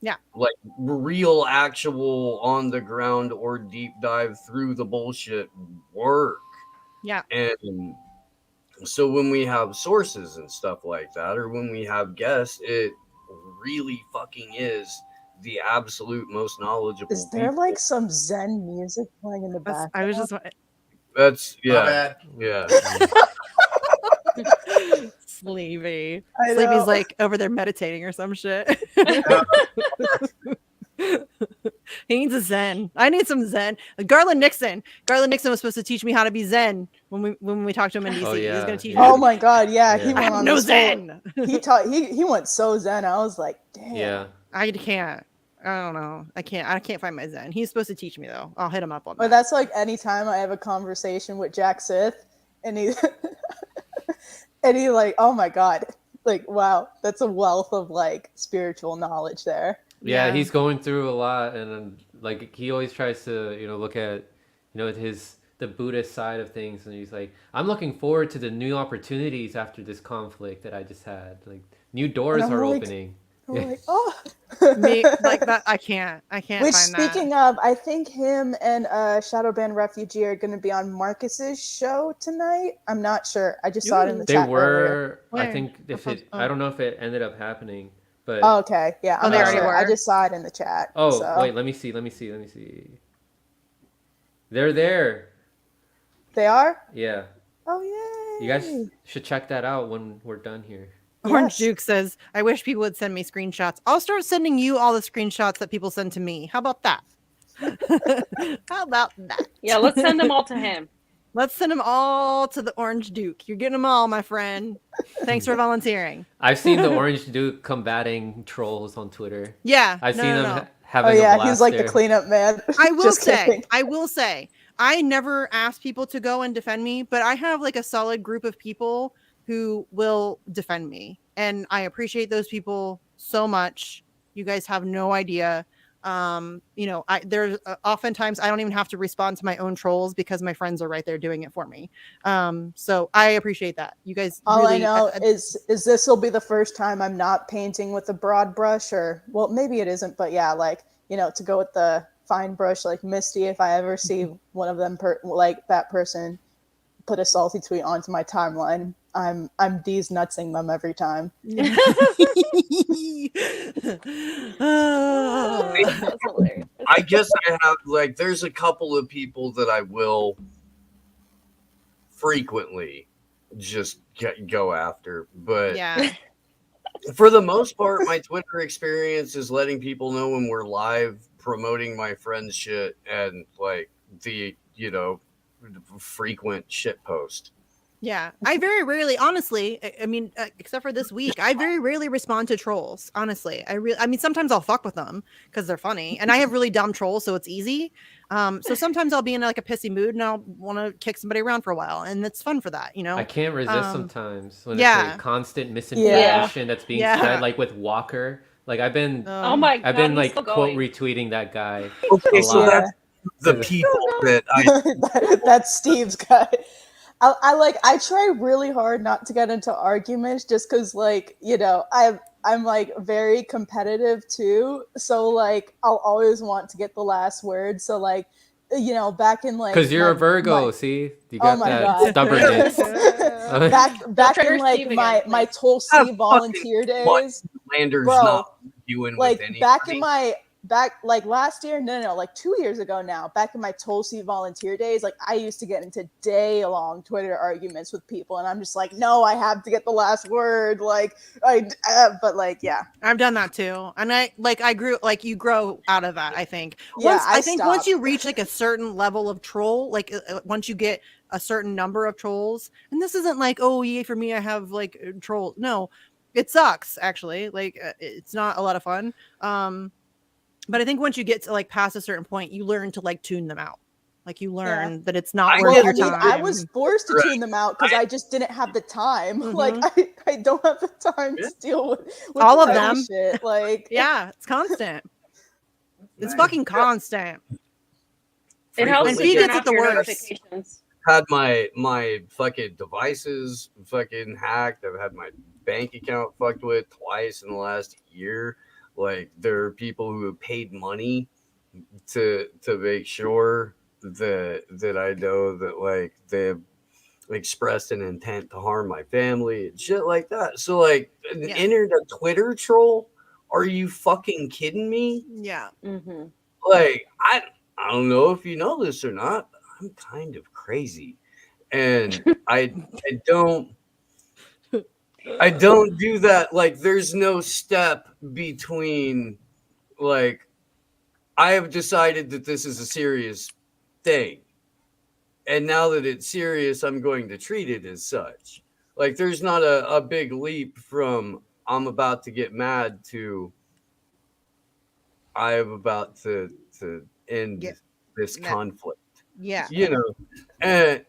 Yeah. Like real, actual, on the ground or deep dive through the bullshit work. Yeah. And so when we have sources and stuff like that, or when we have guests, it really fucking is the absolute most knowledgeable. Is there like some Zen music playing in the background? I was just. That's yeah. Sleepy. Sleepy's like over there meditating or some shit. He needs a Zen. I need some Zen. Garland Nixon was supposed to teach me how to be Zen when we talked to him in DC. Oh, yeah. He was going to teach me. Oh my God, yeah. He went I have on no this Zen. He went so Zen. I was like, damn. Yeah. I can't. I don't know. I can't find my Zen. He's supposed to teach me though. I'll hit him up on that. But that's like anytime I have a conversation with Jack Sith and he and he like, oh my God, Like, wow, that's a wealth of like spiritual knowledge there. Yeah, he's going through a lot, and like he always tries to, look at, the Buddhist side of things, and he's like, I'm looking forward to the new opportunities after this conflict that I just had. Like, new doors are opening. I'm like, oh. Me, like that, I can't Which, find speaking that. of, I think him and Shadowban Refugee are going to be on Marcus's show tonight. I'm not sure. I just saw it in the They chat were, earlier. I think, I don't know if it ended up happening, but Oh, okay, yeah, I'm they not already sure. were? I just saw it in the chat. oh, so. wait, let me see. They're there. They are? Yeah. Oh, yay. You guys should check that out when we're done here. Orange Duke says, I wish people would send me screenshots. I'll start sending you all the screenshots that people send to me. How about that? How about that? Yeah, let's send them all to him. Let's send them all to the Orange Duke. You're getting them all, my friend. Thanks for volunteering. I've seen the Orange Duke combating trolls on Twitter. Yeah. I've seen them Oh, having a yeah, blast he's like there. the cleanup man. I will Just say, kidding. I never ask people to go and defend me, but I have like a solid group of people who will defend me. And I appreciate those people so much. You guys have no idea. There's oftentimes I don't even have to respond to my own trolls because my friends are right there doing it for me. So I appreciate that. You guys All really, I know is this will be the first time I'm not painting with a broad brush, or, well, maybe it isn't, but yeah, like, to go with the fine brush, like Misty, if I ever see one of them, like that person put a salty tweet onto my timeline, I'm these nutsing them every time. That's hilarious. I guess I have, like, there's a couple of people that I will frequently just go after, but yeah. for the most part, my Twitter experience is letting people know when we're live, promoting my friend's shit, and like the frequent shit post. Yeah, I very rarely, honestly, I mean, except for this week, I very rarely respond to trolls. Honestly, I mean, sometimes I'll fuck with them because they're funny, and I have really dumb trolls, so it's easy. So sometimes I'll be in like a pissy mood and I'll want to kick somebody around for a while, and it's fun for that, I can't resist sometimes when it's like constant Yeah. misinformation that's being spread, like with Walker. Like I've been, Oh my God, I've been he's like still quote going. retweeting that guy. Okay, a so lot. that's the people that I That's Steve's guy. I try really hard not to get into arguments just because, like, I'm like very competitive too. So like I'll always want to get the last word. So like, back in like, Because you're a Virgo, see? You got my that God. stubbornness. back trigger in like Steve my again, my please. Tulsi volunteer days, Landers bro. not doing Like with back in anybody. like last year, no, like 2 years ago now, back in my Tulsi volunteer days, like I used to get into day-long Twitter arguments with people, and I'm just like, no, I have to get the last word, like but like, yeah, I've done that too, and I grew, like, you grow out of that. I think Yeah, I think once stopped. you reach like a certain level of troll, like once you get a certain number of trolls, and this isn't like, oh yay for me, I have like trolls. No, it sucks actually. Like it's not a lot of fun. But I think once you get to like past a certain point, you learn to like tune them out. Like you learn that it's not worth your time. I was forced to tune them out because I just didn't have the time. Like I don't have the time to deal with all of petty them. shit. Like yeah, it's constant. It's fucking constant. It helps And to he turn gets it off the your worst. notifications. Had my fucking devices fucking hacked. I've had my bank account fucked with twice in the last year. Like there are people who have paid money to make sure that I know that like they've expressed an intent to harm my family and shit like that. So like an internet Twitter troll? Are you fucking kidding me? Yeah. Mm-hmm. Like I don't know if you know this or not, but I'm kind of crazy. And I don't do that. Like there's no step between like I have decided that this is a serious thing. And now that it's serious, I'm going to treat it as such. Like there's not a big leap from I'm about to get mad to I am about to end this conflict. Yeah. And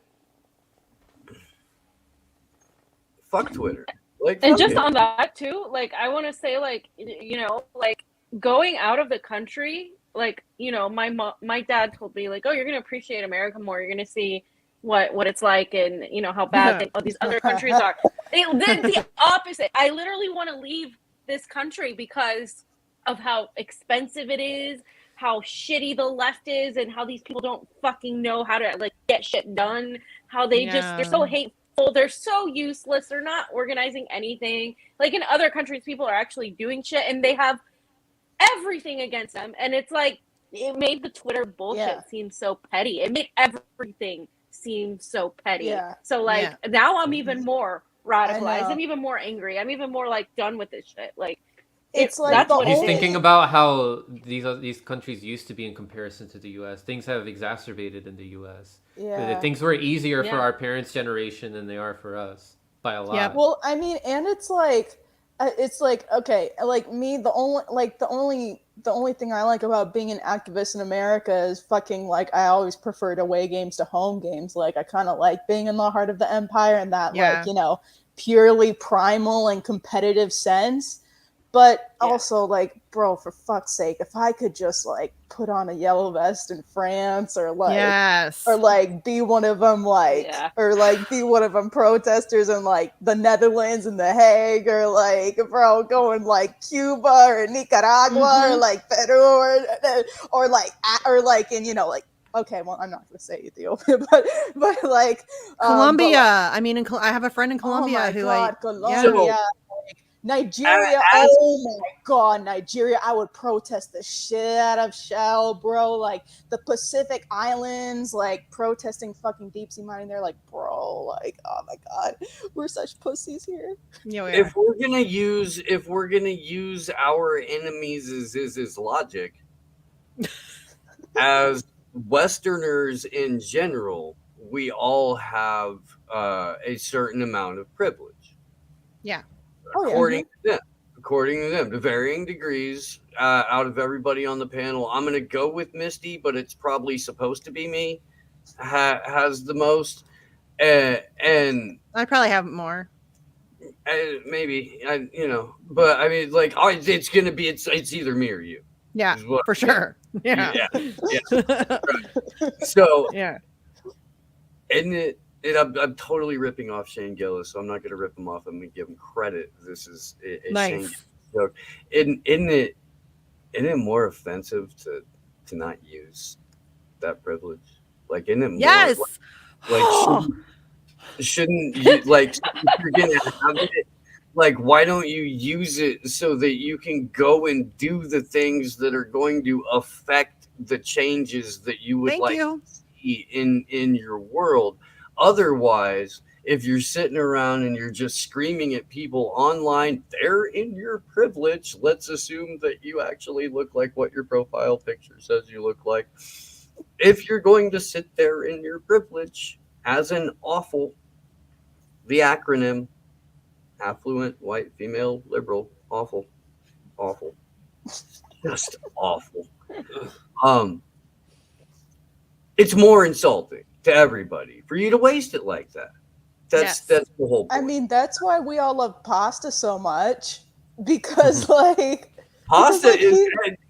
fuck Twitter. Like, And fuck just it. on that too, like I want to say, like, you know, like going out of the country, like, you know, my dad told me, like, oh, you're gonna appreciate America more. You're gonna see what it's like, and you know how bad these other countries are. The opposite. I literally want to leave this country because of how expensive it is, how shitty the left is, and how these people don't fucking know how to like get shit done. How they they're so hateful. They're so useless. They're not organizing anything. Like in other countries, people are actually doing shit and they have everything against them. And it's like, it made the Twitter bullshit seem so petty. It made everything seem so petty. Yeah. So like now I'm even more radicalized. I'm even more angry. I'm even more like done with this shit. Like it's like that's what He's it thinking is. about how these countries used to be in comparison to the U.S. Things have exacerbated in the U.S. Yeah. Things were easier for our parents' generation than they are for us by a lot. Yep. Well, I mean, and it's like okay, like me, the only thing I like about being an activist in America is fucking like I always preferred away games to home games. Like I kind of like being in the heart of the empire and that like, you know, purely primal and competitive sense. But also, like, bro, for fuck's sake, if I could just like put on a yellow vest in France, or like, or like be one of them, like, or like be one of them protesters in like the Netherlands and The Hague, or like, bro, going like Cuba or Nicaragua or like Peru or like in, you know, like, okay, well, I'm not going to say Ethiopia, but like Colombia. but, like, I mean, I have a friend in Colombia who Colombia. Nigeria, oh my god, Nigeria, I would protest the shit out of Shell, bro. Like the Pacific Islands, like protesting fucking deep sea mining. They're like, bro, like, oh my god, we're such pussies here. Yeah, if we're gonna use our enemies as logic, as Westerners in general, we all have a certain amount of privilege. Yeah. According to them, to varying degrees, out of everybody on the panel, I'm going to go with Misty, but it's probably supposed to be me. Has the most, and I probably have more. Maybe you know, but I mean, like, it's going to be it's either me or you. Yeah, for sure. Yeah. Right. So yeah, and I'm totally ripping off Shane Gillis, so I'm not going to rip him off. I'm going to give him credit. This is a nice. Shane Gillis joke. Isn't it more offensive to not use that privilege? Like, isn't it more? Yes. Like shouldn't you, like, if you're going to have it, like, why don't you use it so that you can go and do the things that are going to affect the changes that you would to see in your world? Otherwise, if you're sitting around and you're just screaming at people online, they're in your privilege. Let's assume that you actually look like what your profile picture says you look like. If you're going to sit there in your privilege as an awful, the acronym, affluent, white, female, liberal, awful, just awful. It's more insulting to everybody for you to waste it like that. That's the whole point. I mean, that's why we all love Pasta so much, because like Pasta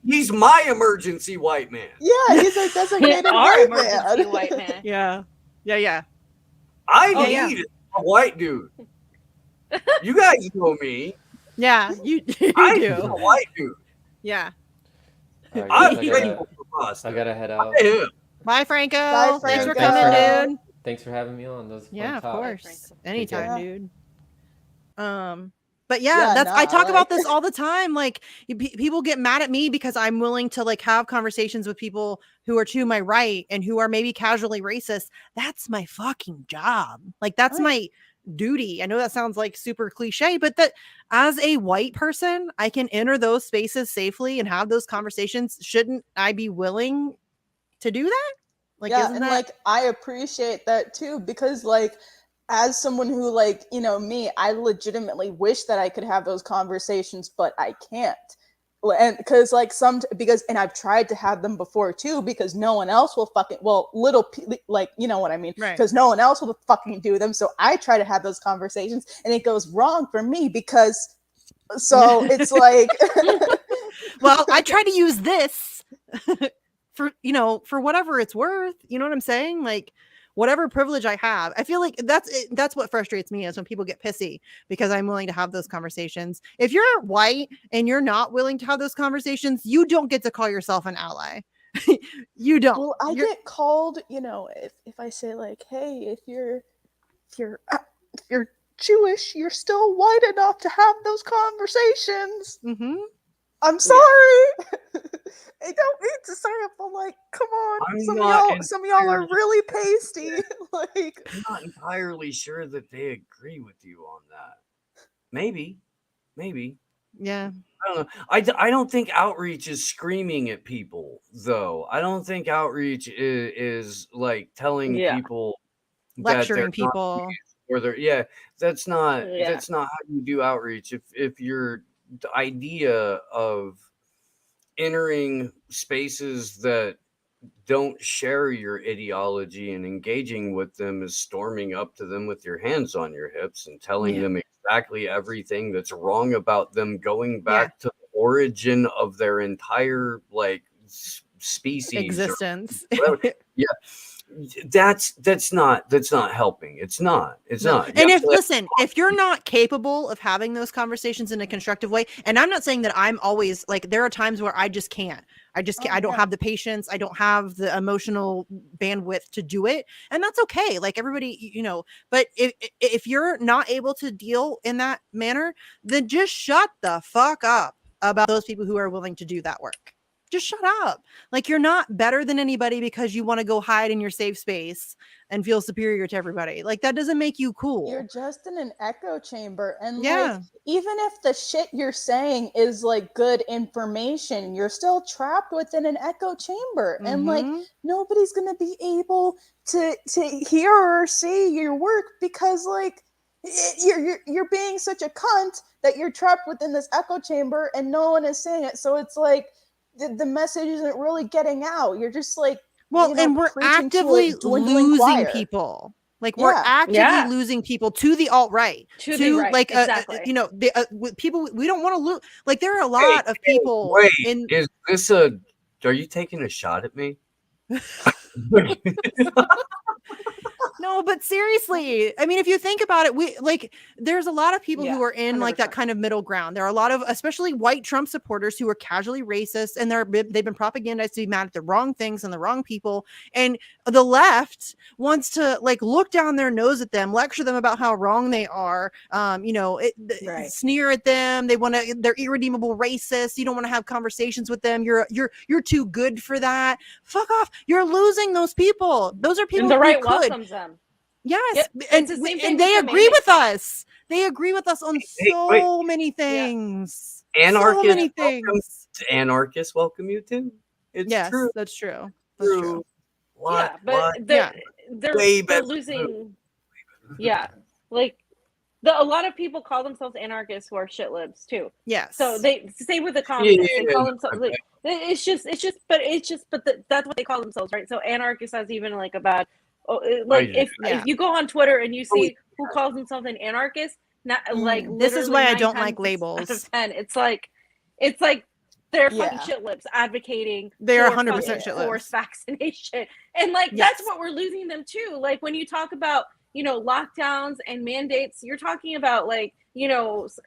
he's my emergency white man. Yeah, he's a designated white man. Yeah. I need a white dude. You guys know me. Yeah, you I do. need a white dude. Yeah. Right, I'm grateful for Pasta. I gotta head out. Bye, Franco. Bye, Thanks for Franco. coming, dude. Thanks for having me on. Those Of course. Anytime, dude. But I talk about this all the time. Like, people get mad at me because I'm willing to like have conversations with people who are to my right and who are maybe casually racist. That's my fucking job. Like, that's my duty. I know that sounds like super cliche, but that as a white person, I can enter those spaces safely and have those conversations. Shouldn't I be willing to do that? Like, and like I appreciate that too, because like as someone who, like, you know, me, I legitimately wish that I could have those conversations, but I can't. and because like and I've tried to have them before too, because no one else will fucking, like, you know what I mean, Right. because no one else will fucking do them, so I try to have those conversations and it goes wrong for me, because so it's like well, I try to use this for, you know, for whatever it's worth, you know what I'm saying, like whatever privilege I have. I feel like that's what frustrates me, is when people get pissy because I'm willing to have those conversations. If you're white and you're not willing to have those conversations, you don't get to call yourself an ally. You don't. well, I get called, you know, if I say like, hey, if you're Jewish, you're still white enough to have those conversations. Mm-hmm. I'm sorry. I don't mean to say it, but like, come on. Some of y'all are really pasty. Like, I'm not entirely sure that they agree with you on that. Maybe. Yeah. I don't know. I don't think outreach is screaming at people, though. I don't think outreach is like telling people Lecturing people. Or they're that's not how you do outreach. If your idea of entering spaces that don't share your ideology and engaging with them is storming up to them with your hands on your hips and telling them exactly everything that's wrong about them, going back to the origin of their entire like species existence. That's not helping. It's not. And if you're not capable of having those conversations in a constructive way, and I'm not saying that I'm always like, there are times where I just can't. I don't have the patience. I don't have the emotional bandwidth to do it. And that's okay. Like everybody, you know, but if you're not able to deal in that manner, then just shut the fuck up about those people who are willing to do that work. Just shut up. Like, you're not better than anybody because you want to go hide in your safe space and feel superior to everybody. Like, that doesn't make you cool. You're just in an echo chamber. And like, even if the shit you're saying is like good information, you're still trapped within an echo chamber. Mm-hmm. And like, nobody's going to be able to hear or see your work because like, you're being such a cunt that you're trapped within this echo chamber and no one is saying it. So it's like, the message isn't really getting out. You're just like, and we're actively losing people. Like we're actively losing people to the alt-right, to like, exactly. You know, the people we don't want to lose. Like there are a lot of people. Is this are you taking a shot at me? No, but seriously, I mean, if you think about it, there's a lot of people who are in 100%. Like that kind of middle ground. There are a lot of, especially white Trump supporters, who are casually racist, and they've been propagandized to be mad at the wrong things and the wrong people. And the left wants to like look down their nose at them, lecture them about how wrong they are. Sneer at them. They're irredeemable racists. You don't want to have conversations with them. You're too good for that. Fuck off. You're losing those people. Those are people and the right who welcomes them. Yes, and they agree with us. They agree with us on so many things. Anarchists, so many things. Anarchists welcome you too. It's true. That's true. That's true. They're losing. Yeah, like a lot of people call themselves anarchists who are shit libs too. Yes. So they same with the communists. They call themselves like that's what they call themselves, right? So anarchist has even like a bad. If you go on Twitter and you see who calls himself an anarchist, not like this is why I don't like labels. 10, it's like they're fucking shit lips advocating. They're 100% shit lips. Forced vaccination, and like that's what we're losing them to. Like when you talk about lockdowns and mandates, you're talking about like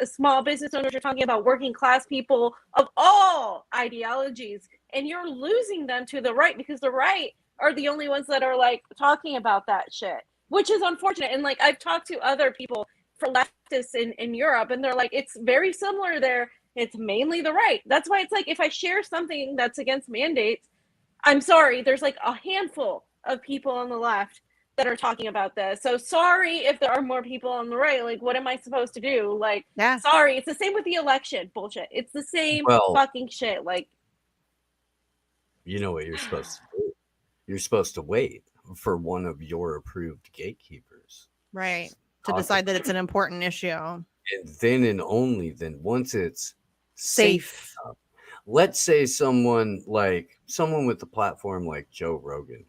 small business owners. You're talking about working class people of all ideologies, and you're losing them to the right because the right are the only ones that are like talking about that shit, which is unfortunate. And like I've talked to other people for leftists in Europe, and they're like, it's very similar there. It's mainly the right. That's why it's like if I share something that's against mandates, I'm sorry, there's like a handful of people on the left that are talking about this. So sorry if there are more people on the right. Like, what am I supposed to do? Like, sorry. It's the same with the election bullshit. It's the same fucking shit. Like, you know what you're supposed to do? You're supposed to wait for one of your approved gatekeepers. Right. To decide that it's an important issue. And then and only then, once it's safe enough. let's say someone with a platform like Joe Rogan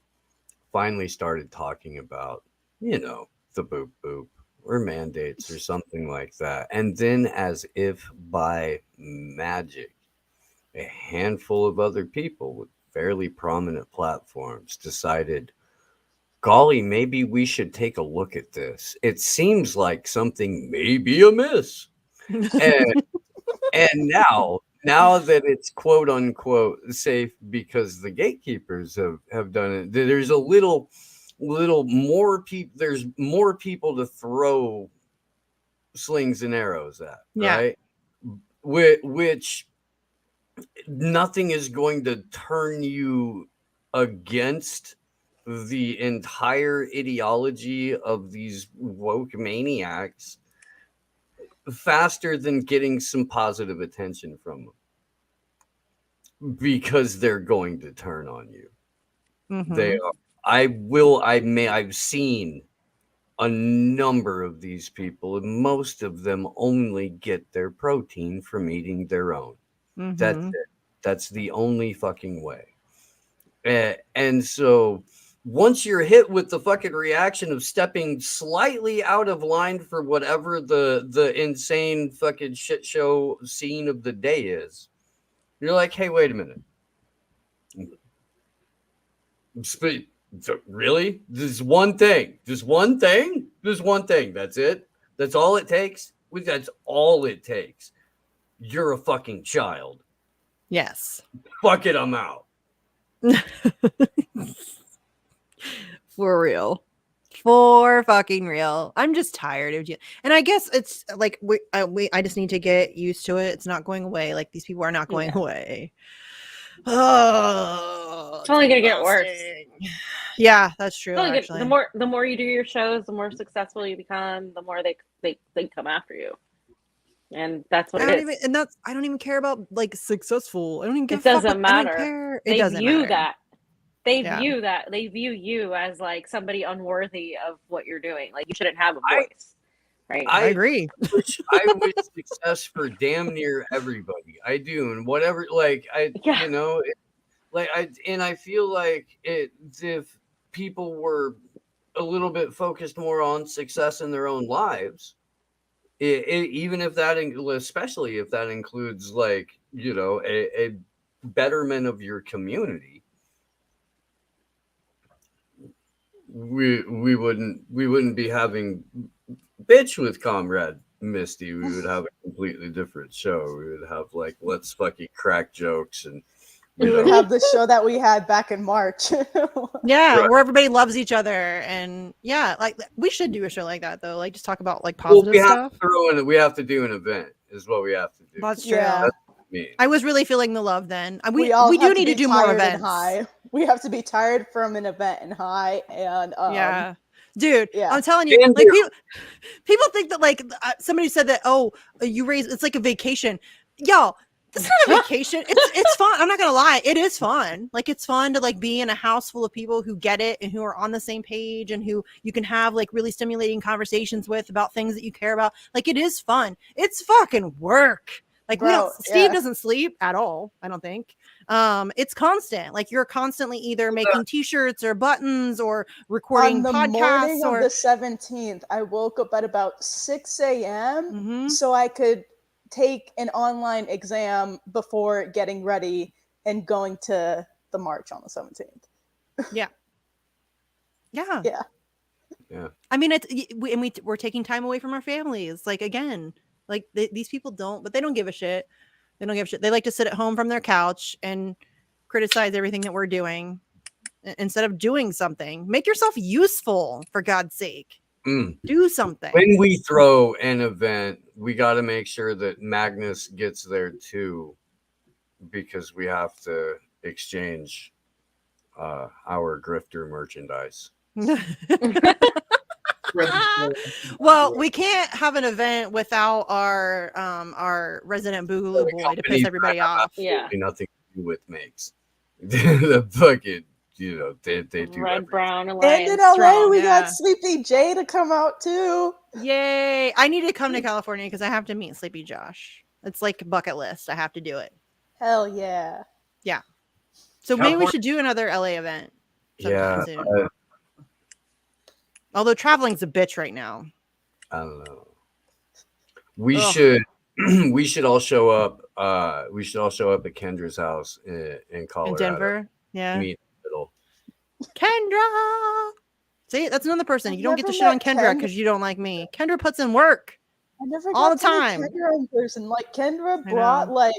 finally started talking about, the boop boop or mandates or something like that. And then, as if by magic, a handful of other people with fairly prominent platforms decided, golly, maybe we should take a look at this. It seems like something may be amiss. And and now that it's quote unquote safe because the gatekeepers have done it, there's a little more people. There's more people to throw slings and arrows at, right? Which nothing is going to turn you against the entire ideology of these woke maniacs faster than getting some positive attention from them, because they're going to turn on you. They are. I've seen a number of these people, and most of them only get their protein from eating their own. That's it. That's the only fucking way. And so once you're hit with the fucking reaction of stepping slightly out of line for whatever the insane fucking shit show scene of the day is, you're like, hey, wait a minute. Really? This one thing. Just one thing? There's one thing. That's it? That's all it takes? That's all it takes. You're a fucking child. Yes. Fuck it, I'm out. For real. For fucking real. I'm just tired of you. And I guess it's like I just need to get used to it. It's not going away. Like, these people are not going away. Oh, it's only gonna get worse. Yeah, that's true. Actually, the more you do your shows, the more successful you become, the more they come after you. And that's what it is. I don't even care about like successful. I don't even give a fuck. It doesn't matter. It doesn't matter. They view you as like somebody unworthy of what you're doing. Like, you shouldn't have a voice. Right. I agree. I wish success for damn near everybody. I do. And whatever, I feel like if people were a little bit focused more on success in their own lives, even if that, especially if that includes a betterment of your community, we wouldn't be having Bitch with Comrade Misty. We would have a completely different show. We would have let's fucking crack jokes, and we would have the show that we had back in March. Yeah, right. Where everybody loves each other, and we should do a show like that though. Like, just talk about positive stuff. We have to do an event. Is what we have to do. That's true. Yeah. I was really feeling the love then. We do need to do more events. High. We have to be tired from an event and high, and yeah. Dude, yeah. I'm telling you, people think that somebody said that, it's like a vacation. Y'all, it's not a vacation. It's fun. I'm not gonna lie, it is fun. Like, it's fun to be in a house full of people who get it and who are on the same page and who you can have really stimulating conversations with about things that you care about. Like, it is fun. It's fucking work. Steve doesn't sleep at all, I don't think. It's constant. You're constantly either making t-shirts or buttons or recording podcasts. On the morning of the 17th, I woke up at about 6 a.m. So I could take an online exam before getting ready and going to the march on the 17th. Yeah. Yeah. Yeah. I mean, we're taking time away from our families. Again, these people but they don't give a shit. They don't give a shit. They like to sit at home from their couch and criticize everything that we're doing instead of doing something. Make yourself useful, for God's sake. Do something. When we throw an event, we got to make sure that Magnus gets there too, because we have to exchange our grifter merchandise. Well, we can't have an event without our resident Boogaloo boy to piss everybody off. Yeah, nothing to do with makes the fucking they do Red Brown Alliance. And in LA, we got Sleepy J to come out too. Yay! I need to come to California because I have to meet Sleepy Josh. It's like a bucket list. I have to do it. Hell yeah. So maybe we California- should do another LA event Yeah, sometime soon. Although traveling's a bitch right now. I don't know. We Ugh. should we should all show up. We should all show up at Kendra's house in Colorado. In Denver. Yeah. Meet in the middle. Kendra. See, that's another person. I've You don't get to never shit on met Kendra Kendra. because you don't like me. Kendra puts in work. I never All got the to meet time. Kendra in person. Like Kendra I brought know.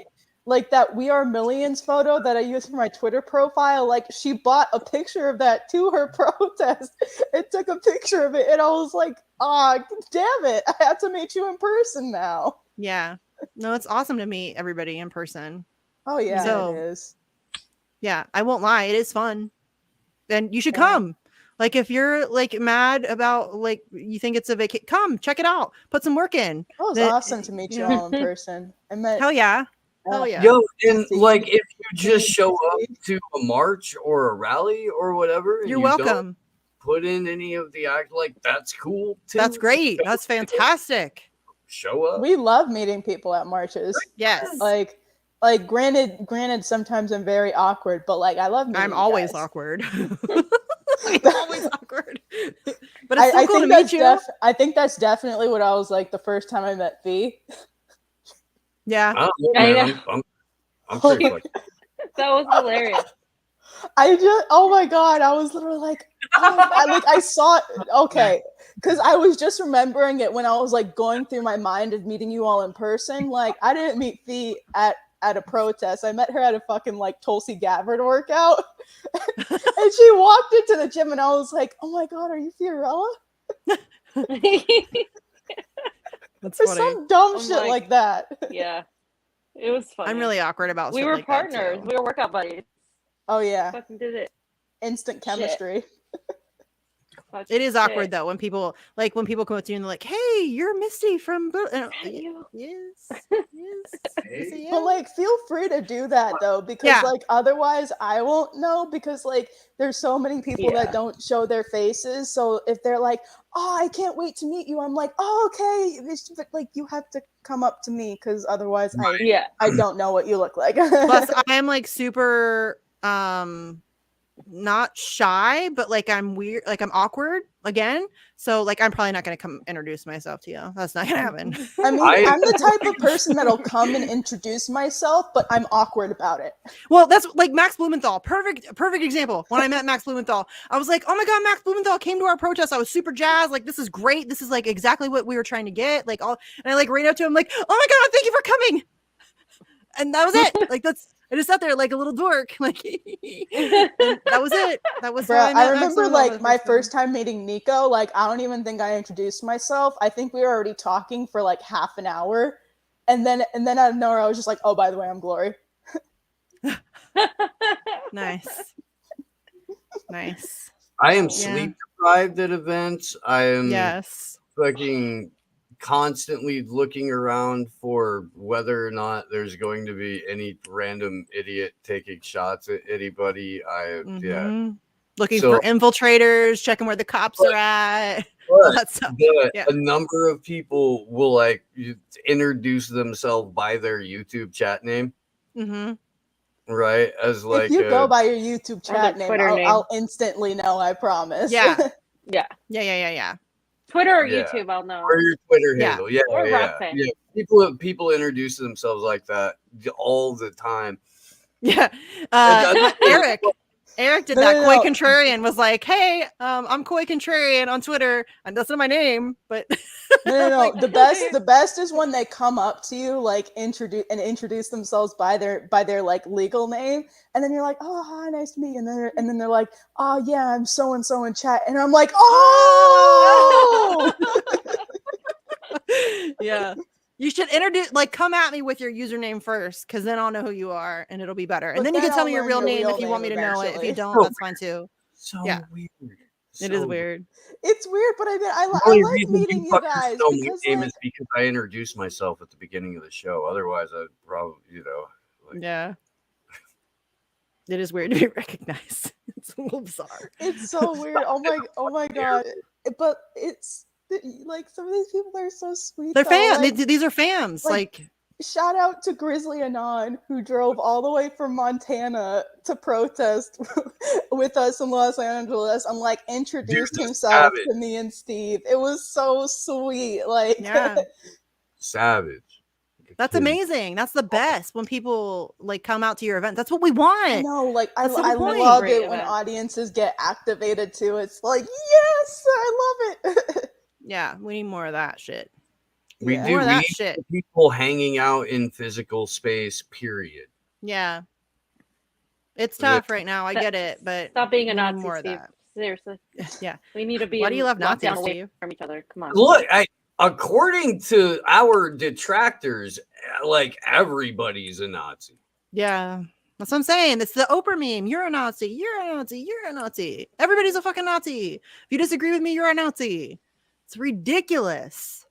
like that We Are Millions photo that I used for my Twitter profile. Like she bought a picture of that to her protest and took a picture of it, and I was like, ah, damn it, I have to meet you in person now. Yeah. No, it's awesome to meet everybody in person. Oh yeah, So- it is. Yeah, I won't lie. It is fun. And you should Yeah. come. Like if you're like mad about like you think it's a vacation, come check it out. Put some work in. It was The- awesome to meet you yeah. all in person. I met Hell yeah. Hell yeah. Yo, and See? like if you just show up to a march or a rally or whatever, and You're you don't welcome. put in any of the act, like that's cool too. That's great. That's fantastic. Show up. we love meeting people at marches. Yes. Like granted sometimes I'm very awkward, but like I love meeting I'm you always guys. awkward. I'm always awkward. But it's so I cool to think meet that's you. I think that's definitely what I was like the first time I met V. Yeah. I don't know, I man. know. I'm pretty fucking. That was hilarious. Oh my god, I was literally like, oh, I saw it. Okay, because I was just remembering it when I was like going through my mind of meeting you all in person. Like I didn't meet V at a protest. I met her at a fucking like Tulsi Gabbard workout, and she walked into the gym, and I was like, oh my god, are you Fiorella? That's Or funny. some dumb Oh shit my- like that. Yeah. It was funny. I'm really awkward about We shit were like that, partners. too. We were workout buddies. Oh yeah, Fucking did it. instant chemistry. Such It is awkward shit. though when people come up to you and they're like, "Hey, you're Misty from." And, You. yes, yes. I say, But "Yeah." like, feel free to do that though, because Yeah. like otherwise I won't know, because like there's so many people Yeah. that don't show their faces. So if they're like, "Oh, I can't wait to meet you," I'm like, "Oh, okay." But like, you have to come up to me, because otherwise Yeah. I don't know what you look like. Plus, I am like super not shy, but like I'm weird, like I'm awkward again. So like I'm probably not gonna come introduce myself to you. That's not gonna happen. I mean, I'm the type of person that'll come and introduce myself, but I'm awkward about it. Well, that's like Max Blumenthal. Perfect example. When I met Max Blumenthal, I was like, "Oh my god, Max Blumenthal came to our protest. I was super jazzed. Like, this is great. This is like exactly what we were trying to get." Like all, and I like ran up to him like, "Oh my god, thank you for coming." And that was it. Like I just sat there like a little dork. Like and that was it. That was. Bro, how met I Max remember Blumenthal like the my time. first time meeting Nico, like I don't even think I introduced myself. I think we were already talking for like half an hour. And then out of nowhere I was just like, "Oh, by the way, I'm Glory." Nice. Nice. I am Yeah. sleep deprived at events. I am Yes. fucking constantly looking around for whether or not there's going to be any random idiot taking shots at anybody. Yeah. Mhm. Looking So- for infiltrators, checking where the cops are at. All But that stuff. But Yeah. a number of people will like introduce themselves by their YouTube chat name, Mm-hmm. right? As like If you go by your YouTube Or chat their name, Twitter name. I'll instantly know, I promise. Yeah. Yeah. Yeah. Twitter or Yeah. YouTube, I'll know. or your Twitter Yeah. handle. Yeah, Or yeah. Rockfin. Yeah. People introduce themselves like that all the time. Yeah. that's- Eric did No, that. no, Coy no. Contrarian was like, "Hey, I'm Coy Contrarian on Twitter, and that's not my name, but No. Like, the best is when they come up to you like introduce themselves by their like legal name, and then you're like, "Oh, hi, nice to meet you." And then they're like, "Oh yeah, I'm so and so in chat," and I'm like, "Oh." yeah." You should come at me with your username first, because then I'll know who you are, and it'll be better. And But then you then can tell I'll me your learn real your name real if you want me to name know it. If you eventually. don't, that's fine too. So Yeah. weird. It is So weird. It's weird, but I mean, I The only like reason meeting you fuckers guys know my because name like, is because I introduced myself at the beginning of the show. Otherwise, I'd probably, like, Yeah. It is weird to be recognized. It's a little bizarre. it's so weird. Oh my god! But it's like some of these people are so sweet. They're though. fans. Like, These are fans. like- Like shout out to Grizzly Anon, who drove all the way from Montana to protest with us in Los Angeles and like introduced himself to me and Steve. It was so sweet. Like, Yeah. Savage. That's amazing. That's the best when people like come out to your event. That's what we want. No, like I That's the love point. it when audiences get activated too. It's like, yes, I love it. Yeah, we need more of that shit. We Yeah. do. More of We that need shit. people hanging out in physical space, period. Yeah. It's tough right now. I get it, but stop being a we need Nazi, more of Steve. that. Seriously. Yeah. We need to be Why do you love locked Nazis, down away Steve? from each other. Come on. Look, according to our detractors, like everybody's a Nazi. Yeah. That's what I'm saying. It's the Oprah meme. You're a Nazi. You're a Nazi. You're a Nazi. Everybody's a fucking Nazi. If you disagree with me, you're a Nazi. It's ridiculous.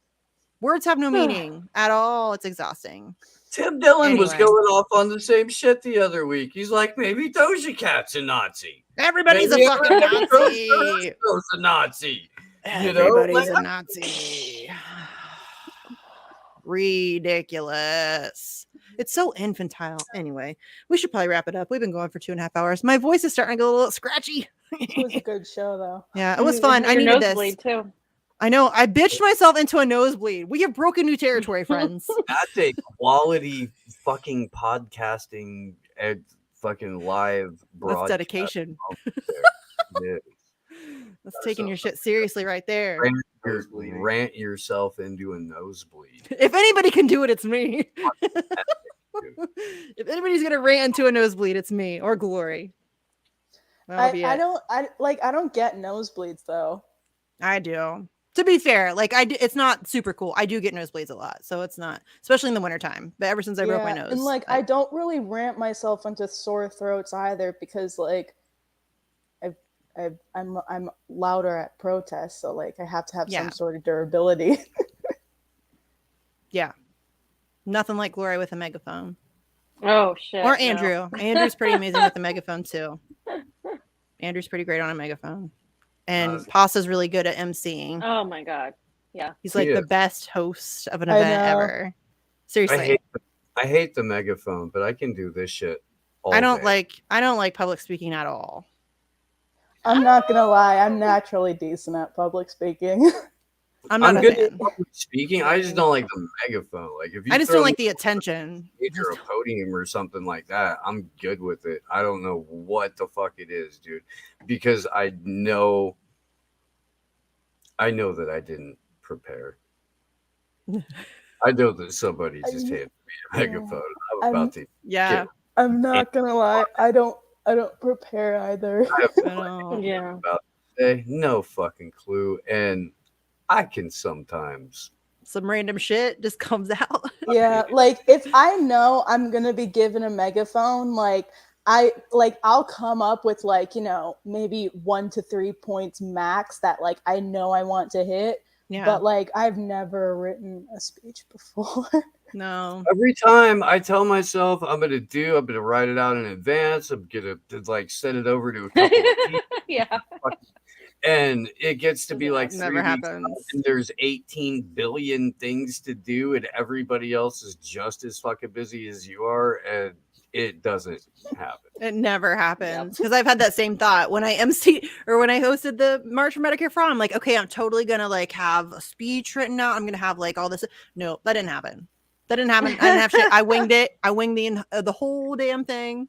Words have no meaning at all. It's exhausting. Tim Dillon was Anyway. going off on the same shit the other week. He's like, maybe Doja Cat's a Nazi. Everybody's Maybe a fucking Nazi. a Nazi. Everybody's a Nazi. Ridiculous. It's so infantile. Anyway, we should probably wrap it up. We've been going for 2.5 hours. My voice is starting to get a little scratchy. It was a good show, though. Yeah, it was fun. I needed this. Too. I know. I bitched myself into a nosebleed. We have broken new territory, friends. That's a quality fucking podcasting and fucking live broadcast. That's dedication. Yeah. That's taking your shit seriously right there. Rant yourself into a nosebleed. If anybody can do it, it's me. If anybody's gonna rant into a nosebleed, it's me or Glory. I don't get nosebleeds though. I do. To be fair, like it's not super cool. I do get nosebleeds a lot, so it's not, especially in the wintertime. But ever since I broke my nose, and like I don't really rant myself into sore throats either, because like I'm louder at protests, so like I have to have some sort of durability. Yeah, nothing like Glory with a megaphone. Oh shit! Or Andrew. No. Andrew's pretty amazing with the megaphone too. Andrew's pretty great on a megaphone. And Pasta's really good at emceeing. Oh my god. Yeah. He's like the best host of an event ever. Seriously. I hate the megaphone, but I can do this shit all I don't day. like public speaking at all. I'm not gonna lie, I'm naturally decent at public speaking. I'm good at public speaking. I just don't like the megaphone. Like if you I just don't like the attention. Or a podium or something like that, I'm good with it. I don't know what the fuck it is, dude, because I know that I didn't prepare. I know that somebody just handed me a megaphone. I'm about to. Yeah. I'm not gonna lie. I don't prepare either. About today, no fucking clue, and I can sometimes some random shit just comes out. Yeah, like if I know I'm gonna be given a megaphone, like I'll come up with like, you know, maybe 1 to 3 points max that like I know I want to hit. Yeah. But like I've never written a speech before. No. Every time I tell myself I'm gonna write it out in advance. I'm gonna like send it over to a couple of people. Yeah. And it gets to be like never happens. And there's 18 billion things to do, and everybody else is just as fucking busy as you are, and it doesn't happen. It never happens, because I've had that same thought when I MC or when I hosted the March for Medicare for All. I'm like, okay, I'm totally gonna like have a speech written out. I'm gonna have like all this. No, that didn't happen. I didn't have shit. I winged it. I winged the whole damn thing.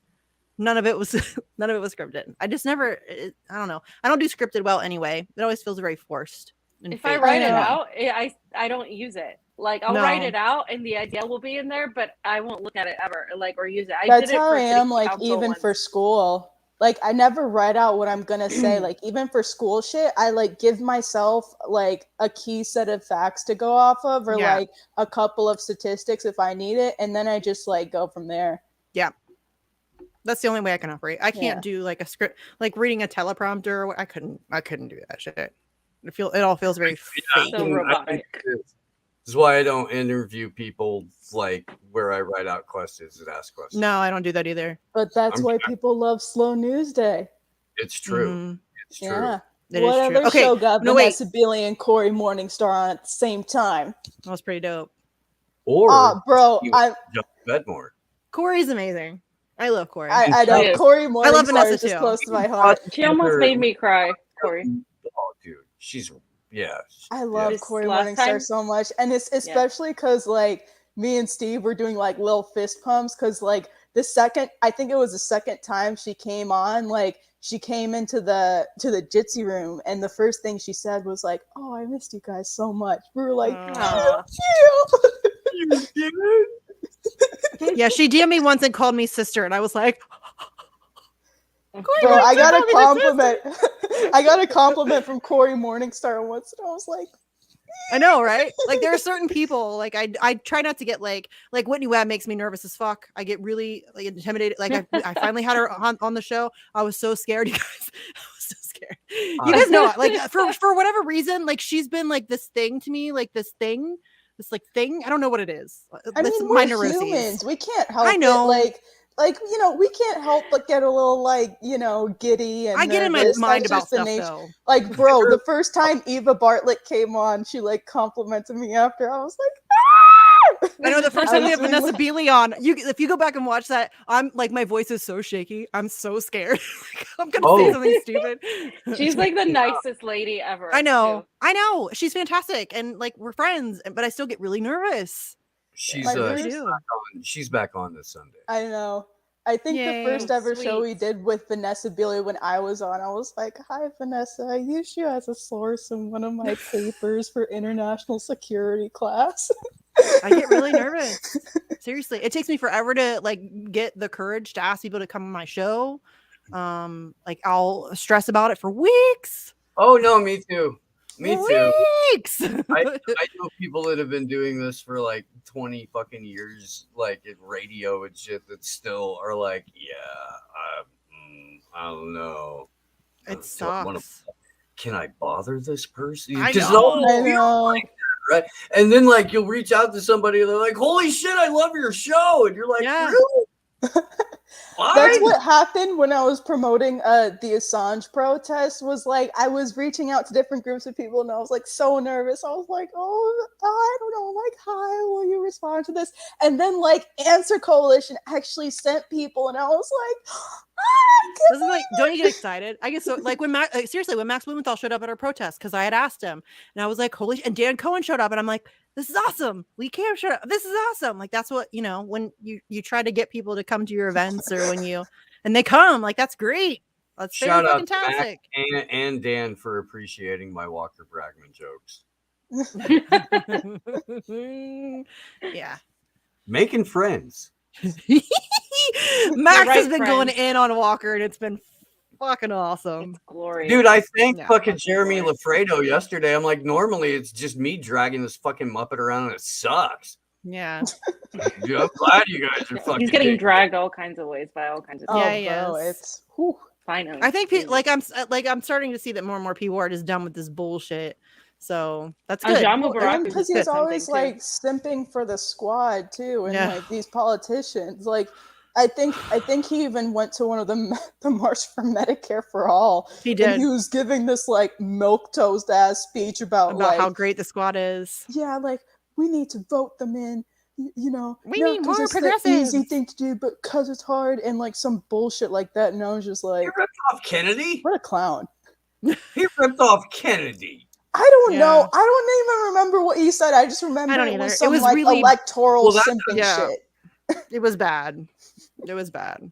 None of it was scripted. I just never. I don't know. I don't do scripted well anyway. It always feels very forced. If I write it out, I don't use it. Like I'll write it out, and the idea will be in there, but I won't look at it ever, like or use it. That's how I am. Like even for school, like I never write out what I'm gonna say. Like even for school shit, I like give myself like a key set of facts to go off of, or like a couple of statistics if I need it, and then I just like go from there. Yeah. That's the only way I can operate. I can't do like a script, like reading a teleprompter. I couldn't do that shit. It all feels very fake. So robotic. This is why I don't interview people like where I write out questions and ask questions. No, I don't do that either. But that's why people love Slow News Day. It's true. Mm-hmm. It's true. Yeah. It what is true. other show got Vanessa Bailey and Corey Morningstar on at the same time? That was pretty dope. Or bro, you I John Bedmore. Corey's amazing. I love Corey. I know Yes. Corey I Morningstar love Vanessa is just too. close to my heart. She almost made me cry, Corey. Oh, dude, she's I love This Corey last Morningstar time- so much, and it's especially because like me and Steve were doing like little fist pumps because like I think it was the second time she came on, like she came into the Jitsi room, and the first thing she said was like, "Oh, I missed you guys so much." We were like, Aw. "Thank you." Yeah, she DM'd me once and called me sister, and I was like, Bro, I got a Corey called me compliment. I got a compliment from Corey Morningstar once, and I was like, I know, right? Like there are certain people, like I try not to get like Whitney Webb makes me nervous as fuck. I get really like intimidated. Like I finally had her on the show. I was so scared, you guys. I was so scared. You guys know, like for whatever reason, like she's been like this thing to me, like this thing. I don't know what it is. I mean, That's we're my neuroses. humans. We can't help I know. it. Like you know, we can't help but get a little like giddy and I get in my nervous. mind That's about just the stuff nature. though. Like, bro, the first time Eva Bartlett came on, she like complimented me after. I was like, ah! I know the first time we had was Vanessa like- Beeley on. If you go back and watch that, I'm like my voice is so shaky. I'm so scared. I'm gonna say something stupid. She's like the nicest lady ever. I know. too. I know. She's fantastic, and like we're friends, but I still get really nervous. She's My she's back on this Sunday. I know. I think Yay. the first ever show we Sweet. did with Vanessa Beeley when I was on, I was like, "Hi, Vanessa. I used you as a source in one of my papers for international security class." I get really nervous. Seriously, it takes me forever to like get the courage to ask people to come on my show. Like I'll stress about it for weeks. Oh no, me too. Me too. Weeks. I know people that have been doing this for like 20 fucking years, like at radio and shit, that still are like, I don't know. It Wanna- sucks. Can I bother this person? I 'Cause know. I know. right? And then like you'll reach out to somebody and they're like, "Holy shit, I love your show," and you're like, Yeah. "Really?" That's what happened when I was promoting the Assange protest. Was like I was reaching out to different groups of people, and I was like so nervous. I was like, "Oh, I don't know, like, hi, will you respond to this?" And then like Answer Coalition actually sent people, and I was like, Doesn't like don't you get excited? I guess so. Like when seriously, when Max Blumenthal showed up at our protest, because I had asked him, and I was like, "Holy!" And Dan Cohen showed up, and I'm like, "This is awesome." Lee Camp showed up. This is awesome. Like that's what when you try to get people to come to your events, or and they come, like that's great. That's Shout out to fantastic. Mac and Dan for appreciating my Walker Bragman jokes. Yeah. Making friends. Max has right been going friends. in on Walker, and it's been fucking awesome. It's glorious. Dude, I thanked Yeah. fucking Jeremy Lafredo yesterday. I'm like, normally it's just me dragging this fucking Muppet around and it sucks. Yeah. Dude, I'm glad you guys are fucking He's getting digging dragged all kinds of ways by all kinds of "Oh, Yeah, people. he bro, is. it's whew." Finally. I think I'm starting to see that more and more P Ward is done with this bullshit. So that's And good. John Well, Mubarak and is because good he's always something, too. like simping for the squad too, and Yeah. like these politicians. Like, I think he even went to one of the March for Medicare for All. He did. And he was giving this like milk toast ass speech about like, how great the squad is. yeah, like we need to vote them in. You know, We not need 'cause more it's the easy progressives. thing to do, but because it's hard, and like some bullshit like that. And I was just like, He ripped off Kennedy. what a clown. He ripped off Kennedy. I don't Yeah. know. I don't even remember what he said. I just remember I don't it either. was It some was like really- electoral Well, that- simping yeah. shit. It was bad. It was bad.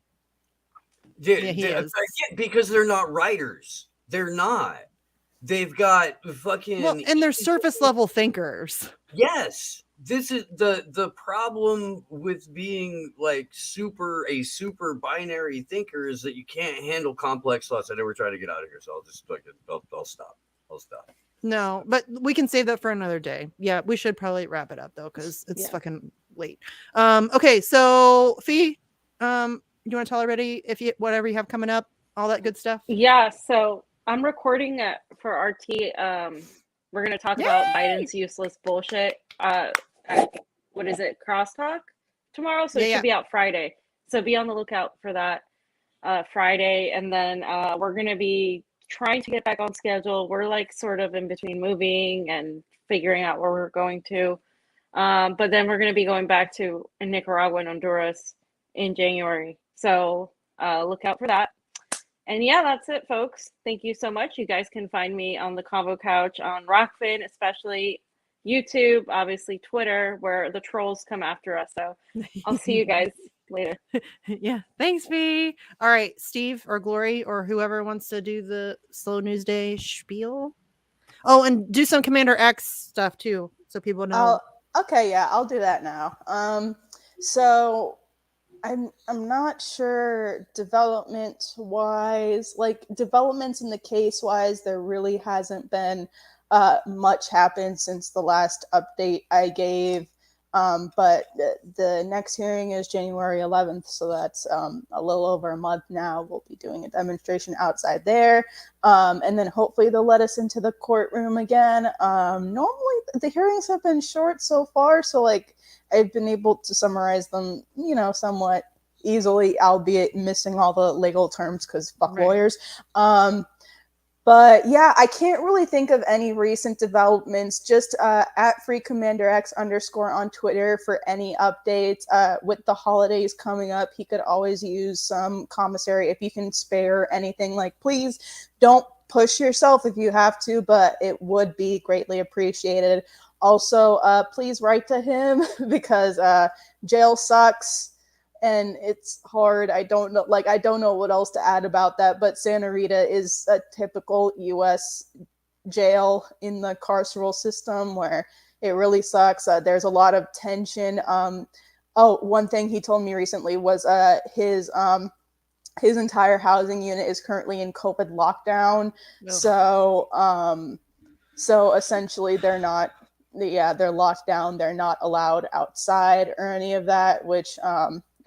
Yeah, he is. Again, because they're not writers. They're not. They've got fucking Well, and they're surface level thinkers. Yes. This is the problem with being like a super binary thinker is that you can't handle complex thoughts. I know we're trying to get out of here, so I'll just I'll stop. I'll stop. No, but we can save that for another day. Yeah, we should probably wrap it up though, because it's Yeah. fucking late. Okay, so Fee, you want to tell everybody whatever you have coming up, all that good stuff? Yeah, so I'm recording for RT. We're gonna talk about Biden's useless bullshit. What is it? Crosstalk tomorrow, so it Yeah. should be out Friday. So be on the lookout for that Friday, and then we're gonna be trying to get back on schedule. We're like sort of in between moving and figuring out where we're going to. But then we're going to be going back to Nicaragua and Honduras in January. So look out for that. And yeah, that's it, folks. Thank you so much. You guys can find me on the Convo Couch on Rockfin, especially YouTube, obviously Twitter, where the trolls come after us. So I'll see you guys later. Yeah. Thanks, V. All right, Steve or Glory or whoever wants to do the Slow News Day spiel. Oh, and do some Commander X stuff too, so people know. Okay, yeah, I'll do that now. So I'm not sure developments in the case wise, there really hasn't been much happened since the last update I gave. But the next hearing is January 11th, so that's a little over a month now. We'll be doing a demonstration outside there, and then hopefully they'll let us into the courtroom again. Normally the hearings have been short so far, so like I've been able to summarize them, somewhat easily, albeit missing all the legal terms because fuck lawyers. But yeah, I can't really think of any recent developments. Just at FreeCommanderX_ on Twitter for any updates. With the holidays coming up, he could always use some commissary if you can spare anything. Like, please don't push yourself if you have to, but it would be greatly appreciated. Also, please write to him because jail sucks. And it's hard. I don't know what else to add about that, but Santa Rita is a typical U.S. jail in the carceral system where it really sucks. There's a lot of tension. One thing he told me recently was his entire housing unit is currently in COVID lockdown. Ugh. So essentially they're locked down. They're not allowed outside or any of that, which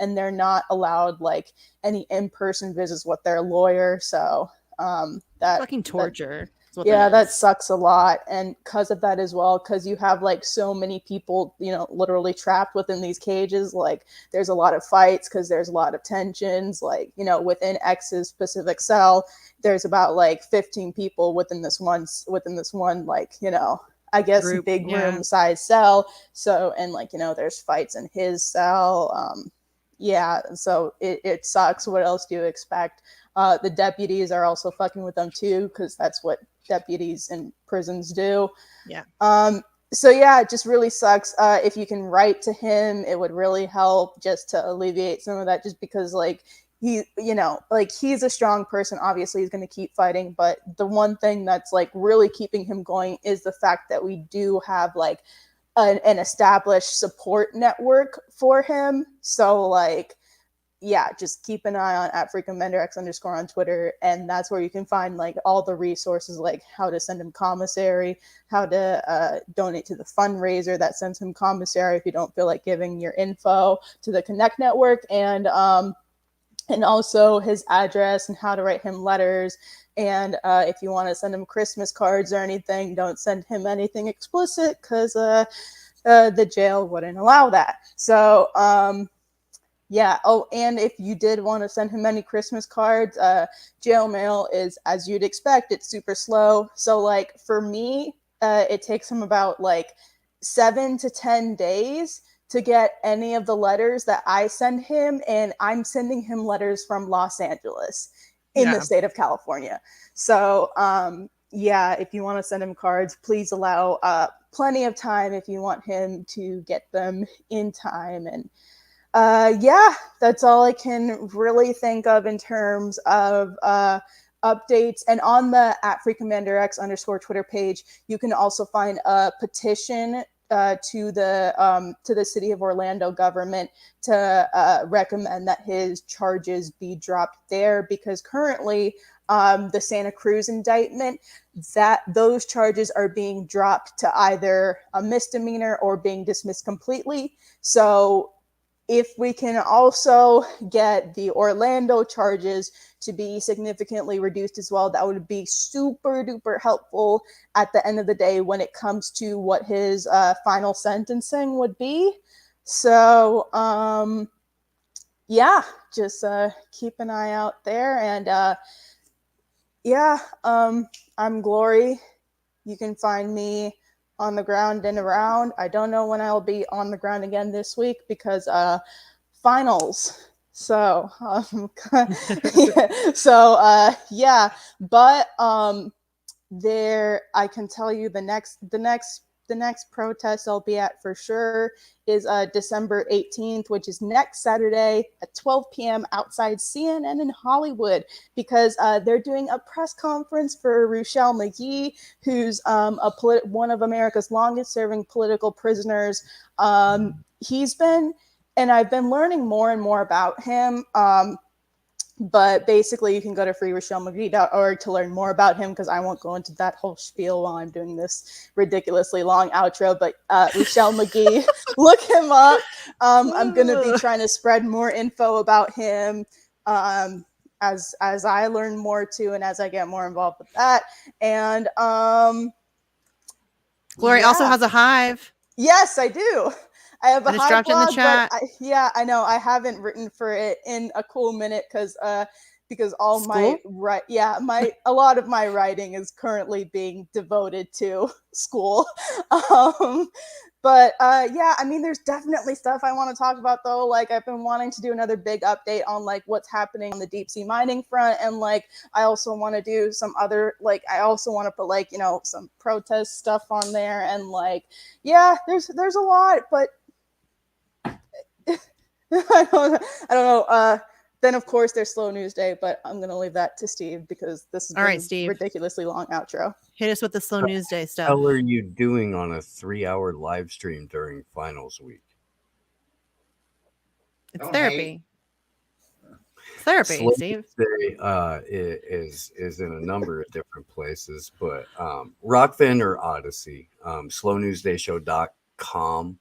and they're not allowed like any in-person visits with their lawyer. So that fucking torture. That sucks a lot. And because of that as well, because you have like so many people, literally trapped within these cages, like there's a lot of fights because there's a lot of tensions, like, within X's specific cell, there's about like 15 people within this one, like, I guess group, big room size cell. So, and like, there's fights in his cell. So it sucks. What else do you expect? The deputies are also fucking with them too, because that's what deputies in prisons do. Yeah. So yeah, it just really sucks. If you can write to him, it would really help just to alleviate some of that, just because like he's a strong person. Obviously he's going to keep fighting, but the one thing that's like really keeping him going is the fact that we do have like an established support network for him. So like, yeah, just keep an eye on at FreeCommanderX_ on Twitter, and that's where you can find like all the resources, like how to send him commissary, how to donate to the fundraiser that sends him commissary if you don't feel like giving your info to the Connect network, and also his address and how to write him letters. And if you want to send him Christmas cards or anything, don't send him anything explicit because the jail wouldn't allow that. So yeah. Oh, and if you did want to send him any Christmas cards, jail mail is, as you'd expect, it's super slow. So like for me, it takes him about like 7 to 10 days to get any of the letters that I send him. And I'm sending him letters from Los Angeles in the state of California. So if you want to send him cards, please allow plenty of time if you want him to get them in time. And that's all I can really think of in terms of updates. And on the at FreeCommanderX_ Twitter page, you can also find a petition to the city of Orlando government to recommend that his charges be dropped there, because currently the Santa Cruz indictment, that those charges are being dropped to either a misdemeanor or being dismissed completely. So if we can also get the Orlando charges to be significantly reduced as well, that would be super duper helpful at the end of the day when it comes to what his final sentencing would be. So just keep an eye out there. And I'm Glory. You can find me on the ground and around. I don't know when I'll be on the ground again this week because finals. So but there, I can tell you the next protest I'll be at for sure is December 18th, which is next Saturday at 12 p.m. outside CNN in Hollywood, because they're doing a press conference for Ruchell Magee, who's one of America's longest serving political prisoners. He's been, and I've been learning more and more about him. But basically, you can go to freeruchellmagee.org to learn more about him, because I won't go into that whole spiel while I'm doing this ridiculously long outro. But Ruchell Magee, look him up. I'm going to be trying to spread more info about him as I learn more too, and as I get more involved with that. And Glory also has a hive. Yes, I do. I have a just dropped blog, in the chat. I know. I haven't written for it in a cool minute because all School? a lot of my writing is currently being devoted to school. But I mean, there's definitely stuff I want to talk about though. Like, I've been wanting to do another big update on like what's happening on the deep sea mining front, and like I also want to do some other, like, I also want to put like, you know, some protest stuff on there, and like, yeah, there's a lot, but I don't know. Then of course there's Slow News Day, but I'm gonna leave that to Steve because this is all right, Steve. Ridiculously long outro. Hit us with the Slow News Day stuff. How are you doing on a 3-hour live stream during finals week? It's therapy. It's therapy, Slow Steve. News Day is in a number of different places, but Rockfin or Odyssey, slownewsdayshow.com.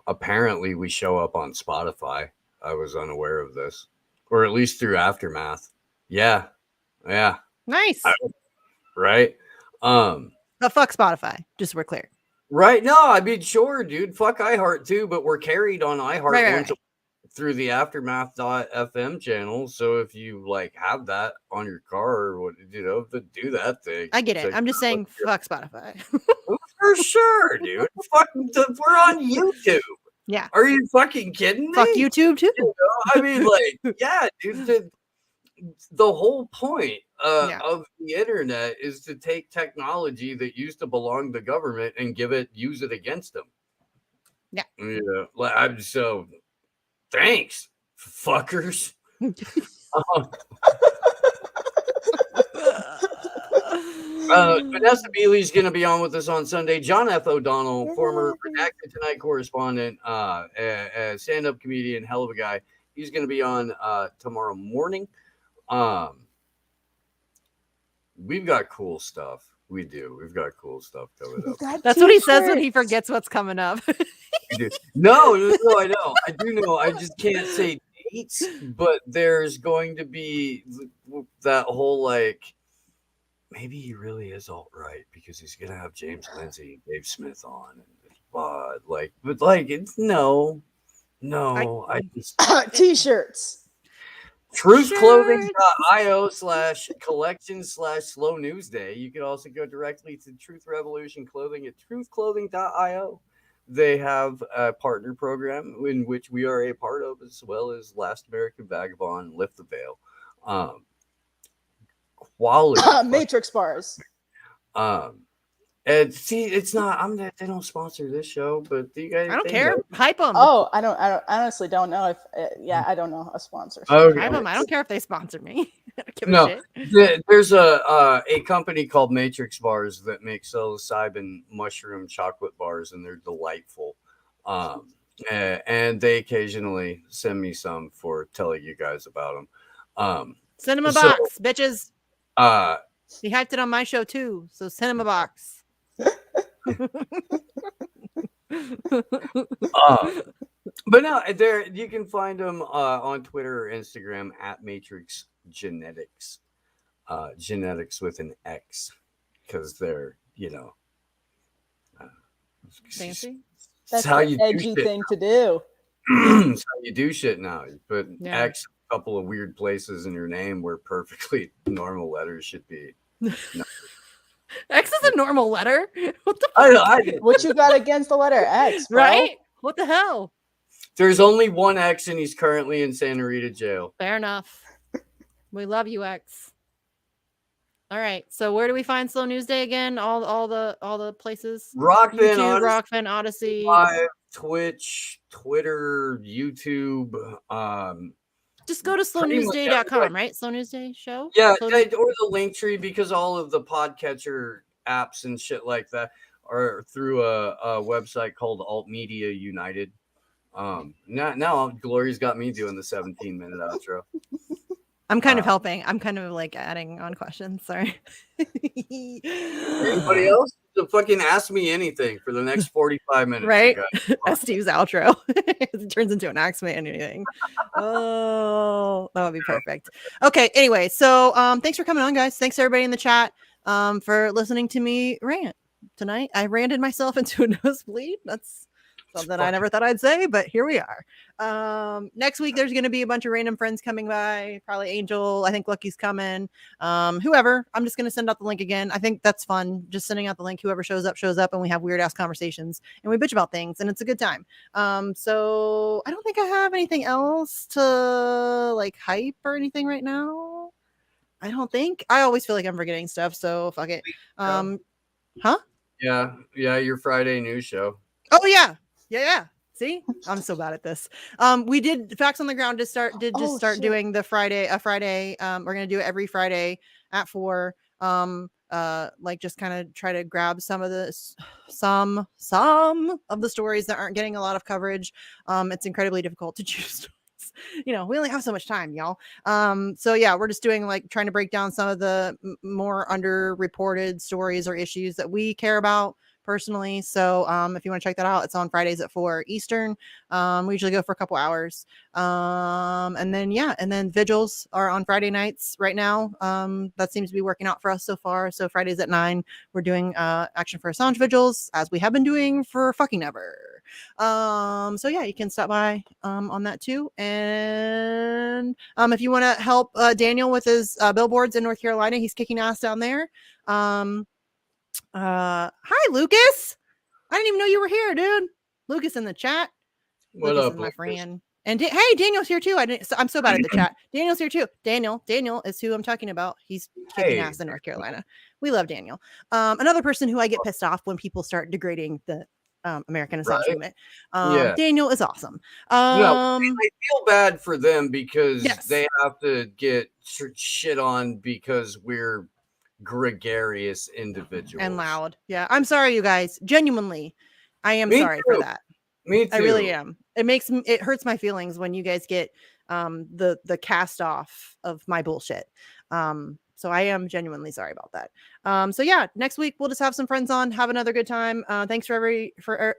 Apparently we show up on Spotify. I was unaware of this, or at least through Aftermath. Yeah. Nice. Right. But fuck Spotify, just so we're clear. Right. No, I mean, sure, dude. Fuck iHeart too, but we're carried on iHeart Right. through the Aftermath.fm channel. So if you like have that on your car or what, you know, do that thing. I get it. I'm just saying, fuck Spotify. For sure, dude. We're on YouTube. Yeah. Are you fucking kidding me? Fuck YouTube too. You know? I mean, like, yeah, dude. The whole point of the internet is to take technology that used to belong to government and use it against them. Yeah. You know, I'm so thanks, fuckers. Vanessa Beeley's going to be on with us on Sunday. John F. O'Donnell, former Redacted Tonight correspondent, stand-up comedian, hell of a guy. He's going to be on tomorrow morning. We've got cool stuff. We do. We've got cool stuff coming up. That's what he says when he forgets what's coming up. No, I know. I do know. I just can't say dates, but there's going to be that whole like, maybe he really is alt-right because he's gonna have James Lindsay and Dave Smith on, it's I just T-shirts. truthclothing.io/collection/slow news day. You can also go directly to Truth Revolution Clothing at truthclothing.io. They have a partner program in which we are a part of, as well as Last American Vagabond, Lift the Veil. Quality Matrix bars. And see, it's not. They don't sponsor this show, but do you guys? I don't care. Hype them. Oh, I honestly don't know if. I don't know a sponsor. Okay. Hype them. I don't care if they sponsor me. No, there's a company called Matrix Bars that makes psilocybin mushroom chocolate bars, and they're delightful. And they occasionally send me some for telling you guys about them. Send him a box, bitches. He hyped it on my show too, so send him a box. But no, there you can find them on Twitter or Instagram at Matrix Genetics, genetics with an X, because they're Fancy. That's how an you edgy thing to do. That's how you do shit now. You put X a couple of weird places in your name where perfectly normal letters should be. X is a normal letter. What the fuck? What you got against the letter X, bro? Right? What the hell? There's only one X, and he's currently in Santa Rita jail. Fair enough. We love you, X. All right. So where do we find Slow News Day again? All the places. Rockfin, YouTube, Odyssey, Rockfin, Odyssey, Live, Twitch, Twitter, YouTube. Just go to slownewsday.com, right? Slow News Day show? Yeah, Slow or the link tree, because all of the podcatcher apps and shit like that are through a website called Alt Media United. Now Glory's got me doing the 17-minute outro. I'm kind of helping. I'm kind of like adding on questions. Sorry. Anybody else? To fucking ask me anything for the next 45 minutes. Right? As Steve's outro. It turns into an ask me anything. Oh, that would be perfect. Okay. Anyway, so thanks for coming on, guys. Thanks everybody in the chat for listening to me rant tonight. I ranted myself into a nosebleed. That's something I never thought I'd say, but here we are. Next week, there's going to be a bunch of random friends coming by. Probably Angel. I think Lucky's coming. Whoever. I'm just going to send out the link again. I think that's fun. Just sending out the link. Whoever shows up, and we have weird ass conversations and we bitch about things, and it's a good time. So I don't think I have anything else to like hype or anything right now. I don't think. I always feel like I'm forgetting stuff, so fuck it. Huh? Yeah, your Friday news show. Oh yeah. Yeah. See, I'm so bad at this. We did Facts on the Ground start doing the Friday. We're gonna do it every Friday at 4. Like just kind of try to grab some of the stories that aren't getting a lot of coverage. It's incredibly difficult to choose. We only have so much time, y'all. So yeah, we're just doing like trying to break down some of the more underreported stories or issues that we care about personally. So if you want to check that out, it's on Fridays at 4 Eastern. We usually go for a couple hours. And then vigils are on Friday nights right now. That seems to be working out for us so far. So Fridays at 9, we're doing Action for Assange vigils, as we have been doing for fucking ever. So yeah, you can stop by on that too. And if you want to help Daniel with his billboards in North Carolina, he's kicking ass down there. Hi Lucas, I didn't even know you were here, dude. Lucas in the chat. What Lucas up, is my Lucas? friend. And hey, Daniel's here too. I'm so bad at the chat. Daniel's here too. Daniel is who I'm talking about. He's kicking ass in North Carolina. We love Daniel. Another person who I get pissed off when people start degrading the American Assange movement. Daniel is awesome. I feel bad for them because they have to get shit on because we're gregarious individuals and loud. Yeah, I'm sorry, you guys. Genuinely, I am sorry for that. Me too. I really am. It hurts my feelings when you guys get the cast off of my bullshit. So I am genuinely sorry about that. So yeah, next week we'll just have some friends on, have another good time. Thanks for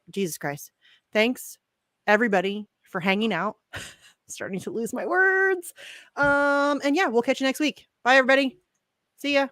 Jesus Christ. Thanks everybody for hanging out. Starting to lose my words. And yeah, we'll catch you next week. Bye everybody. See ya.